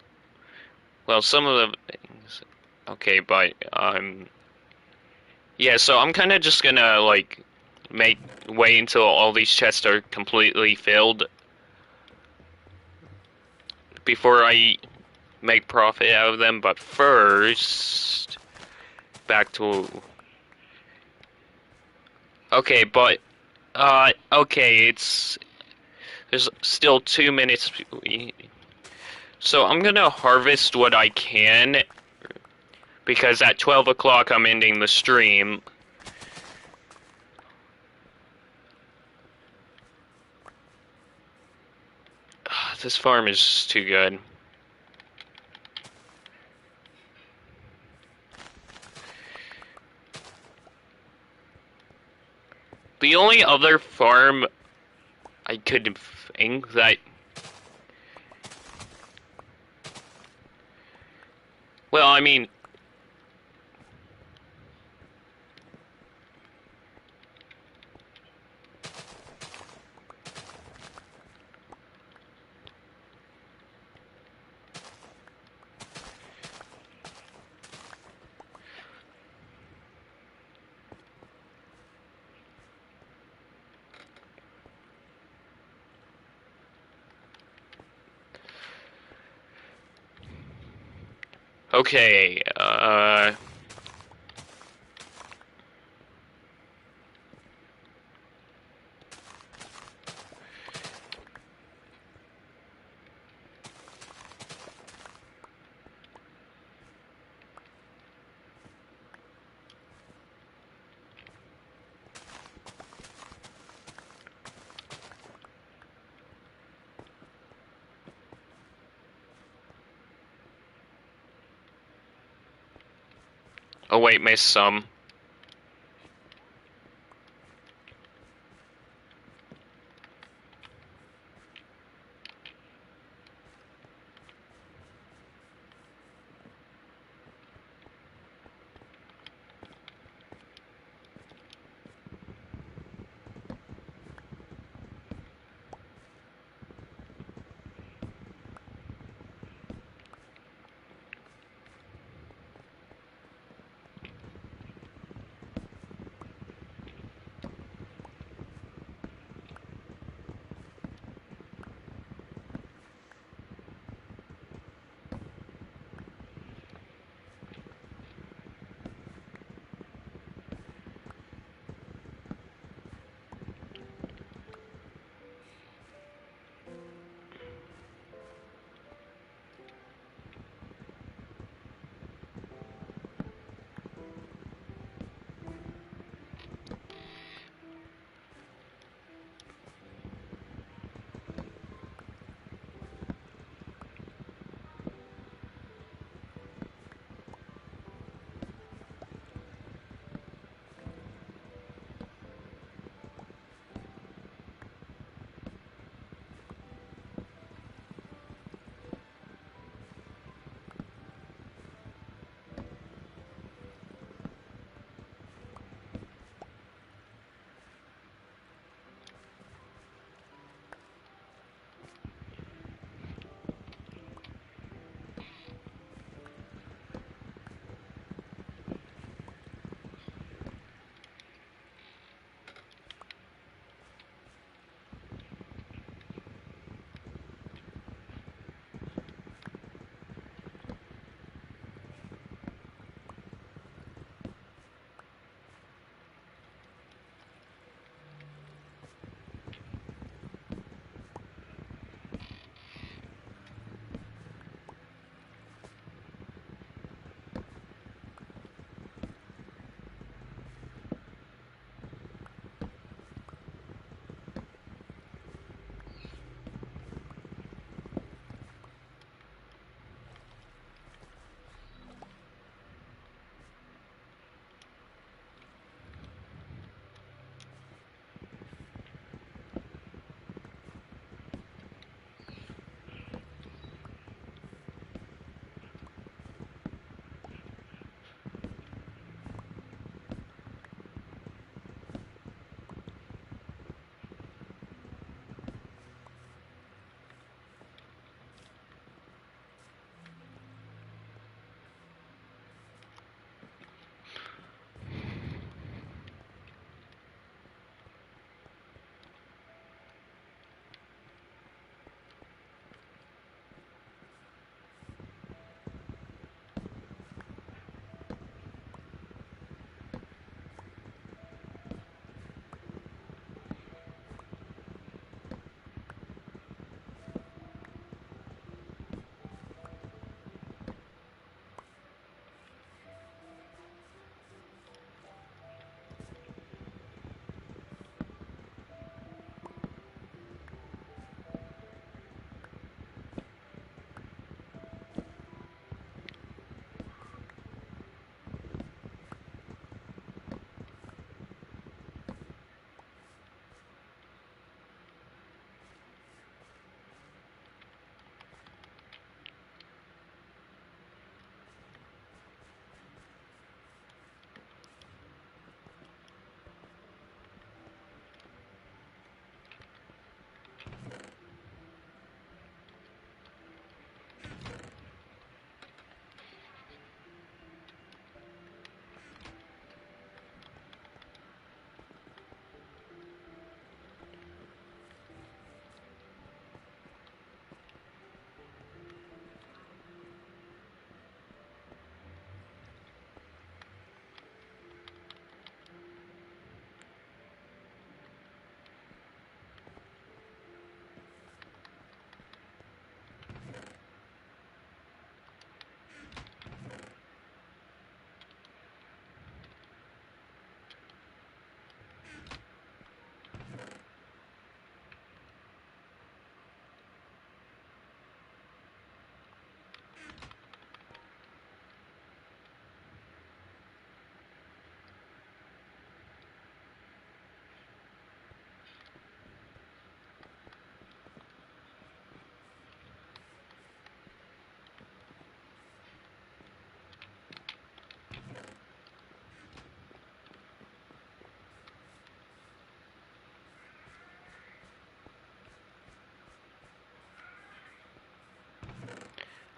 well, some of the things. Okay, but yeah. So I'm kind of just gonna like make wait until all these chests are completely filled before I make profit out of them. But first, back to okay, but okay, there's still 2 minutes. So I'm gonna harvest what I can because at 12 o'clock I'm ending the stream. This farm is too good. The only other farm I could think that, well, I mean, okay, oh wait, missed some.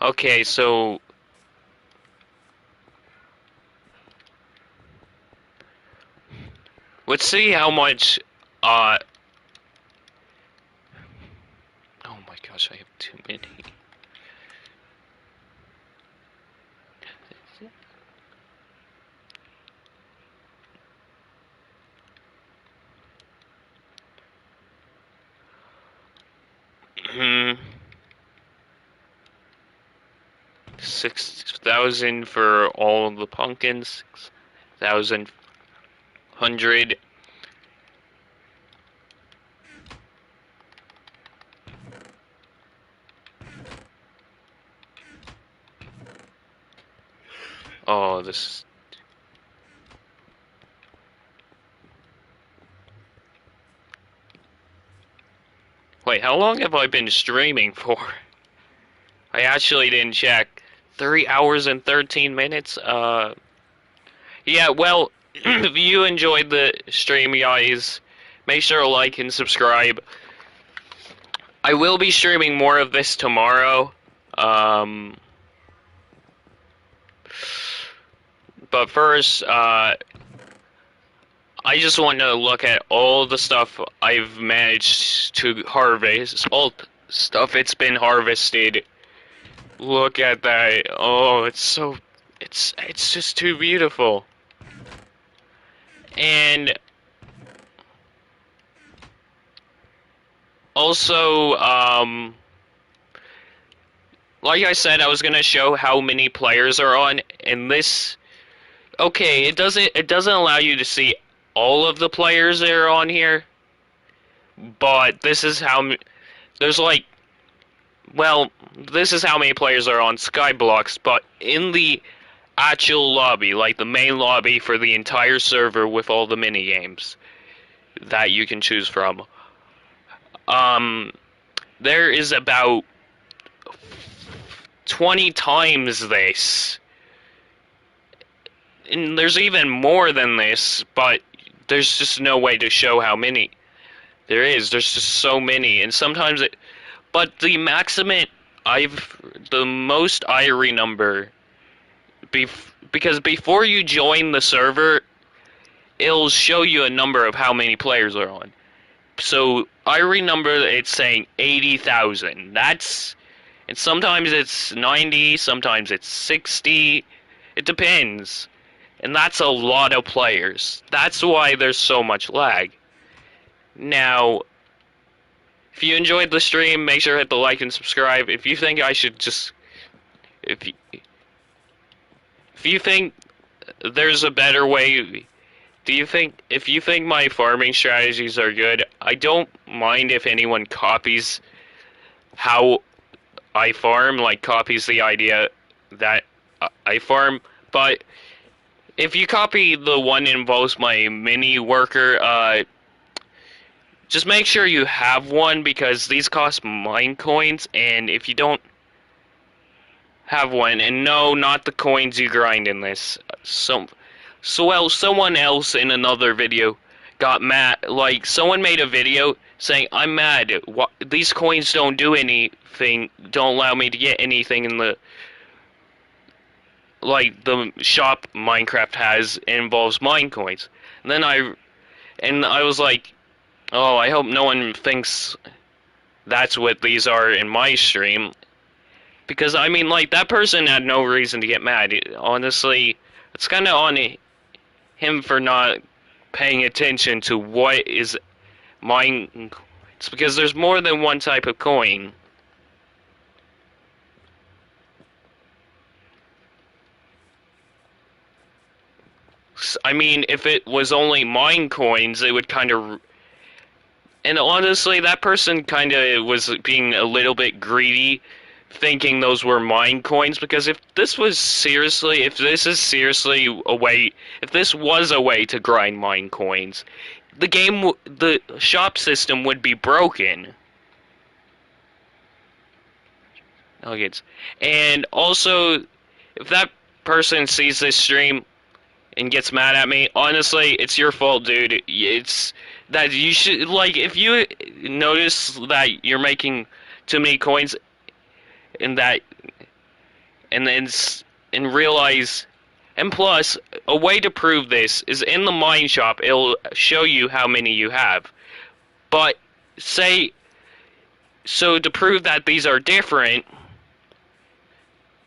Okay, so let's see how much. Uh. Oh my gosh, I have too many. Hmm. 6,000 for all of the pumpkins. 6,100. Oh, this. Wait, how long have I been streaming for? I actually didn't check. 3 hours and 13 minutes? Yeah, well, if you enjoyed the stream, guys, make sure to like and subscribe. I will be streaming more of this tomorrow. Um, but first, I just want to look at all the stuff I've managed to harvest. All stuff it's been harvested. Look at that. Oh, it's so... It's just too beautiful. And also, like I said, I was gonna show how many players are on, and this... Okay, it doesn't allow you to see all of the players that are on here, but this is how... There's like... Well, this is how many players are on Skyblocks, but in the actual lobby, like the main lobby for the entire server with all the mini games that you can choose from, um, there is about 20 times this. And there's even more than this, but there's just no way to show how many there is. There's just so many, and sometimes it... But the maximum the most IRE number, because before you join the server, it'll show you a number of how many players are on. So IRE number, it's saying 80,000. And sometimes it's 90, sometimes it's 60. It depends. And that's a lot of players. That's why there's so much lag. Now, if you enjoyed the stream, make sure to hit the like and subscribe. If you think I should just... If you think there's a better way... If you think my farming strategies are good, I don't mind if anyone copies how I farm, like copies the idea that I farm, but if you copy the one that involves my mini worker, just make sure you have one, because these cost mine coins, and if you don't have one, and no, not the coins you grind in this, well, someone else in another video got mad, like, someone made a video saying, I'm mad, these coins don't do anything, don't allow me to get anything in the, like, the shop Minecraft has, involves mine coins. And then I was like, oh, I hope no one thinks that's what these are in my stream. Because, I mean, like, that person had no reason to get mad. Honestly, it's kind of on him for not paying attention to what is mine. It's because there's more than one type of coin. I mean, if it was only mine coins, it would kind of... And honestly, that person kind of was being a little bit greedy, thinking those were mine coins, because if this was seriously... If this is seriously a way... If this was a way to grind mine coins, the shop system would be broken. Okay. And also, if that person sees this stream and gets mad at me, honestly, it's your fault, dude. It's that you should, like, if you notice that you're making too many coins and that and then and realize. And plus, a way to prove this is in the mine shop. It'll show you how many you have. But say, so to prove that these are different,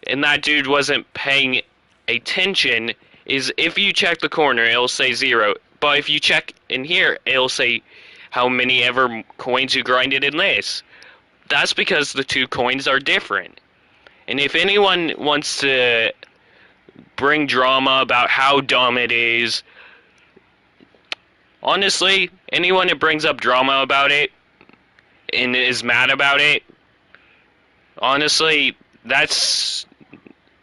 and that dude wasn't paying attention, is if you check the corner, it'll say 0. But if you check in here, it'll say how many ever coins you grinded in this. That's because the two coins are different. And if anyone wants to bring drama about how dumb it is, honestly, anyone that brings up drama about it and is mad about it, honestly, that's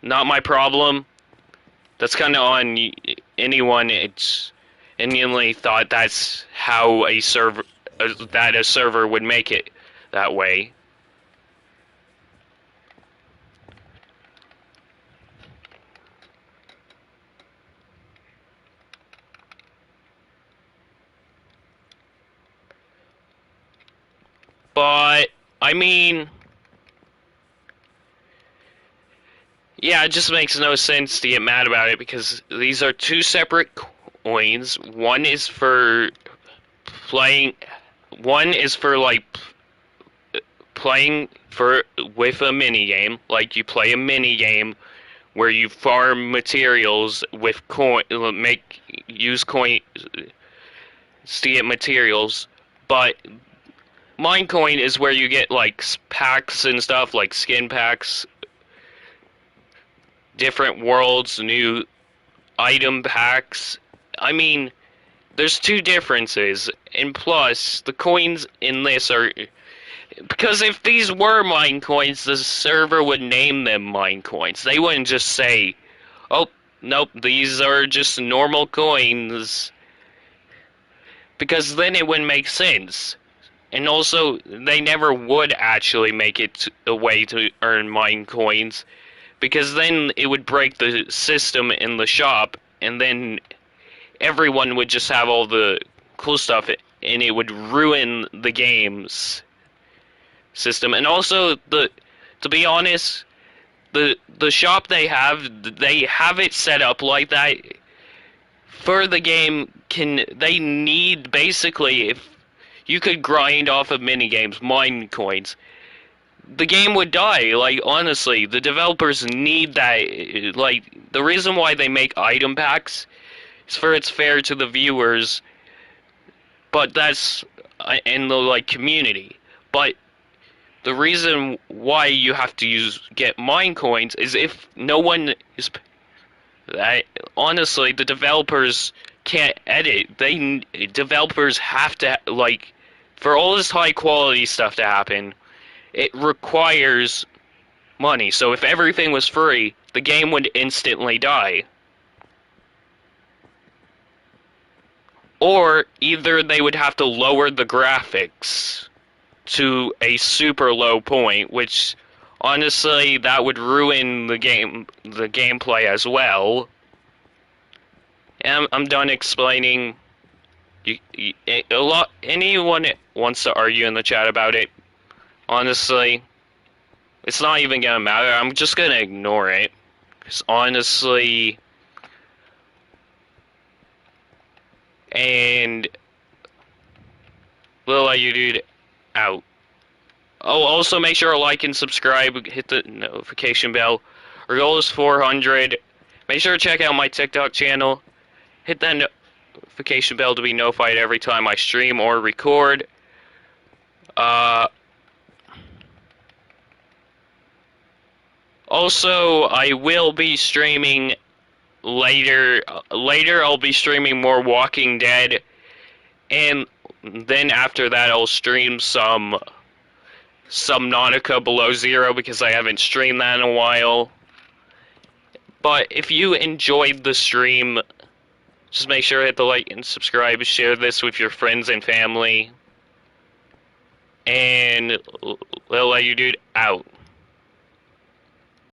not my problem. That's kind of on anyone. It's genuinely thought that's how a server would make it that way. But I mean, yeah, it just makes no sense to get mad about it because these are two separate coins. One is for playing. One is for like playing for with a mini game, like you play a mini game where you farm materials with use coins to get materials. But Minecoin is where you get like packs and stuff, like skin packs, different worlds, new item packs. I mean, there's two differences, and plus, the coins in this are... Because if these were mine coins, the server would name them mine coins. They wouldn't just say, oh, nope, these are just normal coins. Because then it wouldn't make sense. And also, they never would actually make it a way to earn mine coins. Because then it would break the system in the shop, and then everyone would just have all the cool stuff, and it would ruin the game's system. And also, to be honest, the shop they have it set up like that for the game. They need, basically, if you could grind off of minigames, mine coins, the game would die. Like, honestly, the developers need that. Like, the reason why they make item packs is for it's fair to the viewers, but that's in the, like, community. But the reason why you have to get mine coins is if no one is... honestly, the developers can't edit. Developers have to, like, for all this high quality stuff to happen, it requires money. So if everything was free, the game would instantly die. Or either they would have to lower the graphics to a super low point, which honestly that would ruin the gameplay as well. And I'm done explaining. Anyone that wants to argue in the chat about it, honestly, it's not even gonna matter. I'm just gonna ignore it. Because honestly... And... LittleLegoDude out. Oh, also make sure to like and subscribe, hit the notification bell. Our goal is 400. Make sure to check out my TikTok channel. Hit that notification bell to be notified every time I stream or record. Also, I will be streaming later. Later, I'll be streaming more Walking Dead, and then after that, I'll stream some Subnautica Below Zero because I haven't streamed that in a while. But if you enjoyed the stream, just make sure to hit the like and subscribe. Share this with your friends and family. And LittleLegoDude out.